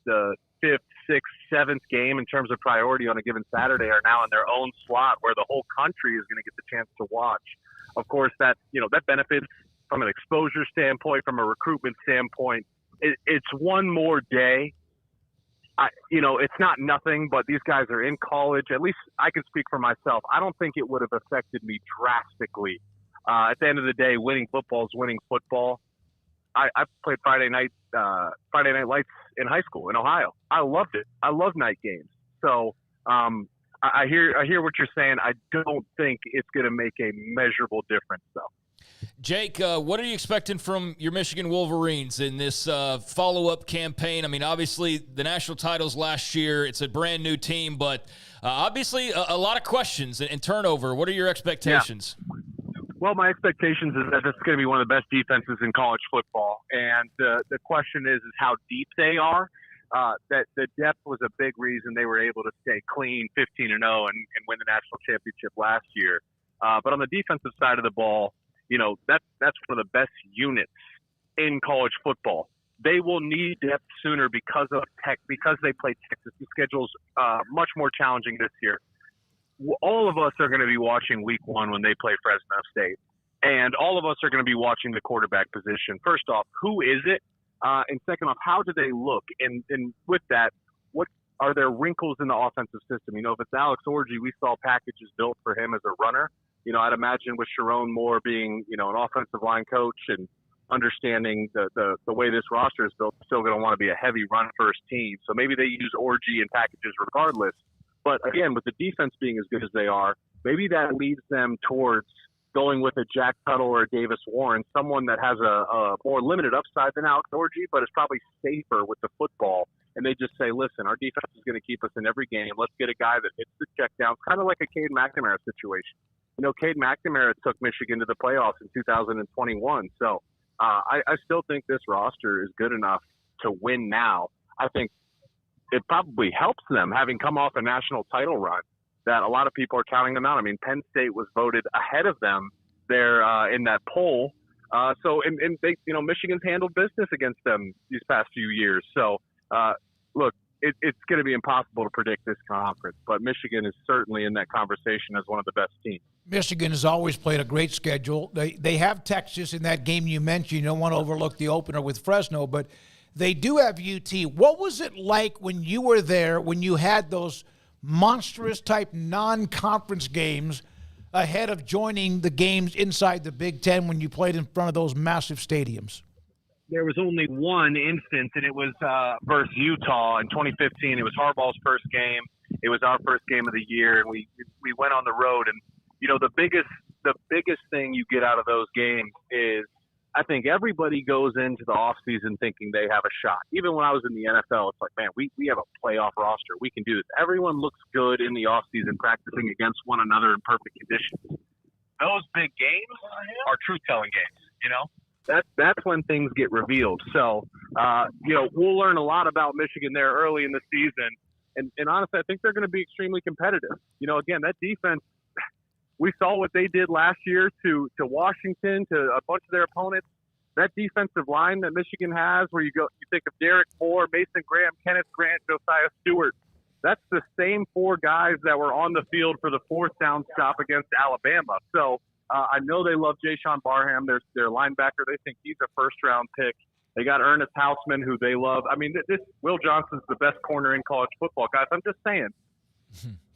5th, 6th, 7th game in terms of priority on a given Saturday are now in their own slot where the whole country is going to get the chance to watch. Of course, that benefits from an exposure standpoint, from a recruitment standpoint. It's one more day. It's not nothing, but these guys are in college. At least I can speak for myself. I don't think it would have affected me drastically. At the end of the day, winning football is winning football. I played Friday Night Lights in high school in Ohio. I loved it. I love night games. So I hear what you're saying. I don't think it's going to make a measurable difference, though. Jake, what are you expecting from your Michigan Wolverines in this follow-up campaign? I mean, obviously, the national titles last year, it's a brand-new team, but obviously a lot of questions and turnover. What are your expectations? Yeah. Well, my expectations is that this is going to be one of the best defenses in college football, and the question is how deep they are. That the depth was a big reason they were able to stay clean, 15-0, and win the national championship last year. But on the defensive side of the ball, that's one of the best units in college football. They will need depth sooner because they play Texas. The schedule's much more challenging this year. All of us are going to be watching week 1 when they play Fresno State. And all of us are going to be watching the quarterback position. First off, who is it? And second off, how do they look? And with that, what are there wrinkles in the offensive system? If it's Alex Orji, we saw packages built for him as a runner. I'd imagine with Sharon Moore being, an offensive line coach and understanding the way this roster is built, still going to want to be a heavy run first team. So maybe they use Orji in packages regardless. But again, with the defense being as good as they are, maybe that leads them towards going with a Jack Tuttle or a Davis Warren, someone that has a more limited upside than Alex Orji, but is probably safer with the football. And they just say, listen, our defense is going to keep us in every game. Let's get a guy that hits the check down, kind of like a Cade McNamara situation. Cade McNamara took Michigan to the playoffs in 2021. So I still think this roster is good enough to win now. I think it probably helps them having come off a national title run that a lot of people are counting them out. I mean, Penn State was voted ahead of them there in that poll. So they, Michigan's handled business against them these past few years. So look, it's going to be impossible to predict this conference, but Michigan is certainly in that conversation as one of the best teams. Michigan has always played a great schedule. They have Texas in that game you mentioned. You don't want to overlook the opener with Fresno, but they do have UT. What was it like when you were there, when you had those monstrous type non-conference games ahead of joining the games inside the Big Ten when you played in front of those massive stadiums? There was only one instance, and it was versus Utah in 2015. It was Harbaugh's first game. It was our first game of the year, and we went on the road. And the biggest thing you get out of those games is I think everybody goes into the offseason thinking they have a shot. Even when I was in the NFL, it's like, man, we have a playoff roster. We can do this. Everyone looks good in the offseason practicing against one another in perfect conditions. Those big games are truth-telling games, That's when things get revealed. So, we'll learn a lot about Michigan there early in the season. And honestly, I think they're going to be extremely competitive. Again, that defense, we saw what they did last year to Washington, to a bunch of their opponents. That defensive line that Michigan has, where you think of Derek Moore, Mason Graham, Kenneth Grant, Josiah Stewart. That's the same 4 guys that were on the field for the 4th down stop against Alabama. So I know they love Jayshon Barham, their linebacker. They think he's a first-round pick. They got Ernest Hausman, who they love. I mean, Will Johnson's the best corner in college football, guys. I'm just saying.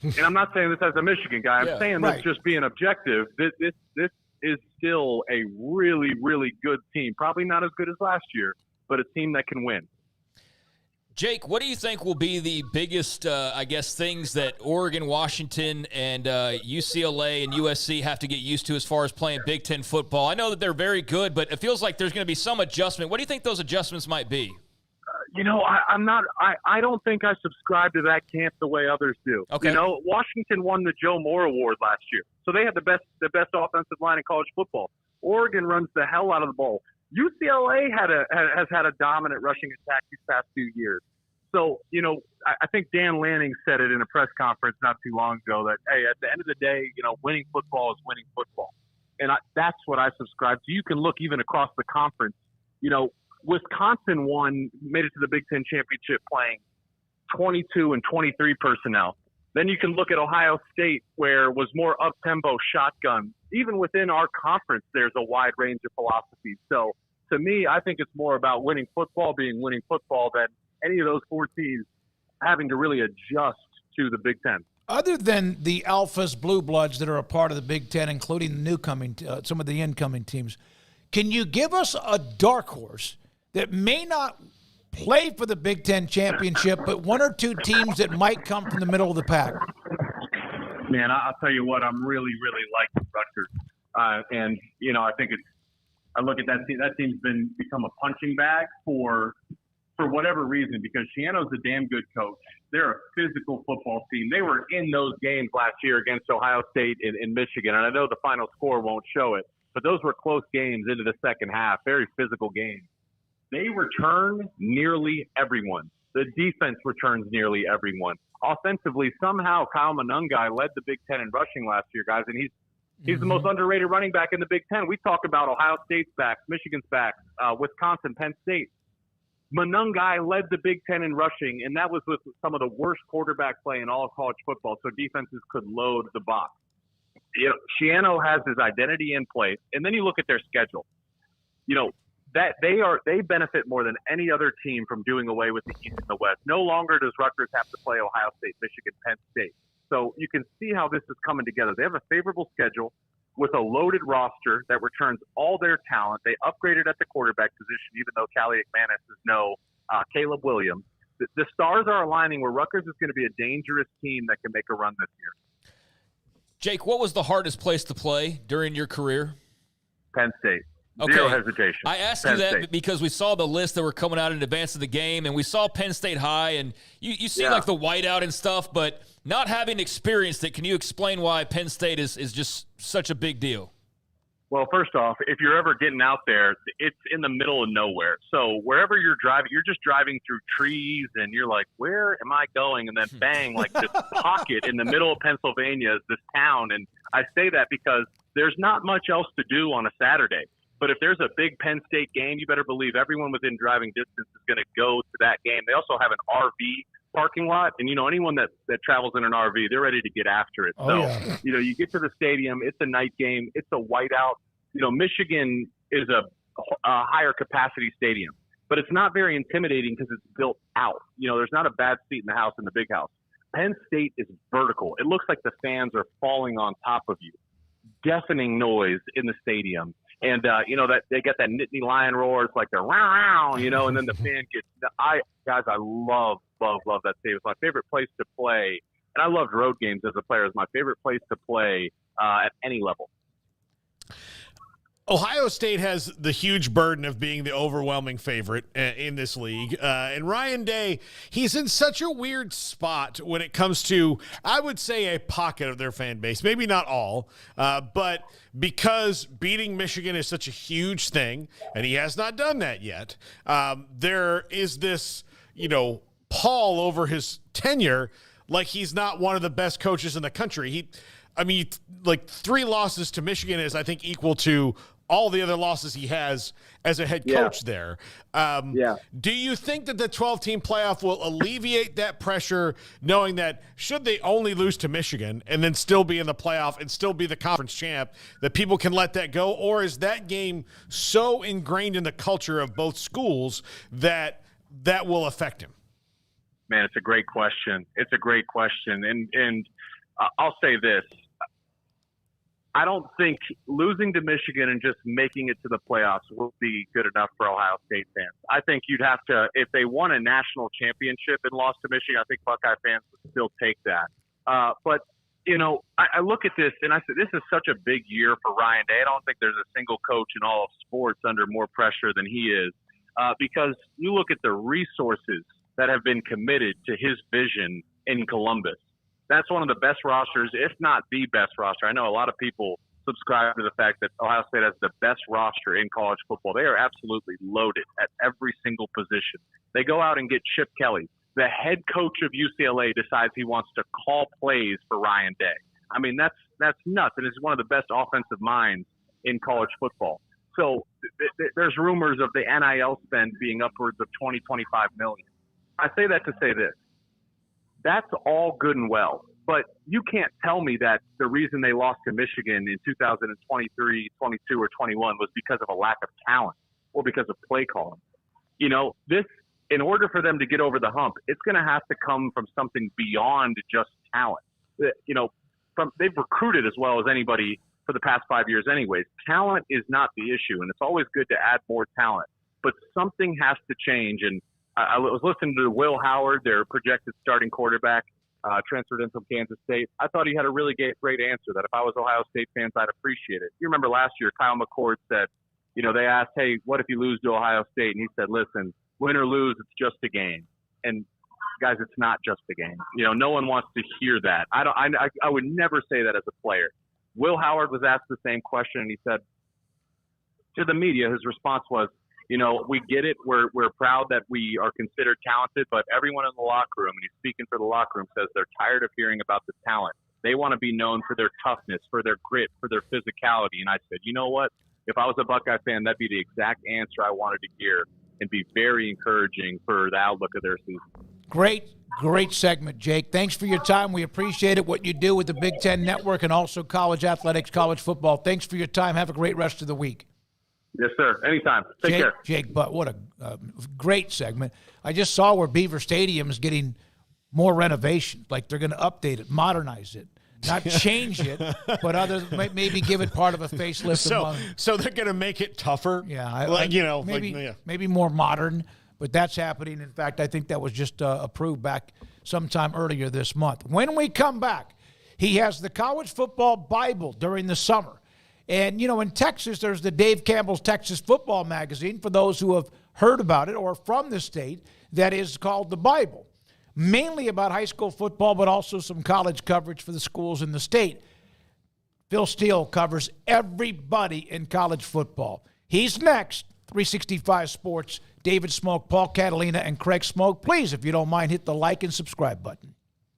And I'm not saying this as a Michigan guy. I'm saying this just being objective. This is still a really, really good team. Probably not as good as last year, but a team that can win. Jake, what do you think will be the biggest, things that Oregon, Washington, and UCLA and USC have to get used to as far as playing Big Ten football? I know that they're very good, but it feels like there's going to be some adjustment. What do you think those adjustments might be? I'm not. I don't think I subscribe to that camp the way others do. Okay. Washington won the Joe Moore Award last year, so they had the best offensive line in college football. Oregon runs the hell out of the ball. UCLA has had a dominant rushing attack these past few years. So, I think Dan Lanning said it in a press conference not too long ago that, hey, at the end of the day, winning football is winning football. And that's what I subscribe to. You can look even across the conference. Wisconsin made it to the Big Ten championship playing 22 and 23 personnel. Then you can look at Ohio State, where it was more up-tempo shotgun. Even within our conference, there's a wide range of philosophies. So, to me, I think it's more about winning football being winning football than any of those four teams having to really adjust to the Big Ten. Other than the Alphas, Blue Bloods that are a part of the Big Ten, including the some of the incoming teams, can you give us a dark horse that may not play for the Big Ten championship, but one or two teams that might come from the middle of the pack? Man, I'll tell you what, I'm really, really liking Rutgers. And, I think I look at that team. That team's become a punching bag for whatever reason, because Shiano's a damn good coach. They're a physical football team. They were in those games last year against Ohio State and Michigan, and I know the final score won't show it, but those were close games into the second half, very physical games. They return nearly everyone. The defense returns nearly everyone. Offensively, somehow Kyle Monungai led the Big Ten in rushing last year, guys, and he's the most underrated running back in the Big Ten. We talk about Ohio State's backs, Michigan's backs, Wisconsin, Penn State. Monungai led the Big Ten in rushing, and that was with some of the worst quarterback play in all of college football, so defenses could load the box. Shiano has his identity in place, and then you look at their schedule. That they benefit more than any other team from doing away with the East and the West. No longer does Rutgers have to play Ohio State, Michigan, Penn State. So you can see how this is coming together. They have a favorable schedule with a loaded roster that returns all their talent. They upgraded at the quarterback position, even though Callie McManus is no Caleb Williams. The stars are aligning where Rutgers is going to be a dangerous team that can make a run this year. Jake, what was the hardest place to play during your career? Penn State. Okay. Zero hesitation. I asked Penn you that State. because we saw the list that were coming out in advance of the game, and we saw Penn State high, and you seem like the whiteout and stuff, but not having experienced it, can you explain why Penn State is just such a big deal? Well, first off, if you're ever getting out there, it's in the middle of nowhere. So wherever you're driving, you're just driving through trees, and you're like, where am I going? And then bang, like this pocket in the middle of Pennsylvania is this town. And I say that because there's not much else to do on a Saturday. But if there's a big Penn State game, you better believe everyone within driving distance is going to go to that game. They also have an RV parking lot, and anyone that travels in an RV, they're ready to get after it. You get to the stadium, it's a night game, it's a whiteout. Michigan is a higher capacity stadium, but it's not very intimidating because it's built out. There's not a bad seat in the house in the big house. Penn State is vertical. It looks like the fans are falling on top of you. Deafening noise in the stadium. And, that they get that Nittany Lion roar. It's like they're wow, and then the fan gets – I love that stadium. It's my favorite place to play. And I loved road games as a player. It's my favorite place to play at any level. Ohio State has the huge burden of being the overwhelming favorite in this league. And Ryan Day, he's in such a weird spot when it comes to, I would say, a pocket of their fan base. Maybe not all, but because beating Michigan is such a huge thing, and he has not done that yet, there is this, pall over his tenure like he's not one of the best coaches in the country. 3 losses to Michigan is, I think, equal to all the other losses he has as a head coach there. Do you think that the 12-team playoff will alleviate that pressure, knowing that should they only lose to Michigan and then still be in the playoff and still be the conference champ, that people can let that go? Or is that game so ingrained in the culture of both schools that will affect him? Man, it's a great question. And I'll say this. I don't think losing to Michigan and just making it to the playoffs will be good enough for Ohio State fans. I think you'd have to, if they won a national championship and lost to Michigan, I think Buckeye fans would still take that. But I look at this and I said, this is such a big year for Ryan Day. I don't think there's a single coach in all of sports under more pressure than he is. because you look at the resources that have been committed to his vision in Columbus. That's one of the best rosters, if not the best roster. I know a lot of people subscribe to the fact that Ohio State has the best roster in college football. They are absolutely loaded at every single position. They go out and get Chip Kelly. The head coach of UCLA decides he wants to call plays for Ryan Day. I mean, that's nuts. And it's one of the best offensive minds in college football. So there's rumors of the NIL spend being upwards of $20, $25 million. I say that to say this. That's all good and well, but you can't tell me that the reason they lost to Michigan in 2023, 22, or 21 was because of a lack of talent or because of play calling. You know, this, in order for them to get over the hump, it's going to have to come from something beyond just talent. You know, they've recruited as well as anybody for the past 5 years anyways. Talent is not the issue, and it's always good to add more talent, but something has to change. And I was listening to Will Howard, their projected starting quarterback, transferred in from Kansas State. I thought he had a really great answer that if I was Ohio State fans, I'd appreciate it. You remember last year, Kyle McCord said, you know, they asked, hey, what if you lose to Ohio State? And he said, listen, win or lose, it's just a game. And guys, it's not just a game. You know, no one wants to hear that. I would never say that as a player. Will Howard was asked the same question, and he said to the media, his response was, you know, we get it. We're proud that we are considered talented, but everyone in the locker room, and he's speaking for the locker room, says they're tired of hearing about the talent. They want to be known for their toughness, for their grit, for their physicality. And I said, you know what? If I was a Buckeye fan, that'd be the exact answer I wanted to hear and be very encouraging for the outlook of their season. Great segment, Jake. Thanks for your time. We appreciate it, what you do with the Big Ten Network and also college athletics, college football. Thanks for your time. Have a great rest of the week. Yes, sir. Anytime. Take care. Jake, but what a great segment. I just saw where Beaver Stadium is getting more renovations. Like they're going to update it, modernize it, not change it, but maybe give it part of a facelift. So they're going to make it tougher? Yeah. Maybe more modern, but that's happening. In fact, I think that was just approved back sometime earlier this month. When we come back, he has the College Football Bible during the summer. And, you know, in Texas, there's the Dave Campbell's Texas Football Magazine, for those who have heard about it or from the state, that is called the Bible. Mainly about high school football, but also some college coverage for the schools in the state. Phil Steele covers everybody in college football. He's next. 365 Sports, David Smoke, Paul Catalina, and Craig Smoke. Please, if you don't mind, hit the like and subscribe button.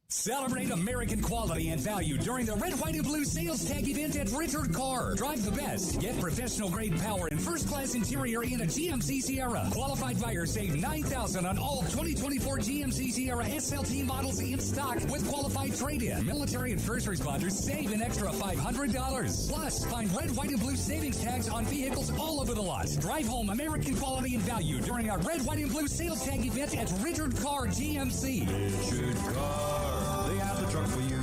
Celebrate American quality and value during the Red, White, and Blue sales tag event at Richard Carr. Drive the best. Get professional-grade power and first-class interior in a GMC Sierra. Qualified buyers save $9,000 on all 2024 GMC Sierra SLT models in stock with qualified trade-in. Military and first responders save an extra $500. Plus, find Red, White, and Blue savings tags on vehicles all over the lot. Drive home American quality and value during our Red, White, and Blue sales tag event at Richard Carr GMC. Richard Carr. They have the truck for you.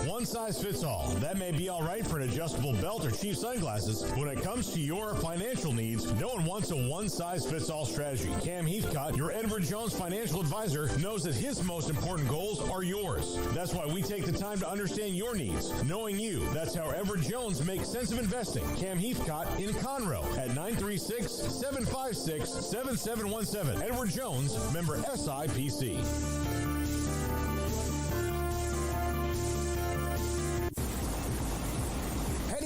One size fits all. That may be all right for an adjustable belt or cheap sunglasses. When it comes to your financial needs, no one wants a one-size-fits-all strategy. Cam Heathcott, your Edward Jones financial advisor, knows that his most important goals are yours. That's why we take the time to understand your needs. Knowing you, that's how Edward Jones makes sense of investing. Cam Heathcott in Conroe at 936-756-7717. Edward Jones, member SIPC.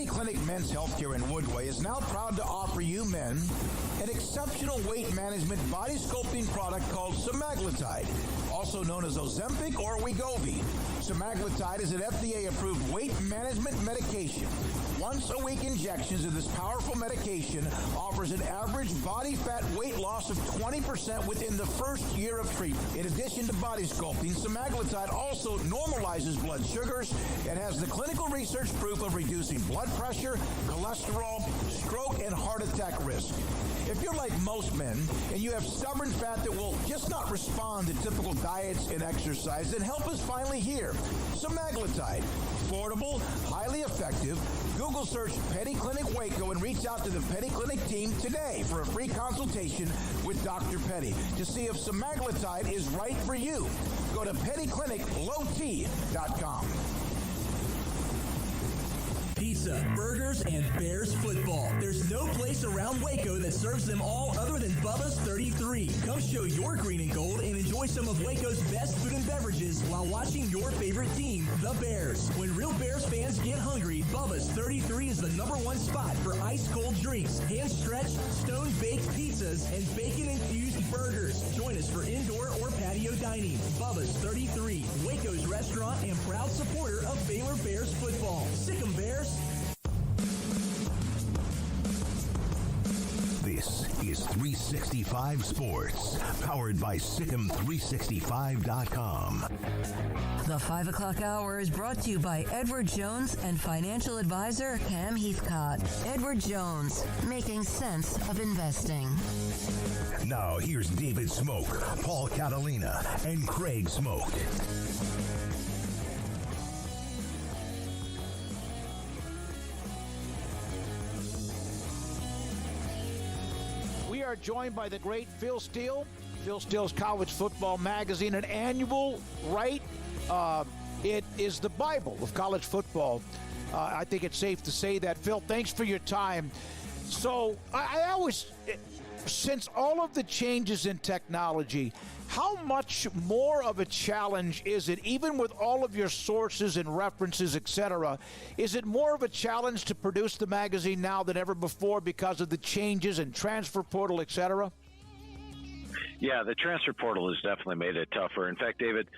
Clinic Men's Healthcare in Woodway is now proud to offer you men an exceptional weight management body sculpting product called semaglutide, also known as Ozempic or Wegovy. Semaglutide is an FDA-approved weight management medication. Once-a-week injections of this powerful medication offers an average body fat weight loss of 20% within the first year of treatment. In addition to body sculpting, semaglutide also normalizes blood sugars and has the clinical research proof of reducing blood pressure, cholesterol, stroke, and heart attack risk. If you're like most men and you have stubborn fat that will just not respond to typical diets and exercise, then help is finally here. Semaglutide. Affordable, highly effective. Google search Petty Clinic Waco and reach out to the Petty Clinic team today for a free consultation with Dr. Petty to see if semaglutide is right for you. Go to pettycliniclowt.com. pizza, burgers, and Bears football. There's no place around Waco that serves them all other than Bubba's 33. Come show your green and gold and enjoy some of Waco's best food and beverages while watching your favorite team, the Bears. When real Bears fans get hungry, Bubba's 33 is the #1 spot for ice-cold drinks, hand-stretched, stone-baked pizzas, and bacon-infused burgers. Join us for indoor or patio dining. Bubba's 33, Waco's restaurant and proud supporter of Baylor Bears football. Sick 'em, Bears. This is 365 Sports, powered by Sikkim365.com. The 5 o'clock hour is brought to you by Edward Jones and financial advisor Cam Heathcott. Edward Jones, making sense of investing. Now here's David Smoke, Paul Catalina, and Craig Smoke. We are joined by the great Phil Steele. Phil Steele's College Football Magazine, an annual, right? It is the Bible of college football. I think it's safe to say that. Phil, thanks for your time. So I always, since all of the changes in technology, how much more of a challenge is it, even with all of your sources and references, etc., is it more of a challenge to produce the magazine now than ever before because of the changes in transfer portal, etc.? Yeah, the transfer portal has definitely made it tougher. In fact, David,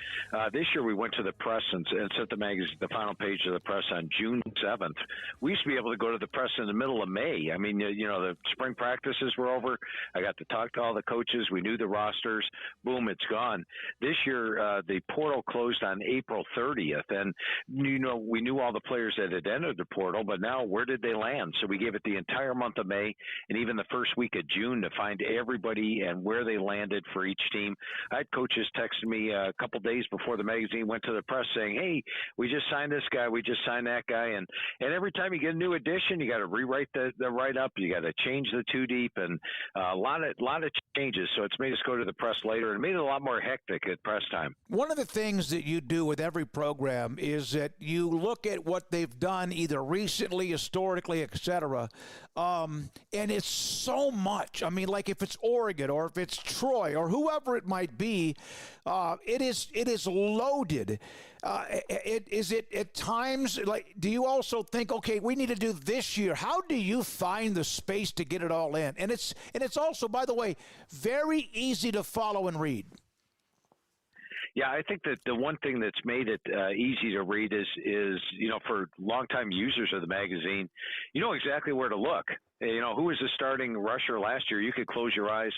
this year we went to the press and sent the magazine, the final page of the press on June 7th. We used to be able to go to the press in the middle of May. I mean, you know, the spring practices were over. I got to talk to all the coaches. We knew the rosters. Boom, it's gone. This year, the portal closed on April 30th. And, you know, we knew all the players that had entered the portal, but now where did they land? So we gave it the entire month of May and even the first week of June to find everybody and where they landed for each team. I had coaches texting me a couple days before the magazine went to the press saying, "Hey, we just signed this guy, we just signed that guy," and every time you get a new edition, you got to rewrite the write up, you got to change the too deep, and a lot of changes. So it's made us go to the press later and made it a lot more hectic at press time. One of the things that you do with every program is that you look at what they've done either recently, historically, etc. And it's so much. I mean, like if it's Oregon or if it's Troy or whoever it might be, it is loaded. Is it at times like? Do you also think, okay, we need to do this year? How do you find the space to get it all in? And it's also, by the way, very easy to follow and read. Yeah, I think that the one thing that's made it easy to read is you know, for longtime users of the magazine, you know exactly where to look. You know, who was the starting rusher last year? You could close your eyes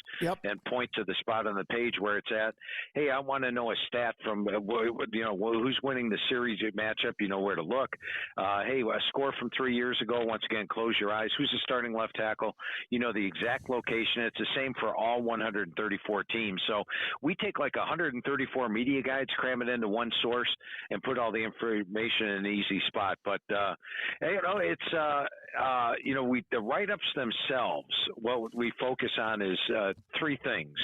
and point to the spot on the page where it's at. Hey, I want to know a stat from, you know, who's winning the series matchup. You know where to look. Hey, a score from 3 years ago. Once again, close your eyes. Who's the starting left tackle? You know the exact location. It's the same for all 134 teams. So we take like 134 media guides, cram it into one source, and put all the information in an easy spot. But, you know, it's, you know, the write-ups themselves, what we focus on is three things.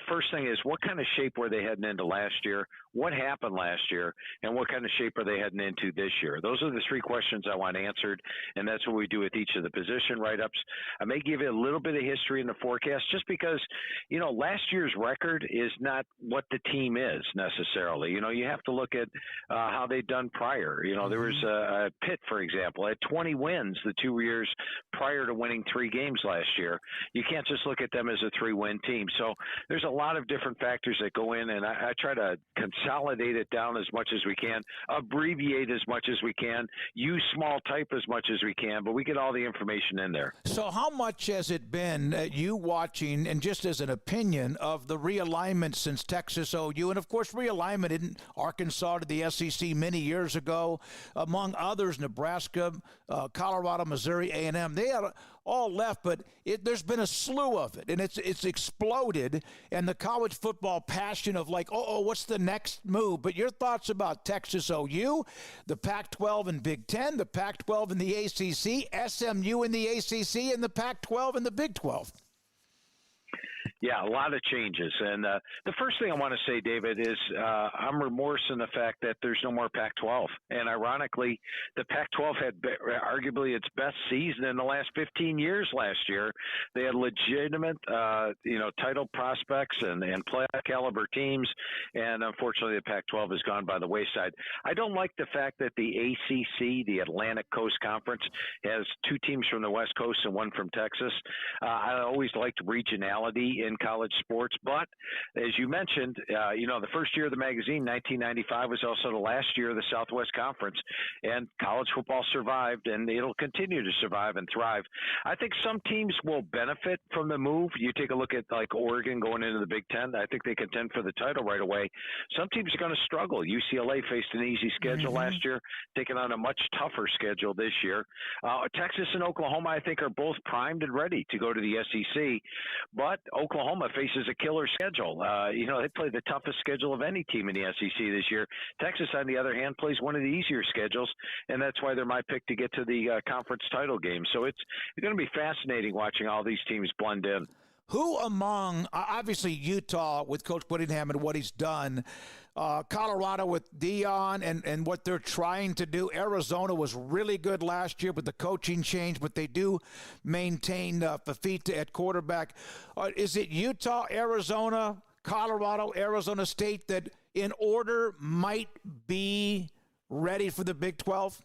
First thing is, what kind of shape were they heading into last year? What happened last year? And what kind of shape are they heading into this year? Those are the three questions I want answered, and that's what we do with each of the position write-ups. I may give you a little bit of history in the forecast just because, you know, last year's record is not what the team is necessarily. You know, you have to look at how they've done prior. You know, there was Pitt, for example, had 20 wins the 2 years prior to winning 3 games last year. You can't just look at them as a 3-win team. So there's a lot of different factors that go in, and I try to consolidate it down as much as we can, abbreviate as much as we can, use small type as much as we can, but we get all the information in there. So how much has it been you watching, and just as an opinion, of the realignment since Texas OU, and of course realignment in Arkansas to the SEC many years ago, among others, Nebraska, Colorado, Missouri, A&M, they are all left, but there's been a slew of it, and it's exploded, and the college football passion of like, what's the next move? But your thoughts about Texas OU, the Pac-12 and Big Ten, the Pac-12 and the ACC, SMU in the ACC, and the Pac-12 and the Big 12? Yeah, a lot of changes. And the first thing I want to say, David, is I'm remorse in the fact that there's no more Pac-12. And ironically, the Pac-12 had arguably its best season in the last 15 years last year. They had legitimate, title prospects and playoff caliber teams. And unfortunately, the Pac-12 has gone by the wayside. I don't like the fact that the ACC, the Atlantic Coast Conference, has 2 teams from the West Coast and 1 from Texas. I always liked regionality in college sports, but as you mentioned, the first year of the magazine, 1995, was also the last year of the Southwest Conference, and college football survived, and it'll continue to survive and thrive. I think some teams will benefit from the move. You take a look at like Oregon going into the Big Ten. I think they contend for the title right away. Some teams are going to struggle. UCLA faced an easy schedule last year, taking on a much tougher schedule this year. Texas and Oklahoma, I think, are both primed and ready to go to the SEC, but Oklahoma faces a killer schedule. They play the toughest schedule of any team in the SEC this year. Texas, on the other hand, plays one of the easier schedules, and that's why they're my pick to get to the conference title game. So it's going to be fascinating watching all these teams blend in. Who among, obviously Utah with Coach Whittingham and what he's done, Colorado with Dion and what they're trying to do. Arizona was really good last year with the coaching change, but they do maintain Fafita at quarterback. Is it Utah, Arizona, Colorado, Arizona State that in order might be ready for the Big 12?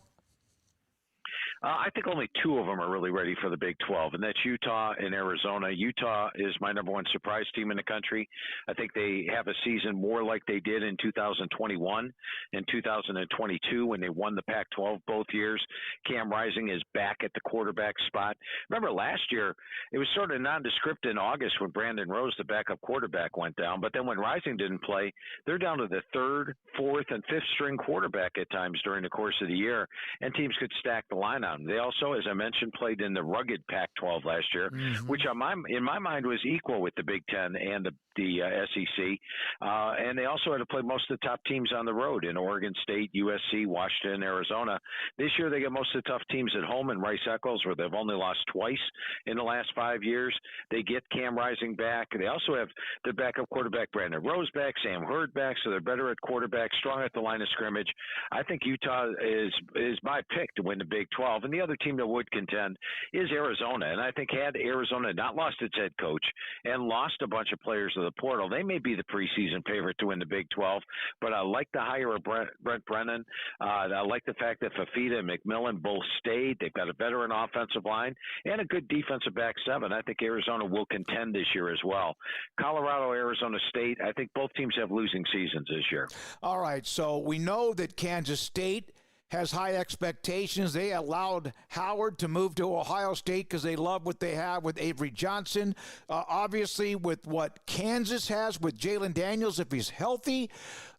I think only 2 of them are really ready for the Big 12, and that's Utah and Arizona. Utah is my number 1 surprise team in the country. I think they have a season more like they did in 2021 and 2022 when they won the Pac-12 both years. Cam Rising is back at the quarterback spot. Remember last year, it was sort of nondescript in August when Brandon Rose, the backup quarterback, went down. But then when Rising didn't play, they're down to the 3rd, 4th, and 5th string quarterback at times during the course of the year, and teams could stack the line on. They also, as I mentioned, played in the rugged Pac-12 last year, which in my mind was equal with the Big Ten and the SEC. And they also had to play most of the top teams on the road in Oregon State, USC, Washington, Arizona. This year they get most of the tough teams at home in Rice-Eccles, where they've only lost twice in the last 5 years. They get Cam Rising back. They also have their backup quarterback, Brandon Rose, back, Sam Hurd back, so they're better at quarterback, strong at the line of scrimmage. I think Utah is my pick to win the Big 12. And the other team that would contend is Arizona. And I think had Arizona not lost its head coach and lost a bunch of players to the portal, they may be the preseason favorite to win the Big 12. But I like the hire of Brent Brennan. I like the fact that Fafita and McMillan both stayed. They've got a veteran offensive line and a good defensive back 7. I think Arizona will contend this year as well. Colorado, Arizona State, I think both teams have losing seasons this year. All right, so we know that Kansas State has high expectations. They allowed Howard to move to Ohio State because they love what they have with Avery Johnson. Obviously, with what Kansas has with Jalen Daniels, if he's healthy.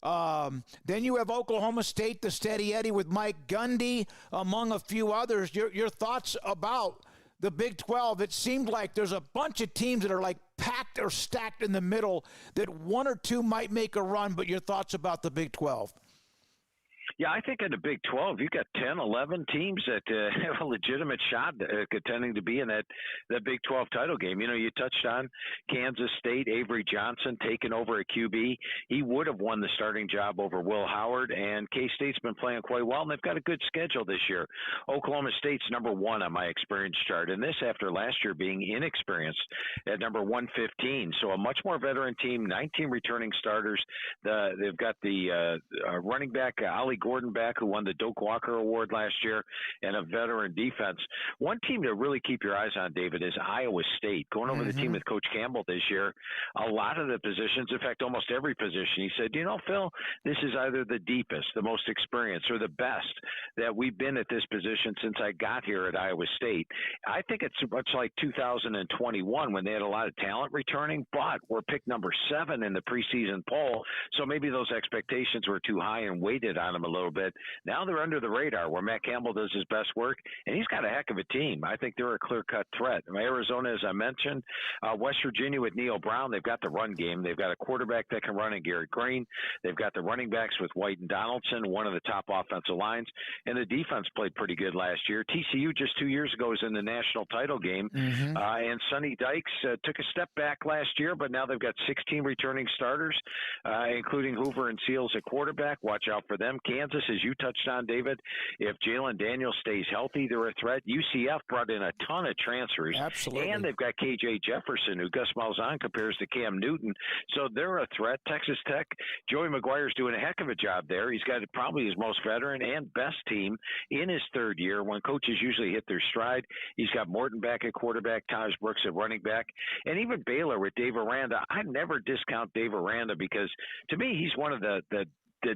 Then you have Oklahoma State, the steady Eddie with Mike Gundy, among a few others. Your thoughts about the Big 12? It seemed like there's a bunch of teams that are like packed or stacked in the middle that 1 or 2 might make a run, but your thoughts about the Big 12? Yeah, I think in the Big 12, you've got 10, 11 teams that have a legitimate shot contending to be in that Big 12 title game. You touched on Kansas State, Avery Johnson taking over at QB. He would have won the starting job over Will Howard, and K-State's been playing quite well, and they've got a good schedule this year. Oklahoma State's number 1 on my experience chart, and this after last year being inexperienced at number 115. So a much more veteran team, 19 returning starters. They've got the running back, Ollie Gordon back, who won the Doak Walker Award last year, and a veteran defense. One team to really keep your eyes on, David, is Iowa State. Going over the team with Coach Campbell this year, a lot of the positions, in fact, almost every position, he said, Phil, this is either the deepest, the most experienced, or the best that we've been at this position since I got here at Iowa State. I think it's much like 2021 when they had a lot of talent returning, but were picked number 7 in the preseason poll, so maybe those expectations were too high and weighted on them a little bit. Now they're under the radar where Matt Campbell does his best work, and he's got a heck of a team. I think they're a clear-cut threat. Arizona, as I mentioned, West Virginia with Neil Brown, they've got the run game. They've got a quarterback that can run in Garrett Green. They've got the running backs with White and Donaldson, one of the top offensive lines, and the defense played pretty good last year. TCU just 2 years ago was in the national title game, and Sonny Dykes took a step back last year, but now they've got 16 returning starters, including Hoover and Seals at quarterback. Watch out for them. Kansas, as you touched on, David, if Jalen Daniels stays healthy, they're a threat. UCF brought in a ton of transfers. Absolutely. And they've got KJ Jefferson, who Gus Malzahn compares to Cam Newton. So they're a threat. Texas Tech, Joey McGuire's doing a heck of a job there. He's got probably his most veteran and best team in his third year when coaches usually hit their stride. He's got Morton back at quarterback, Taj Brooks at running back, and even Baylor with Dave Aranda. I never discount Dave Aranda because to me he's one of the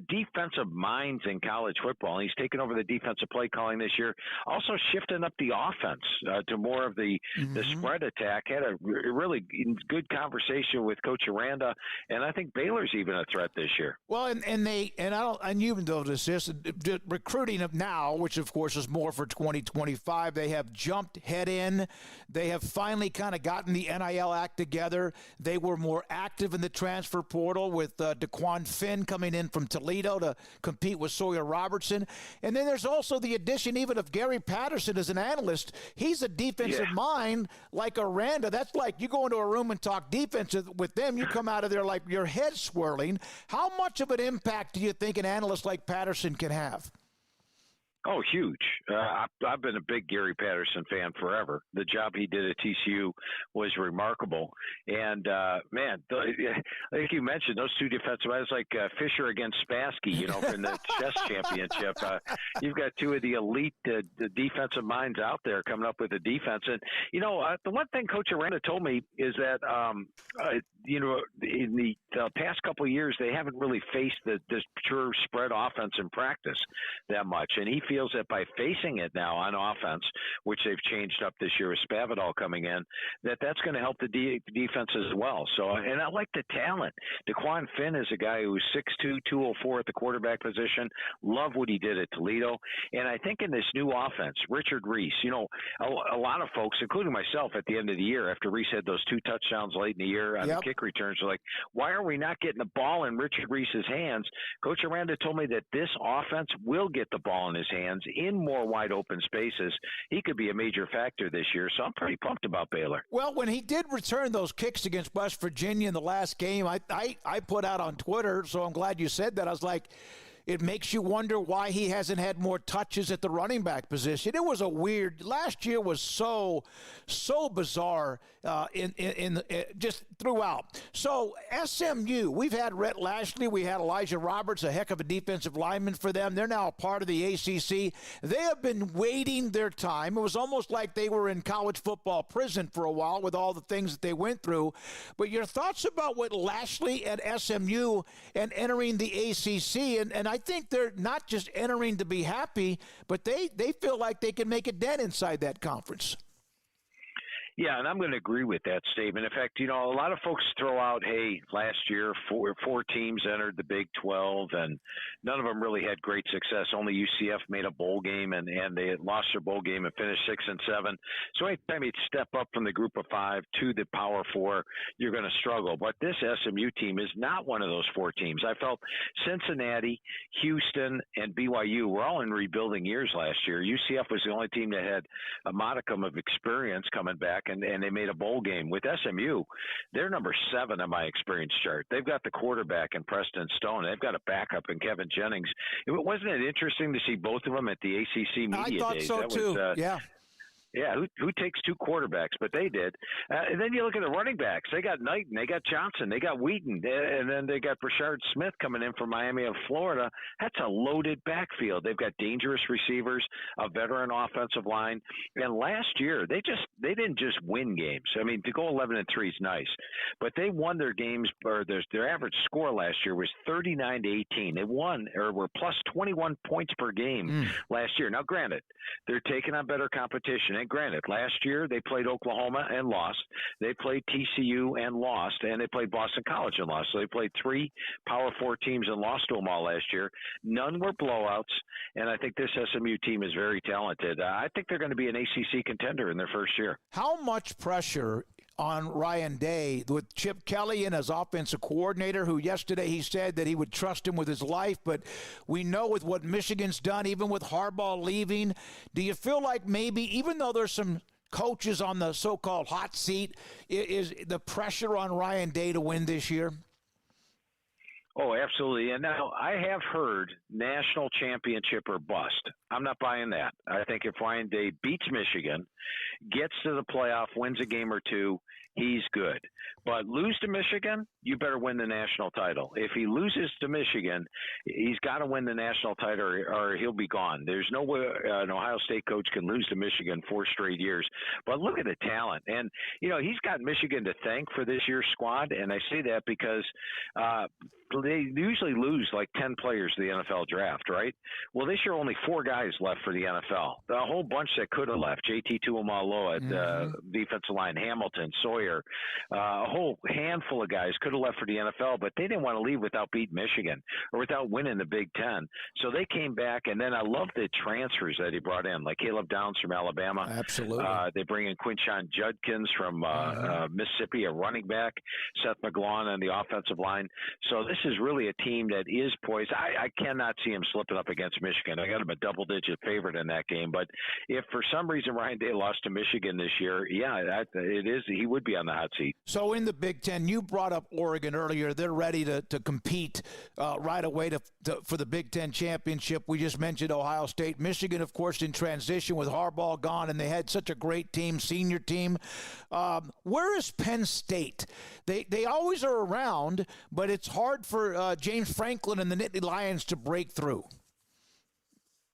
defensive minds in college football. He's taken over the defensive play calling this year, also shifting up the offense to more of the spread attack. Had a really good conversation with Coach Aranda, and I think Baylor's even a threat this year. Well, and you noticed this, recruiting of now, which of course is more for 2025, they have jumped head in. They have finally kind of gotten the NIL act together. They were more active in the transfer portal with DeQuan Finn coming in from Toledo to compete with Sawyer Robertson. And then there's also the addition even of Gary Patterson as an analyst. He's a defensive mind like Aranda. That's like you go into a room and talk defense with them, you come out of there like your head swirling. How much of an impact do you think an analyst like Patterson can have? Oh, huge. I've been a big Gary Patterson fan forever. The job he did at TCU was remarkable. And, man, like you mentioned, those two defensive ends, like Fisher against Spassky, from the chess championship. You've got two of the elite the defensive minds out there coming up with the defense. And, the one thing Coach Aranda told me is that, in the past couple of years, they haven't really faced this pure spread offense in practice that much. And he feels that by facing it now on offense, which they've changed up this year with Spavital coming in, that's going to help the defense as well. So, and I like the talent. DeQuan Finn is a guy who's 6'2", 204 at the quarterback position. Love what he did at Toledo. And I think in this new offense, Richard Reese, a lot of folks, including myself at the end of the year, after Reese had those 2 touchdowns late in the year on the kick returns, are like, why are we not getting the ball in Richard Reese's hands? Coach Aranda told me that this offense will get the ball in his hands in more wide open spaces. He could be a major factor this year, so I'm pretty pumped about Baylor. Well, when he did return those kicks against West Virginia in the last game, I put out on Twitter, so I'm glad you said that. I was like, it makes you wonder why he hasn't had more touches at the running back position. It was last year was so bizarre just throughout. So SMU, we've had Rhett Lashley, we had Elijah Roberts, a heck of a defensive lineman for them. They're now a part of the ACC. They have been waiting their time. It was almost like they were in college football prison for a while with all the things that they went through. But your thoughts about what Lashley at SMU and entering the ACC, and I think they're not just entering to be happy, but they feel like they can make a dent inside that conference. Yeah, and I'm going to agree with that statement. In fact, a lot of folks throw out, hey, last year four teams entered the Big 12, and none of them really had great success. Only UCF made a bowl game, and they had lost their bowl game and finished 6-7. So anytime you step up from the Group of 5 to the Power 4, you're going to struggle. But this SMU team is not one of those 4 teams. I felt Cincinnati, Houston, and BYU were all in rebuilding years last year. UCF was the only team that had a modicum of experience coming back, and they made a bowl game. With SMU, they're number 7 on my experience chart. They've got the quarterback in Preston Stone. They've got a backup in Kevin Jennings. Wasn't it interesting to see both of them at the ACC media days? I thought so, too. Yeah. Yeah, who takes 2 quarterbacks? But they did. And then you look at the running backs. They got Knighton, they got Johnson, they got Wheaton, and then they got Brashard Smith coming in from Miami of Florida. That's a loaded backfield. They've got dangerous receivers, a veteran offensive line. And last year, they didn't just win games. I mean, to go 11-3 is nice, but they won their games. Or their average score last year was 39-18. They won or were plus 21 points per game last year. Now, granted, they're taking on better competition. And granted, last year they played Oklahoma and lost. They played TCU and lost, and they played Boston College and lost. So they played 3 Power 4 teams and lost to them all last year. None were blowouts, and I think this SMU team is very talented. I think they're going to be an ACC contender in their first year. How much pressure on Ryan Day with Chip Kelly and as offensive coordinator, who yesterday he said that he would trust him with his life, but we know with what Michigan's done, even with Harbaugh leaving, do you feel like maybe, even though there's some coaches on the so-called hot seat, is the pressure on Ryan Day to win this year? Oh, absolutely. And now I have heard national championship or bust. I'm not buying that. I think if Ryan Day beats Michigan, gets to the playoff, wins a game or two, he's good. But lose to Michigan, you better win the national title. If he loses to Michigan, he's got to win the national title or he'll be gone. There's no way an Ohio State coach can lose to Michigan 4 straight years. But look at the talent. And, he's got Michigan to thank for this year's squad. And I say that because they usually lose like 10 players to the NFL draft, right? Well, this year only 4 guys left for the NFL. A whole bunch that could have left. JT Tuimoloau at defensive line, Hamilton, Sawyer, a whole handful of guys could have left for the NFL, but they didn't want to leave without beating Michigan or without winning the Big Ten. So they came back, and then I love the transfers that he brought in, like Caleb Downs from Alabama. Absolutely. They bring in Quinshon Judkins from Mississippi, a running back, Seth McLaughlin on the offensive line. So this is really a team that is poised. I cannot see him slipping up against Michigan. I got him a double-digit favorite in that game. But if for some reason Ryan Day lost to Michigan this year, he would be on the hot seat. So in the Big Ten, you brought up Oregon earlier. They're ready to compete right away for the Big Ten championship. We just mentioned Ohio State. Michigan, of course, in transition with Harbaugh gone, and they had such a great team, senior team. Where is Penn State? They always are around, but it's hard for James Franklin and the Nittany Lions to break through.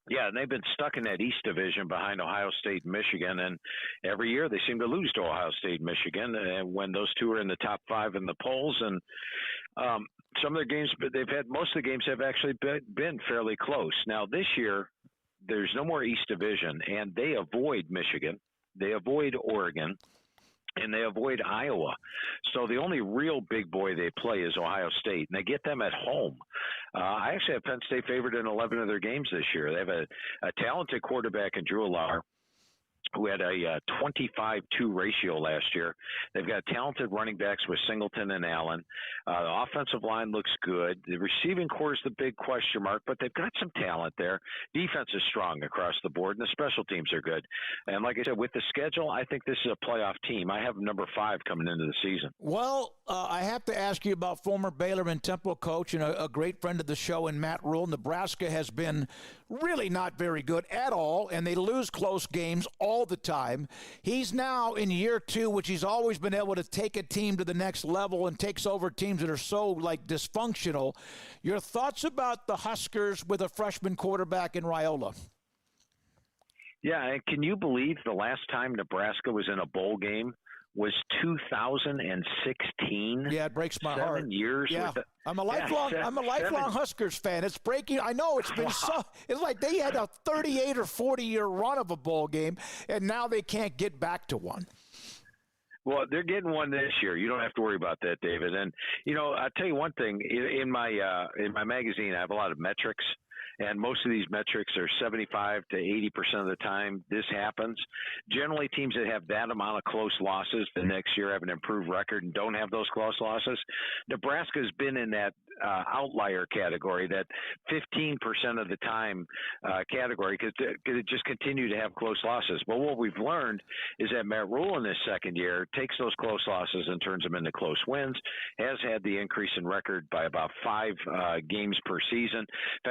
Yeah, and they've been stuck in that East Division behind Ohio State and Michigan, and every year they seem to lose to Ohio State and Michigan when those two are in the top 5 in the polls. And some of the games most of the games have actually been fairly close. Now, this year, there's no more East Division, and they avoid Michigan. They avoid Oregon. And they avoid Iowa. So the only real big boy they play is Ohio State, and they get them at home. I actually have Penn State favored in 11 of their games this year. They have a talented quarterback in Drew Lauer, who had a 25-2 ratio last year. They've got talented running backs with Singleton and Allen. The offensive line looks good. The receiving core is the big question mark, but they've got some talent there. Defense is strong across the board, and the special teams are good. And like I said, with the schedule, I think this is a playoff team. I have number 5 coming into the season. Well, I have to ask you about former Baylor and Temple coach and a great friend of the show in Matt Rule. Nebraska has been really not very good at all, and they lose close games all the time. He's now in year 2, which he's always been able to take a team to the next level and takes over teams that are so dysfunctional. Your thoughts about the Huskers with a freshman quarterback in Raiola? Yeah, and can you believe the last time Nebraska was in a bowl game was 2016? Yeah, it breaks my heart. 7 years. Yeah, I'm a lifelong Huskers fan. It's breaking. I know it's been it's like they had a 38 or 40 year run of a bowl game, and now they can't get back to one. Well, they're getting one this year. You don't have to worry about that, David. And I'll tell you one thing. In my magazine, I have a lot of metrics. And most of these metrics are 75 to 80% of the time this happens. Generally, teams that have that amount of close losses the next year have an improved record and don't have those close losses. Nebraska's been in that outlier category, that 15% of the time category, because it just continue to have close losses. But what we've learned is that Matt Rule in this second year takes those close losses and turns them into close wins, has had the increase in record by about 5 games per season. In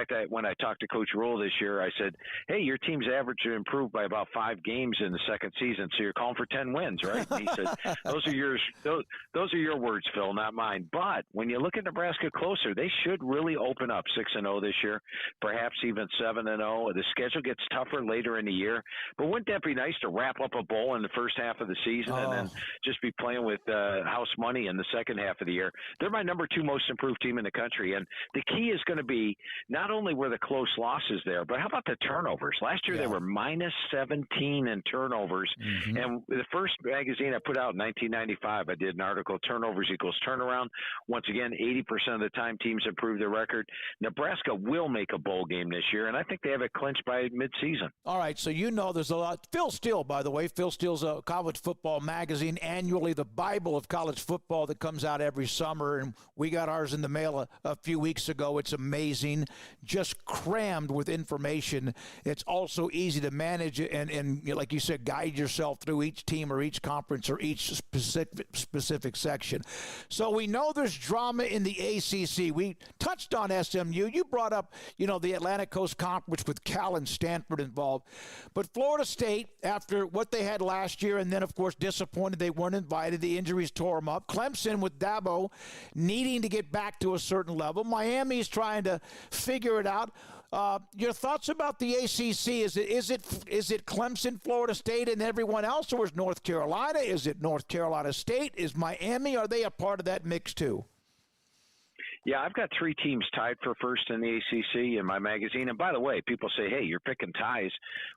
fact, when I talked to Coach Rule this year, I said, hey, your team's average improved by about 5 games in the second season, so you're calling for 10 wins, right? And he said, those are your words, Phil, not mine. But when you look at Nebraska closer, they should really open up 6-0 this year, perhaps even 7-0. The schedule gets tougher later in the year. But wouldn't that be nice to wrap up a bowl in the first half of the season and then just be playing with house money in the second half of the year? They're my number 2 most improved team in the country. And the key is going to be not only were the of close losses there. But how about the turnovers? Last year they were minus 17 in turnovers. Mm-hmm. And the first magazine I put out in 1995, I did an article, Turnovers Equals Turnaround. Once again, 80% of the time teams improve their record. Nebraska will make a bowl game this year, and I think they have it clinched by midseason. All right, so there's a lot. Phil Steele, by the way. Phil Steele's a college football magazine, annually the Bible of college football that comes out every summer, and we got ours in the mail a few weeks ago. It's amazing, just crammed with information. It's also easy to manage and like you said, guide yourself through each team or each conference or each specific section. So we know there's drama in the ACC. We touched on SMU. You brought up, the Atlantic Coast Conference with Cal and Stanford involved. But Florida State, after what they had last year, and then, of course, disappointed they weren't invited, the injuries tore them up. Clemson with Dabo needing to get back to a certain level. Miami's trying to figure it out. Your thoughts about the ACC? Is it Clemson, Florida State, and everyone else, or is North Carolina? Is it North Carolina State? Is Miami? Are they a part of that mix too? Yeah, I've got 3 teams tied for first in the ACC in my magazine. And by the way, people say, hey, you're picking ties.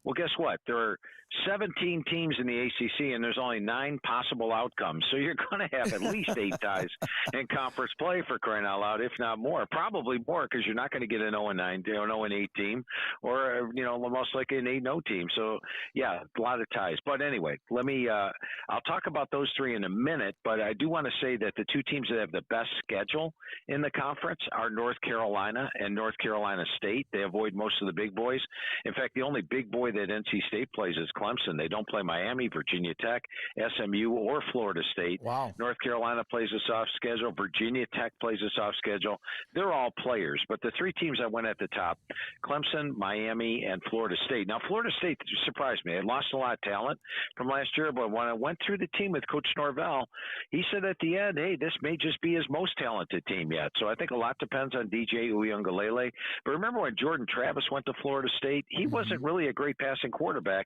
Well, guess what? There are 17 teams in the ACC, and there's only 9 possible outcomes. So you're going to have at least 8 ties in conference play, for crying out loud, if not more. Probably more, because you're not going to get an 0-9, an 0-8 team, or most likely an 8-0 team. So yeah, a lot of ties. But anyway, let me. I'll talk about those 3 in a minute. But I do want to say that the 2 teams that have the best schedule in the conference are North Carolina and North Carolina State. They avoid most of the big boys. In fact, the only big boy that NC State plays is Clemson. They don't play Miami, Virginia Tech, SMU, or Florida State. Wow. North Carolina plays a soft schedule. Virginia Tech plays a soft schedule. They're all players. But the 3 teams I went at the top, Clemson, Miami, and Florida State. Now, Florida State surprised me. It lost a lot of talent from last year, but when I went through the team with Coach Norvell, he said at the end, hey, this may just be his most talented team yet. So I think a lot depends on DJ Uiagalelei. But remember when Jordan Travis went to Florida State, he wasn't really a great passing quarterback.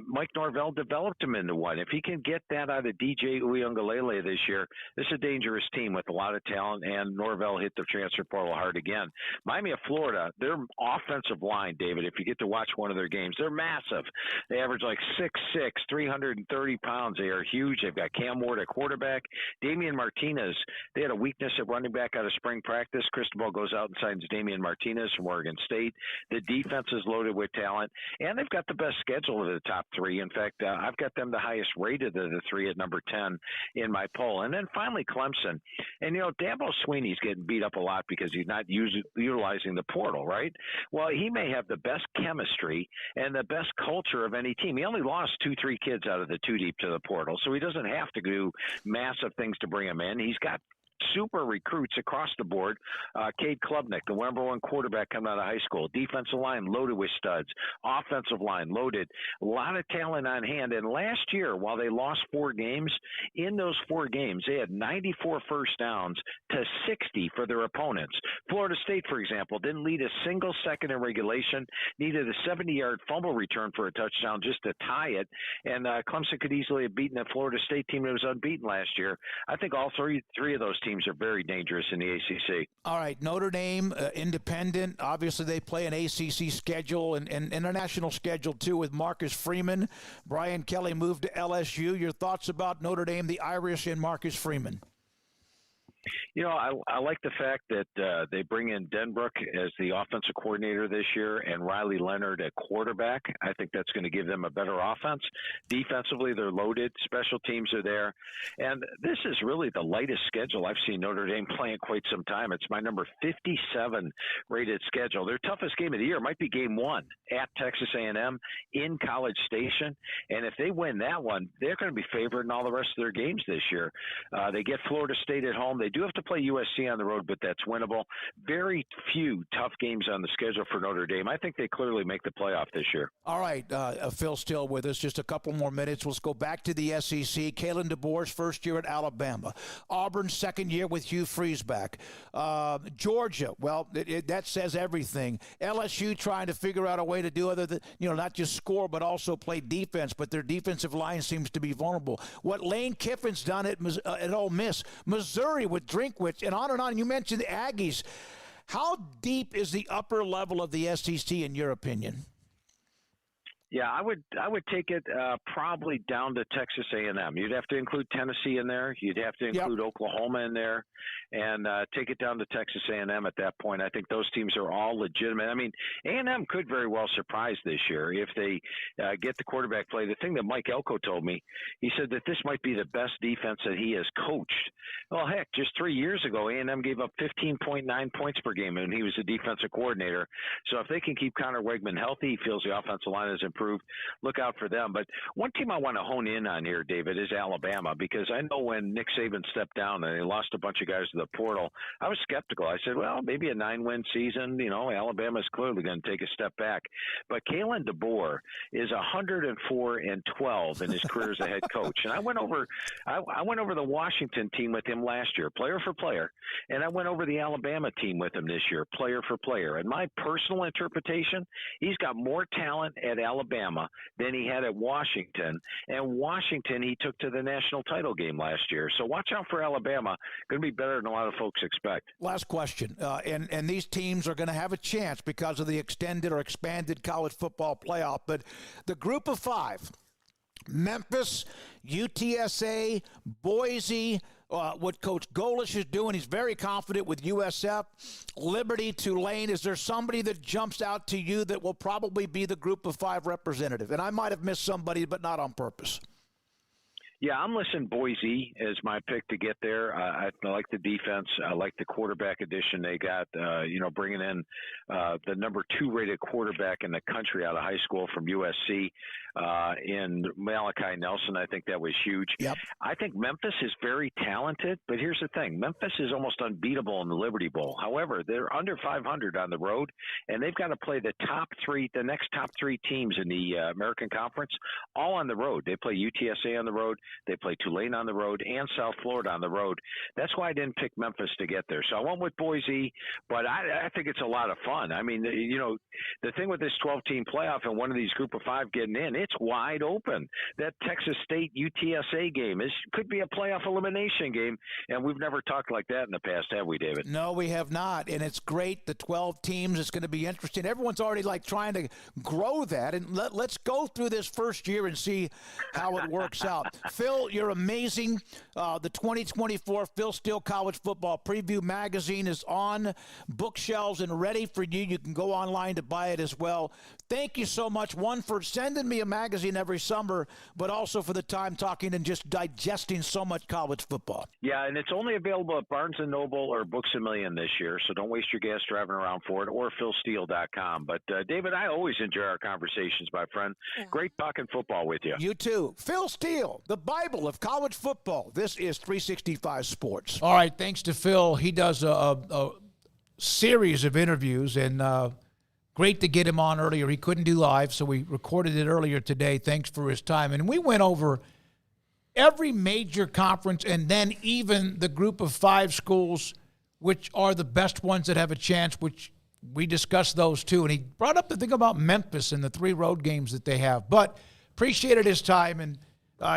Mike Norvell developed him into one. If he can get that out of DJ Uiagalelei this year, this is a dangerous team with a lot of talent, and Norvell hit the transfer portal hard again. Miami of Florida, their offensive line, David, if you get to watch one of their games, they're massive. They average like 6'6", 330 pounds. They are huge. They've got Cam Ward at quarterback. Damian Martinez, they had a weakness at running back out of spring practice. Cristobal goes out and signs Damian Martinez from Oregon State. The defense is loaded with talent, and they've got the best schedule of the top 3. In fact, I've got them the highest rated of the 3 at number 10 in my poll. And then finally, Clemson. And, Dabo Swinney's getting beat up a lot because he's not utilizing the portal, right? Well, he may have the best chemistry and the best culture of any team. He only lost 2-3 kids out of the 2 deep to the portal, so he doesn't have to do massive things to bring them in. He's got super recruits across the board. Cade Klubnik, the number 1 quarterback coming out of high school. Defensive line loaded with studs. Offensive line loaded. A lot of talent on hand. And last year, while they lost 4 games, in those 4 games, they had 94 first downs to 60 for their opponents. Florida State, for example, didn't lead a single second in regulation, needed a 70-yard fumble return for a touchdown just to tie it. And Clemson could easily have beaten a Florida State team that was unbeaten last year. I think all three of those teams are very dangerous in the ACC. All right, Notre Dame, independent. Obviously, they play an ACC schedule and international schedule, too, with Marcus Freeman. Brian Kelly moved to LSU. Your thoughts about Notre Dame, the Irish, and Marcus Freeman? I like the fact that they bring in Denbrook as the offensive coordinator this year and Riley Leonard at quarterback. I think that's going to give them a better offense. Defensively, they're loaded. Special teams are there. And this is really the lightest schedule I've seen Notre Dame play in quite some time. It's my number 57 rated schedule. Their toughest game of the year might be game 1 at Texas A&M in College Station. And if they win that one, they're going to be favored in all the rest of their games this year. They get Florida State at home. They do have to play USC on the road, but that's winnable. Very few tough games on the schedule for Notre Dame. I think they clearly make the playoff this year. All right, Phil Steele with us. Just a couple more minutes. Let's go back to the SEC. Kalen DeBoer's first year at Alabama. Auburn's second year with Hugh Freeze back. Georgia, well, that says everything. LSU trying to figure out a way to do other than, not just score, but also play defense, but their defensive line seems to be vulnerable. What Lane Kiffin's done at Ole Miss. Missouri with Drinkwitz, and on and on. You mentioned the Aggies. How deep is the upper level of the SEC in your opinion? Yeah, I would take it probably down to Texas A&M. You'd have to include Tennessee in there. You'd have to include Oklahoma in there, and take it down to Texas A&M at that point. I think those teams are all legitimate. I mean, A&M could very well surprise this year if they get the quarterback play. The thing that Mike Elko told me, he said that this might be the best defense that he has coached. Well, heck, just 3 years ago, A&M gave up 15.9 points per game, and he was the defensive coordinator. So if they can keep Connor Wegman healthy, he feels the offensive line has improved. Look out for them. But one team I want to hone in on here, David, is Alabama, because I know when Nick Saban stepped down and they lost a bunch of guys to the portal, I was skeptical. I said, well, maybe a 9-win season. Alabama's clearly going to take a step back. But Kalen DeBoer is 104-12 in his career as a head coach. And I went over the Washington team with him last year, player for player, and I went over the Alabama team with him this year, player for player. And my personal interpretation, he's got more talent at Alabama than he had at Washington. And Washington, he took to the national title game last year. So watch out for Alabama. Going to be better than a lot of folks expect. Last question. And these teams are going to have a chance because of the extended or expanded college football playoff. But the group of 5, Memphis, UTSA, Boise, what Coach Golish is doing, he's very confident with USF, Liberty, Tulane. Is there somebody that jumps out to you that will probably be the group of 5 representative? And I might have missed somebody, but not on purpose. Yeah, I'm listing Boise as my pick to get there. I like the defense. I like the quarterback addition they got, bringing in the number 2 rated quarterback in the country out of high school from USC in Malachi Nelson. I think that was huge. Yep. I think Memphis is very talented, but here's the thing. Memphis is almost unbeatable in the Liberty Bowl. However, they're under 500 on the road, and they've got to play the next top 3 teams in the American Conference, all on the road. They play UTSA on the road. They play Tulane on the road and South Florida on the road. That's why I didn't pick Memphis to get there. So I went with Boise, but I think it's a lot of fun. I mean, the thing with this 12-team playoff and one of these group of 5 getting in, it's wide open. That Texas State UTSA game could be a playoff elimination game, and we've never talked like that in the past, have we, David? No, we have not, and it's great. The 12 teams is going to be interesting. Everyone's already trying to grow that, and let's go through this first year and see how it works out. Phil, you're amazing. The 2024 Phil Steele College Football Preview Magazine is on bookshelves and ready for you. You can go online to buy it as well. Thank you so much, one, for sending me a magazine every summer, but also for the time talking and just digesting so much college football. Yeah, and it's only available at Barnes & Noble or Books A Million this year, so don't waste your gas driving around for it, or philsteele.com. But, David, I always enjoy our conversations, my friend. Great talking football with you. You too. Phil Steele, the Bible of college football. This is 365 Sports. All right, thanks to Phil. He does a series of interviews, and great to get him on earlier. He couldn't do live, so we recorded it earlier today. Thanks for his time. And we went over every major conference and then even the group of 5 schools, which are the best ones that have a chance, which we discussed those too. And he brought up the thing about Memphis and the 3 road games that they have. But appreciated his time, and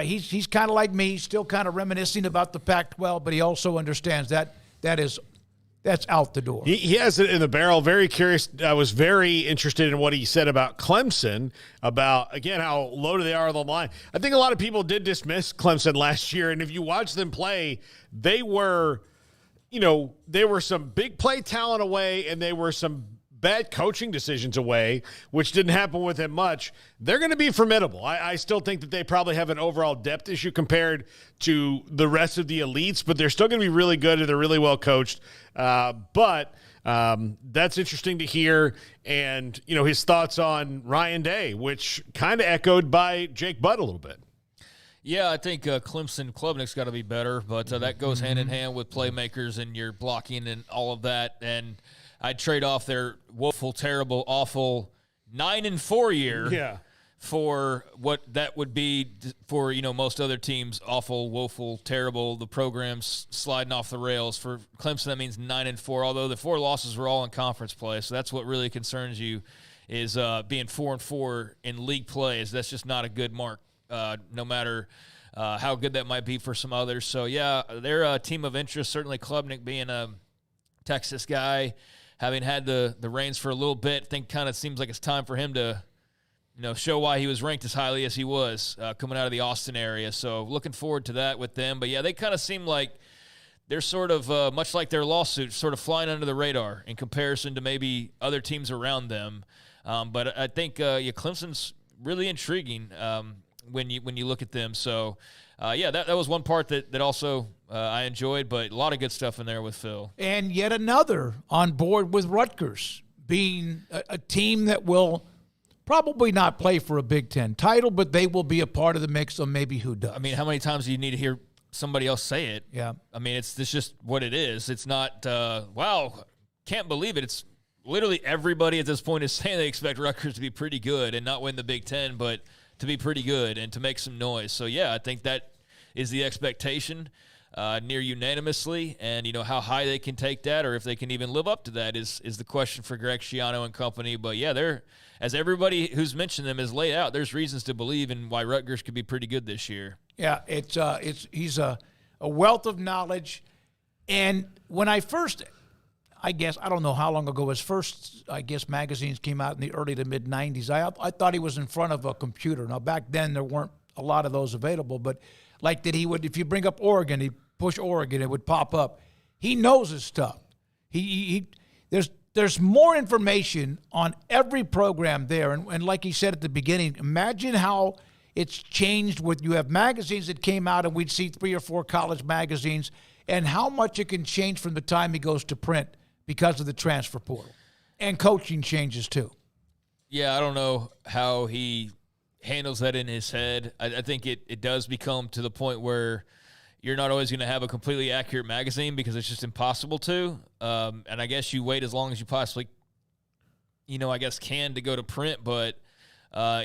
he's kind of like me, still kind of reminiscing about the Pac-12, but he also understands that's out the door. He has it in the barrel. Very curious. I was very interested in what he said about Clemson, about, again, how loaded they are on the line. I think a lot of people did dismiss Clemson last year, and if you watch them play, they were some big play talent away, and they were some bad coaching decisions away, which didn't happen with him much. They're going to be formidable. I still think that they probably have an overall depth issue compared to the rest of the elites, but they're still going to be really good, and they're really well coached. But that's interesting to hear. And, his thoughts on Ryan Day, which kind of echoed by Jake Butt a little bit. Yeah, I think Clemson Klubnik's got to be better, but that goes hand in hand with playmakers and your blocking and all of that. And I'd trade off their woeful, terrible, awful 9-4 year for what that would be for, most other teams, awful, woeful, terrible, the program's sliding off the rails. For Clemson, that means 9-4, although the 4 losses were all in conference play. So that's what really concerns you is being 4-4 in league play. That's just not a good mark, no matter how good that might be for some others. So, yeah, they're a team of interest, certainly Klubnik being a Texas guy. having had the reins for a little bit, I think kind of seems like it's time for him to, show why he was ranked as highly as he was coming out of the Austin area. So looking forward to that with them. But, yeah, they kind of seem like they're sort of, much like their lawsuit, sort of flying under the radar in comparison to maybe other teams around them. But I think Clemson's really intriguing when you look at them. So, that was one part that also I enjoyed, but a lot of good stuff in there with Phil. And yet another on board with Rutgers, being a team that will probably not play for a Big Ten title, but they will be a part of the mix of maybe who does. I mean, how many times do you need to hear somebody else say it? Yeah. I mean, it's just what it is. It's not, wow, can't believe it. It's literally everybody at this point is saying they expect Rutgers to be pretty good and not win the Big Ten, but to be pretty good and to make some noise. So, yeah, I think that is the expectation near unanimously. And, how high they can take that or if they can even live up to that is the question for Greg Schiano and company. But, yeah, they're, as everybody who's mentioned them has laid out, there's reasons to believe in why Rutgers could be pretty good this year. Yeah, he's a wealth of knowledge. And when I don't know how long ago his first, magazines came out in the early to mid-'90s. I thought he was in front of a computer. Now, back then there weren't a lot of those available, but like that he would, if you bring up Oregon, he'd push Oregon, it would pop up. He knows his stuff. There's more information on every program there. And like he said at the beginning, imagine how it's changed with you have magazines that came out and we'd see 3 or 4 college magazines and how much it can change from the time he goes to print because of the transfer portal and coaching changes too. Yeah, I don't know how he handles that in his head. I think it does become to the point where you're not always going to have a completely accurate magazine because it's just impossible to. And I guess you wait as long as you possibly, can to go to print. But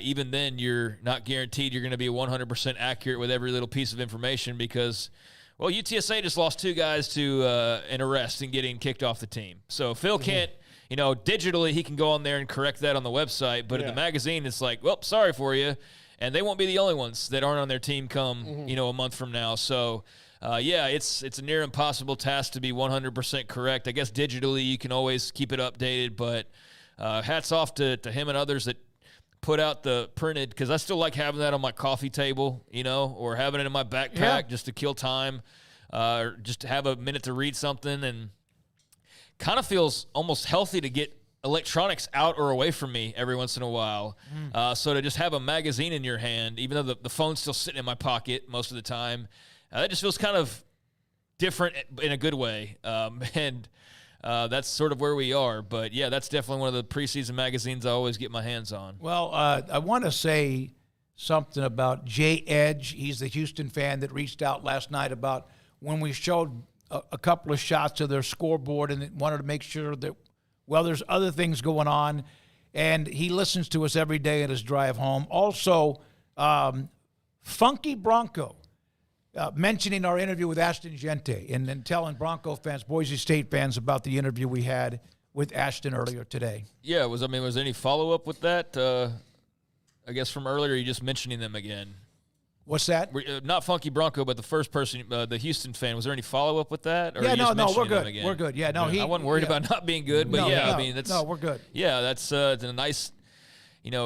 even then, you're not guaranteed you're going to be 100% accurate with every little piece of information because, well, UTSA just lost 2 guys to an arrest and getting kicked off the team. So Phil can't, digitally he can go on there and correct that on the website. But in the magazine, it's like, well, sorry for you. And they won't be the only ones that aren't on their team come, a month from now. So, it's a near impossible task to be 100% correct. I guess digitally you can always keep it updated, but hats off to him and others that put out the printed, because I still like having that on my coffee table, or having it in my backpack just to kill time, or just to have a minute to read something. And kind of feels almost healthy to get electronics out or away from me every once in a while. So to just have a magazine in your hand, even though the phone's still sitting in my pocket most of the time, that just feels kind of different in a good way. And that's sort of where we are. But, yeah, that's definitely one of the preseason magazines I always get my hands on. Well, I want to say something about Jay Edge. He's the Houston fan that reached out last night about when we showed a couple of shots of their scoreboard and wanted to make sure that, well, there's other things going on, and he listens to us every day at his drive home. Also, Funky Bronco, mentioning our interview with Aston Jeanty and then telling Bronco fans, Boise State fans, about the interview we had with Ashton earlier today. Yeah, was there any follow-up with that? I guess from earlier, you're just mentioning them again. What's that? Not Funky Bronco, but the first person, the Houston fan. Was there any follow-up with that? Or yeah, no, we're good. We're good. Yeah, no, I wasn't worried about not being good, but we're good. Yeah, that's a nice,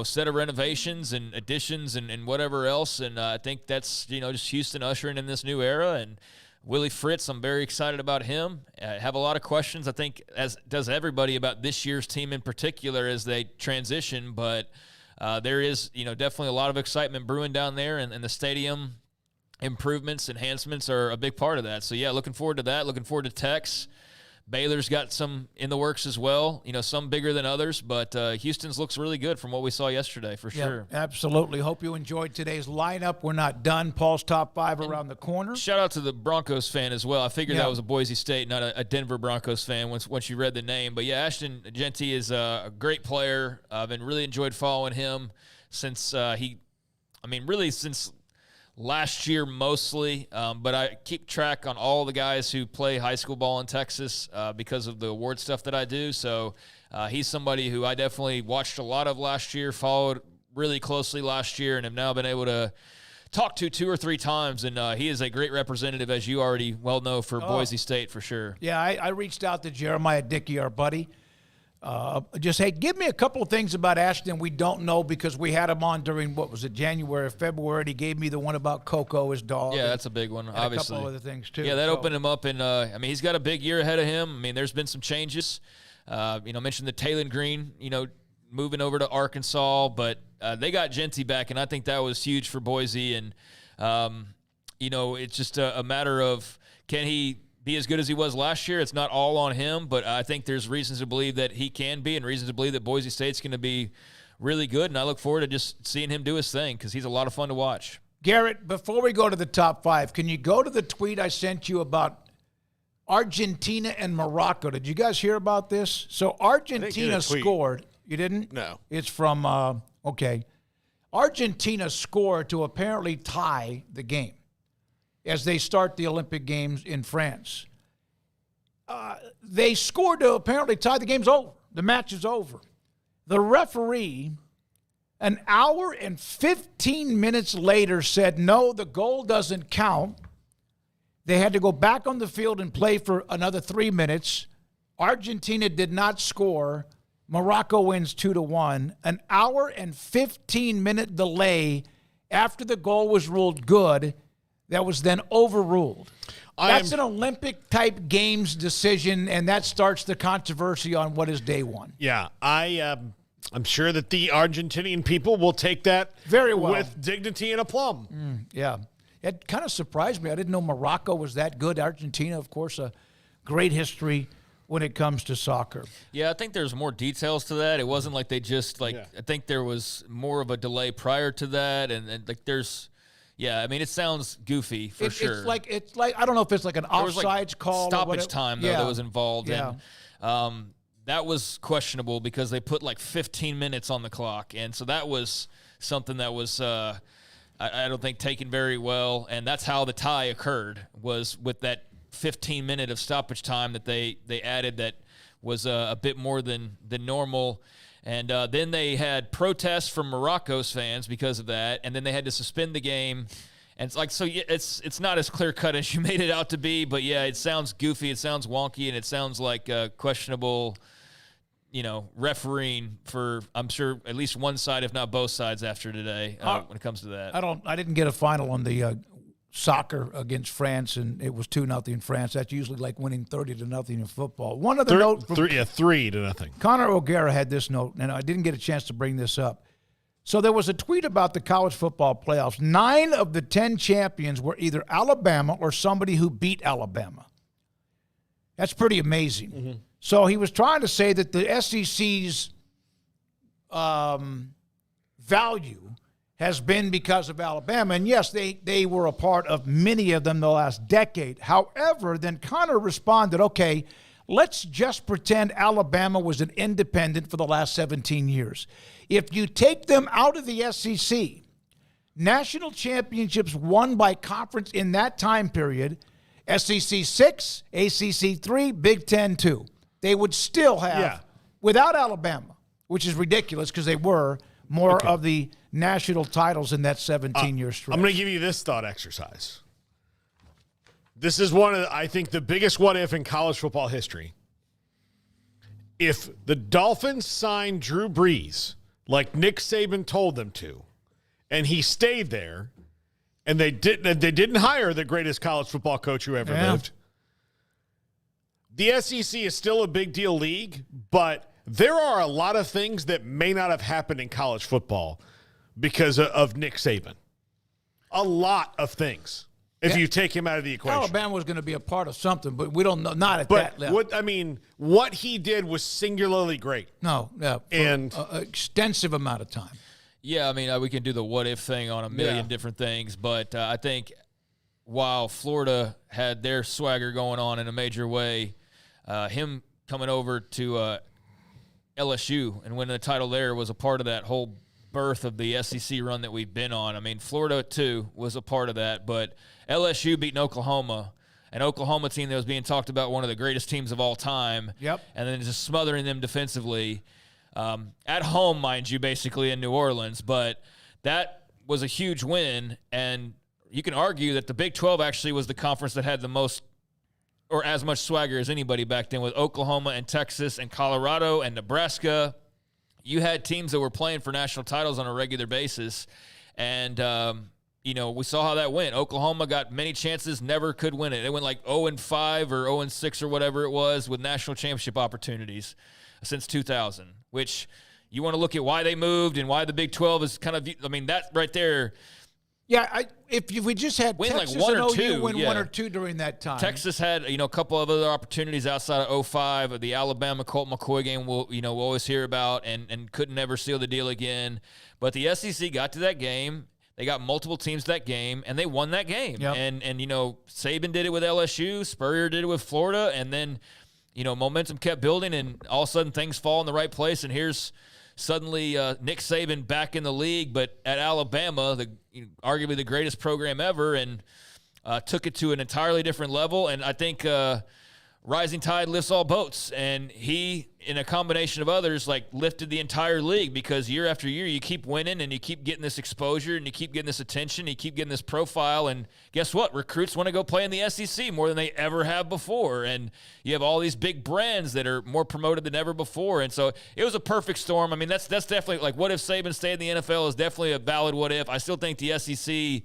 set of renovations and additions and whatever else, and I think that's just Houston ushering in this new era. And Willie Fritz, I'm very excited about him. I have a lot of questions, I think, as does everybody, about this year's team in particular as they transition, but. There is, definitely a lot of excitement brewing down there, and the stadium improvements, enhancements are a big part of that. So, yeah, looking forward to that. Looking forward to Tex. Baylor's got some in the works as well, some bigger than others, but Houston's looks really good from what we saw yesterday for sure. Absolutely. Hope you enjoyed today's lineup. We're not done. Paul's top 5 around the corner. Shout out to the Broncos fan as well. I figured that was a Boise State, not a Denver Broncos fan once you read the name. But, yeah, Aston Jeanty is a great player. I've been really enjoyed following him since since last year mostly, but I keep track on all the guys who play high school ball in Texas because of the award stuff that I do. So he's somebody who I definitely watched a lot of last year, followed really closely last year, and have now been able to talk to 2 or 3 times. And he is a great representative, as you already well know, for Boise State for sure. Yeah, I reached out to Jeremiah Dickey, our buddy, Hey, give me a couple of things about Ashton we don't know because we had him on during, January or February. And he gave me the one about Coco, his dog. Yeah, that's a big one, obviously. A couple other things, too. Yeah, that opened him up. And, he's got a big year ahead of him. There's been some changes. Mentioned the Taylon Green, moving over to Arkansas. But they got Jeanty back, and I think that was huge for Boise. And, it's just a matter of can he be as good as he was last year. It's not all on him, but I think there's reasons to believe that he can be and reasons to believe that Boise State's going to be really good, and I look forward to just seeing him do his thing because he's a lot of fun to watch. Garrett, before we go to the top 5, can you go to the tweet I sent you about Argentina and Morocco? Did you guys hear about this? So Argentina scored. You didn't? No. It's from, Argentina scored to apparently tie the game as they start the Olympic Games in France. They scored to apparently tie the game's over. The match is over. The referee, an hour and 15 minutes later, said, no, the goal doesn't count. They had to go back on the field and play for another 3 minutes. Argentina did not score. Morocco wins 2-1. An hour and 15-minute delay after the goal was ruled good. That was then overruled. That's an Olympic-type games decision, and that starts the controversy on what is day one. Yeah, I'm sure that the Argentinian people will take that very well with dignity and aplomb. Yeah. It kind of surprised me. I didn't know Morocco was that good. Argentina, of course, a great history when it comes to soccer. Yeah, I think there's more details to that. It wasn't like they just, I think there was more of a delay prior to that, and there's – yeah, it sounds goofy for sure. It's like I don't know if it's like an offsides call. Stoppage time, though, that was involved. Yeah. And that was questionable because they put 15 minutes on the clock. And so that was something that was, I don't think, taken very well. And that's how the tie occurred, was with that 15-minute of stoppage time that they added that was a bit more than normal. And then they had protests from Morocco's fans because of that, and then they had to suspend the game. And it's not as clear-cut as you made it out to be, but, yeah, it sounds goofy, it sounds wonky, and it sounds like questionable, refereeing for, I'm sure, at least one side, if not both sides, after today when it comes to that. I didn't get a final on the soccer against France, and it was 2-0 France. That's usually like winning 30-0 in football. One other note. 3-0. Connor O'Gara had this note, and I didn't get a chance to bring this up. So there was a tweet about the college football playoffs. 9 of the 10 champions were either Alabama or somebody who beat Alabama. That's pretty amazing. Mm-hmm. So he was trying to say that the SEC's value has been because of Alabama. And, yes, they were a part of many of them the last decade. However, then Connor responded, okay, let's just pretend Alabama was an independent for the last 17 years. If you take them out of the SEC, national championships won by conference in that time period, SEC 6, ACC 3, Big Ten 2. They would still have, without Alabama, which is ridiculous because they were more of the national titles in that 17-year stretch. I'm going to give you this thought exercise. This is one of, I think, the biggest what-if in college football history. If the Dolphins signed Drew Brees like Nick Saban told them to, and he stayed there, and they didn't hire the greatest college football coach who ever lived, the SEC is still a big deal league, but there are a lot of things that may not have happened in college football because of Nick Saban. A lot of things. If you take him out of the equation. Alabama was going to be a part of something, but we don't know. Not at that level. What he did was singularly great. No, and an extensive amount of time. Yeah, we can do the what-if thing on a million different things, but I think while Florida had their swagger going on in a major way, him coming over to LSU and winning the title there was a part of that whole birth of the SEC run that we've been on. Florida, too, was a part of that, but LSU beating Oklahoma, an Oklahoma team that was being talked about one of the greatest teams of all time, and then just smothering them defensively. At home, mind you, basically in New Orleans, but that was a huge win, and you can argue that the Big 12 actually was the conference that had the most or as much swagger as anybody back then with Oklahoma and Texas and Colorado and Nebraska. You had teams that were playing for national titles on a regular basis. And, we saw how that went. Oklahoma got many chances, never could win it. It went like 0-5 or 0-6 or whatever it was with national championship opportunities since 2000, which you want to look at why they moved and why the Big 12 is kind of, that right there. Yeah, if we just had win Texas like one and or OU two, win one or two during that time. Texas had, a couple of other opportunities outside of 05. The Alabama Colt McCoy game we'll always hear about and couldn't never seal the deal again. But the SEC got to that game. They got multiple teams that game, and they won that game. Yep. And Saban did it with LSU. Spurrier did it with Florida. And then, momentum kept building, and all of a sudden things fall in the right place. And here's suddenly Nick Saban back in the league, but at Alabama, arguably the greatest program ever, and took it to an entirely different level. And I think rising tide lifts all boats. And he, in a combination of others, lifted the entire league, because year after year you keep winning and you keep getting this exposure and you keep getting this attention, you keep getting this profile. And guess what? Recruits want to go play in the SEC more than they ever have before. And you have all these big brands that are more promoted than ever before. And so it was a perfect storm. I mean, that's definitely what if Saban stayed in the NFL is definitely a valid what if. I still think the SEC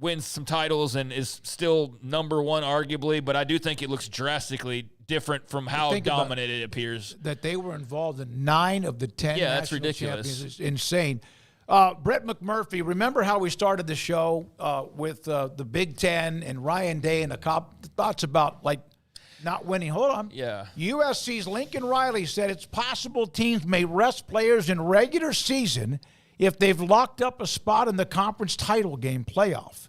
wins some titles and is still number one, arguably, but I do think it looks drastically different from how dominant it appears. That they were involved in 9 of the 10 national that's ridiculous. Champions is insane. Brett McMurphy, remember how we started the show with the Big Ten and Ryan Day and thoughts about not winning? Hold on. Yeah. USC's Lincoln Riley said it's possible teams may rest players in regular season if they've locked up a spot in the conference title game playoff.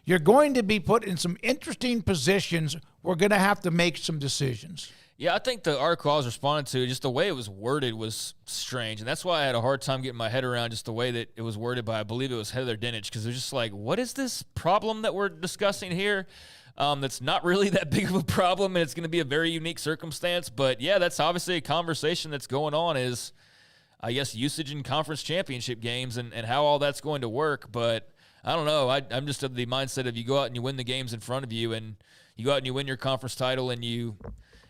You're going to be put in some interesting positions. We're going to have to make some decisions. Yeah, I think the article I was responding to, just the way it was worded was strange. And that's why I had a hard time getting my head around just the way that it was worded by, I believe it was Heather Dinich, because it was just what is this problem that we're discussing here? That's not really that big of a problem, and it's going to be a very unique circumstance. But, yeah, that's obviously a conversation that's going on is, I guess, usage in conference championship games and how all that's going to work. But I don't know. I'm just of the mindset of you go out and you win the games in front of you, and you go out and you win your conference title, and you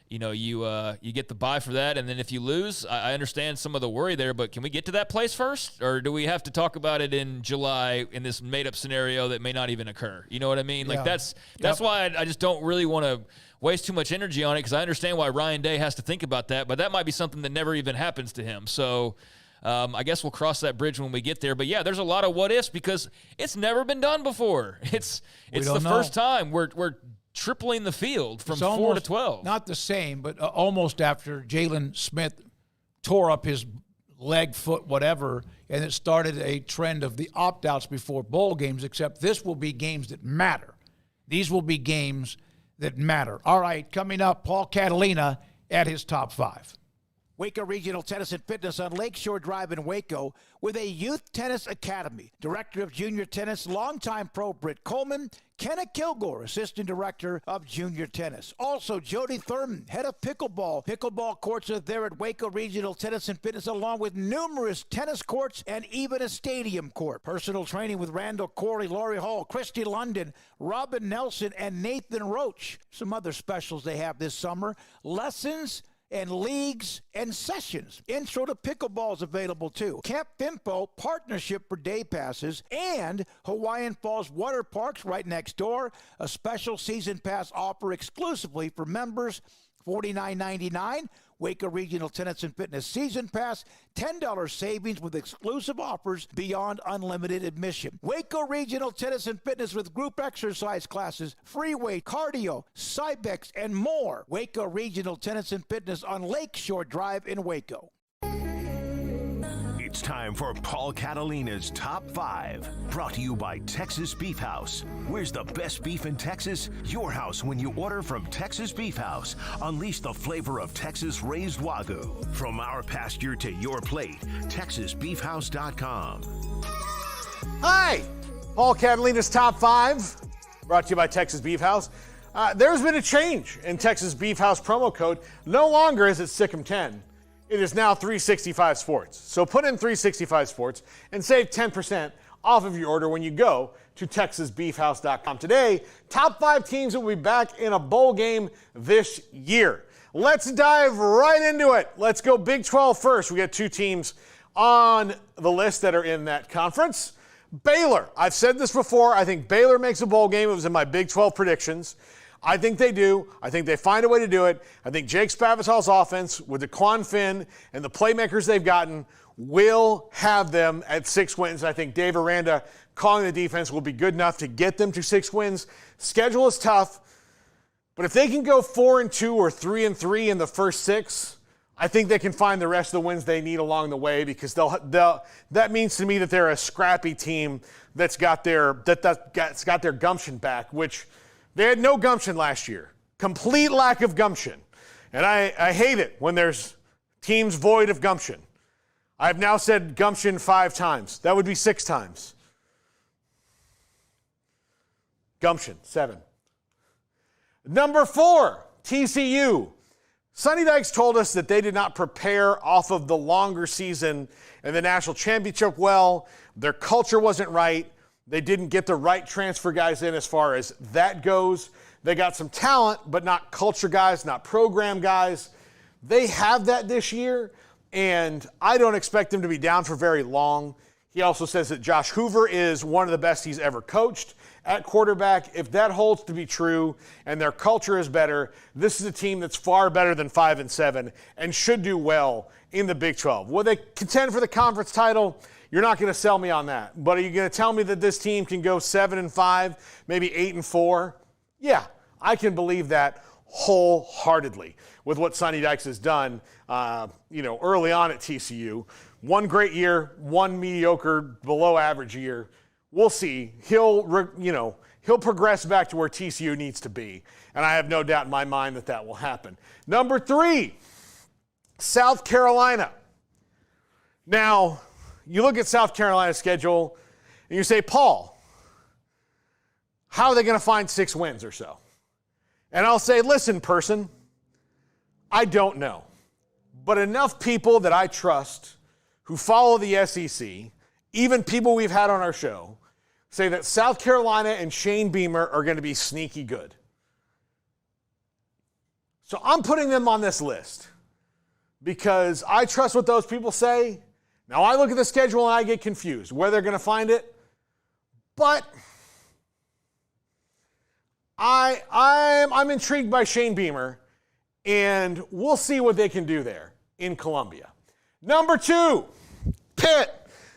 get the bye for that. And then if you lose, I understand some of the worry there, but can we get to that place first? Or do we have to talk about it in July in this made-up scenario that may not even occur? You know what I mean? Yeah. That's why I just don't really want to waste too much energy on it, because I understand why Ryan Day has to think about that, but that might be something that never even happens to him. So I guess we'll cross that bridge when we get there. But, yeah, there's a lot of what-ifs because it's never been done before. It's the first time we're tripling the field from 4 to 12. Not the same, but almost after Jalen Smith tore up his leg, foot, whatever, and it started a trend of the opt-outs before bowl games, except this will be games that matter. These will be games that matter. All right, coming up, Paul Catalina at his top 5. Waco Regional Tennis and Fitness on Lakeshore Drive in Waco with a Youth Tennis Academy. Director of Junior Tennis, longtime pro Britt Coleman. Kenna Kilgore, Assistant Director of Junior Tennis. Also, Jody Thurman, Head of Pickleball. Pickleball courts are there at Waco Regional Tennis and Fitness, along with numerous tennis courts and even a stadium court. Personal training with Randall Corley, Laurie Hall, Christy London, Robin Nelson, and Nathan Roach. Some other specials they have this summer. Lessons and leagues and sessions. Intro to Pickleball is available too. Camp Fimpo, partnership for day passes, and Hawaiian Falls Water Parks right next door. A special season pass offer exclusively for members, $49.99. Waco Regional Tennis and Fitness Season Pass, $10 savings with exclusive offers beyond unlimited admission. Waco Regional Tennis and Fitness with group exercise classes, free weight, cardio, Cybex, and more. Waco Regional Tennis and Fitness on Lakeshore Drive in Waco. It's time for Paul Catalina's Top 5, brought to you by Texas Beef House. Where's the best beef in Texas? Your house when you order from Texas Beef House. Unleash the flavor of Texas-raised Wagyu. From our pasture to your plate, TexasBeefHouse.com. Hi, Paul Catalina's Top 5, brought to you by Texas Beef House. There's been a change in Texas Beef House promo code. No longer is it SICM10. It is now 365 Sports. So put in 365 Sports and save 10% off of your order when you go to TexasBeefHouse.com. Today, top 5 teams that will be back in a bowl game this year. Let's dive right into it. Let's go Big 12 first. We got 2 teams on the list that are in that conference. Baylor. I've said this before. I think Baylor makes a bowl game. It was in my Big 12 predictions. I think they do. I think they find a way to do it. I think Jake Spavital's offense with DeQuan Finn and the playmakers they've gotten will have them at 6 wins. I think Dave Aranda calling the defense will be good enough to get them to 6 wins. Schedule is tough, but if they can go 4-2 or 3-3 in the first 6, I think they can find the rest of the wins they need along the way, because that means to me that they're a scrappy team that's got their gumption back, which they had no gumption last year. Complete lack of gumption. And I hate it when there's teams void of gumption. I've now said gumption 5 times. That would be 6 times. Gumption, 7. Number 4, TCU. Sonny Dykes told us that they did not prepare off of the longer season and the national championship well. Their culture wasn't right. They didn't get the right transfer guys in as far as that goes. They got some talent, but not culture guys, not program guys. They have that this year, and I don't expect them to be down for very long. He also says that Josh Hoover is one of the best he's ever coached at quarterback. If that holds to be true and their culture is better, this is a team that's far better than 5-7 and should do well in the Big 12. Will they contend for the conference title? You're not going to sell me on that. But are you going to tell me that this team can go 7-5, maybe 8-4? Yeah, I can believe that wholeheartedly with what Sonny Dykes has done, early on at TCU. 1 great year, 1 mediocre, below average year. We'll see. He'll progress back to where TCU needs to be, and I have no doubt in my mind that will happen. Number 3, South Carolina. Now, you look at South Carolina's schedule, and you say, Paul, how are they going to find 6 wins or so? And I'll say, listen, person, I don't know. But enough people that I trust who follow the SEC, even people we've had on our show, say that South Carolina and Shane Beamer are going to be sneaky good. So I'm putting them on this list because I trust what those people say. Now, I look at the schedule and I get confused where they're going to find it. But I'm intrigued by Shane Beamer, and we'll see what they can do there in Columbia. Number 2, Pitt.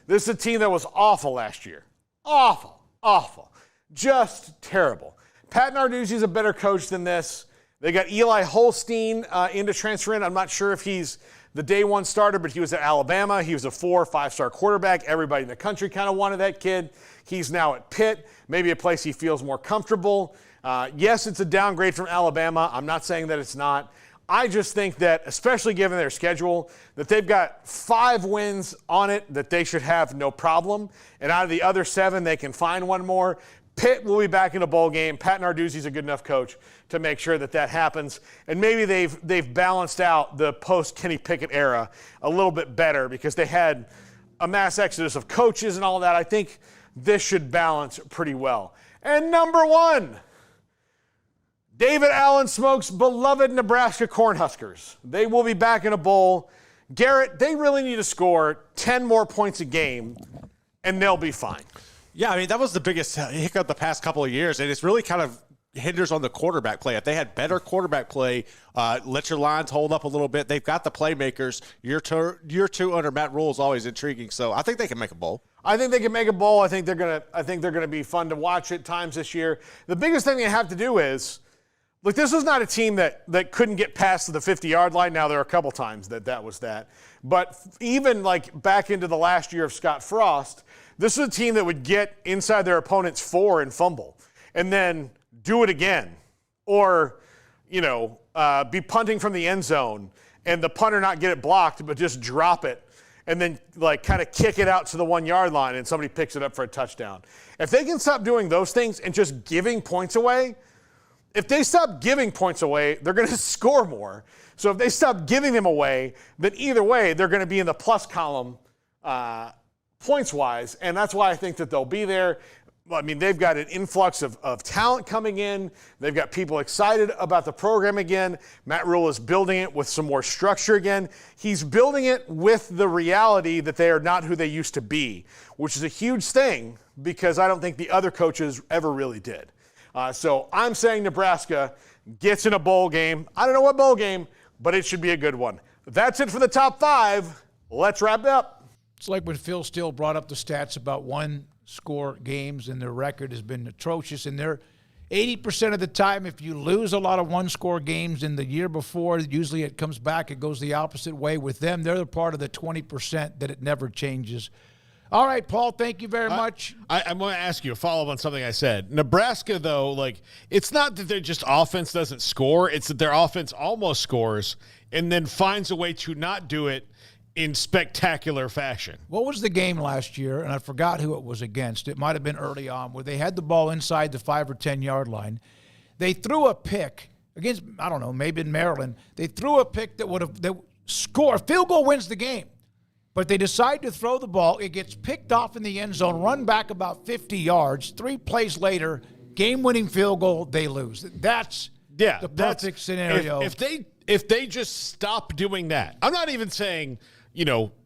This is a team that was awful last year. Awful. Just terrible. Pat Narduzzi's a better coach than this. They got Eli Holstein into transfer in. I'm not sure if he's the day 1 starter, but he was at Alabama. He was a 4 or 5-star quarterback. Everybody in the country kind of wanted that kid. He's now at Pitt, maybe a place he feels more comfortable. Yes, it's a downgrade from Alabama. I'm not saying that it's not. I just think that, especially given their schedule, that they've got 5 wins on it that they should have no problem. And out of the other 7, they can find 1 more. Pitt will be back in a bowl game. Pat Narduzzi's a good enough coach to make sure that happens. And maybe they've balanced out the post-Kenny Pickett era a little bit better because they had a mass exodus of coaches and all that. I think this should balance pretty well. And number 1, David Allen Smoke's beloved Nebraska Cornhuskers. They will be back in a bowl. Garrett, they really need to score 10 more points a game, and they'll be fine. Yeah, I mean, that was the biggest hiccup the past couple of years, and it's really kind of hinders on the quarterback play. If they had better quarterback play, let your lines hold up a little bit. They've got the playmakers. Year two under Matt Rule is always intriguing, so I think they can make a bowl. I think they can make a bowl. I think they're gonna be fun to watch at times this year. The biggest thing they have to do is, look, this was not a team that couldn't get past the 50-yard line. Now, there are a couple times that was that. But even like back into the last year of Scott Frost, this was a team that would get inside their opponent's 4 and fumble and then do it again. Or, be punting from the end zone and the punter not get it blocked but just drop it and then like kind of kick it out to the 1-yard line and somebody picks it up for a touchdown. If they can stop doing those things and just giving points away, if they stop giving points away, they're going to score more. So if they stop giving them away, then either way, they're going to be in the plus column points-wise, and that's why I think that they'll be there. I mean, they've got an influx of talent coming in. They've got people excited about the program again. Matt Rhule is building it with some more structure again. He's building it with the reality that they are not who they used to be, which is a huge thing because I don't think the other coaches ever really did. So I'm saying Nebraska gets in a bowl game. I don't know what bowl game, but it should be a good one. That's it for the top 5. Let's wrap it up. It's like when Phil Steele brought up the stats about one-score games, and their record has been atrocious. And they're 80% of the time, if you lose a lot of one-score games in the year before, usually it comes back. It goes the opposite way with them. They're the part of the 20% that it never changes. All right, Paul, thank you very much. I'm going to ask you a follow-up on something I said. Nebraska, though, like, it's not that their just offense doesn't score. It's that their offense almost scores and then finds a way to not do it in spectacular fashion. What was the game last year? And I forgot who it was against. It might have been early on where they had the ball inside the 5 or 10 yard line. They threw a pick against, I don't know, maybe in Maryland. They threw a pick that would have scored. Field goal wins the game. But they decide to throw the ball. It gets picked off in the end zone, run back about 50 yards. 3 plays later, game-winning field goal, they lose. That's the perfect scenario. If they just stop doing that, I'm not even saying,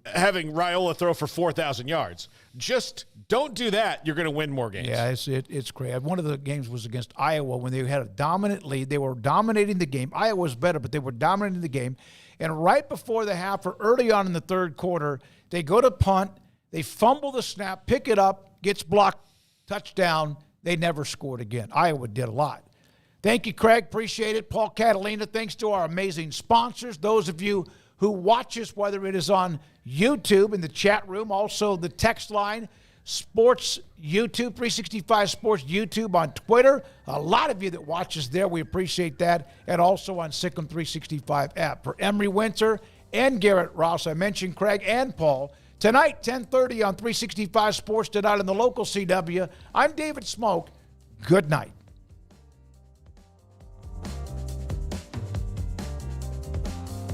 having Raiola throw for 4,000 yards. Just don't do that. You're going to win more games. Yeah, it's great. One of the games was against Iowa when they had a dominant lead. They were dominating the game. Iowa was better, but they were dominating the game. And right before the half or early on in the third quarter, they go to punt. They fumble the snap, pick it up, gets blocked, touchdown. They never scored again. Iowa did a lot. Thank you, Craig. Appreciate it. Paul Catalina, thanks to our amazing sponsors. Those of you who watch us, whether it is on YouTube in the chat room, also the text line, Sports YouTube, 365 Sports YouTube on Twitter. A lot of you that watch us there, we appreciate that. And also on Sikkim 365 app. For Emery Winter and Garrett Ross, I mentioned Craig and Paul. Tonight, 10:30 on 365 Sports Tonight on the local CW. I'm David Smoke. Good night.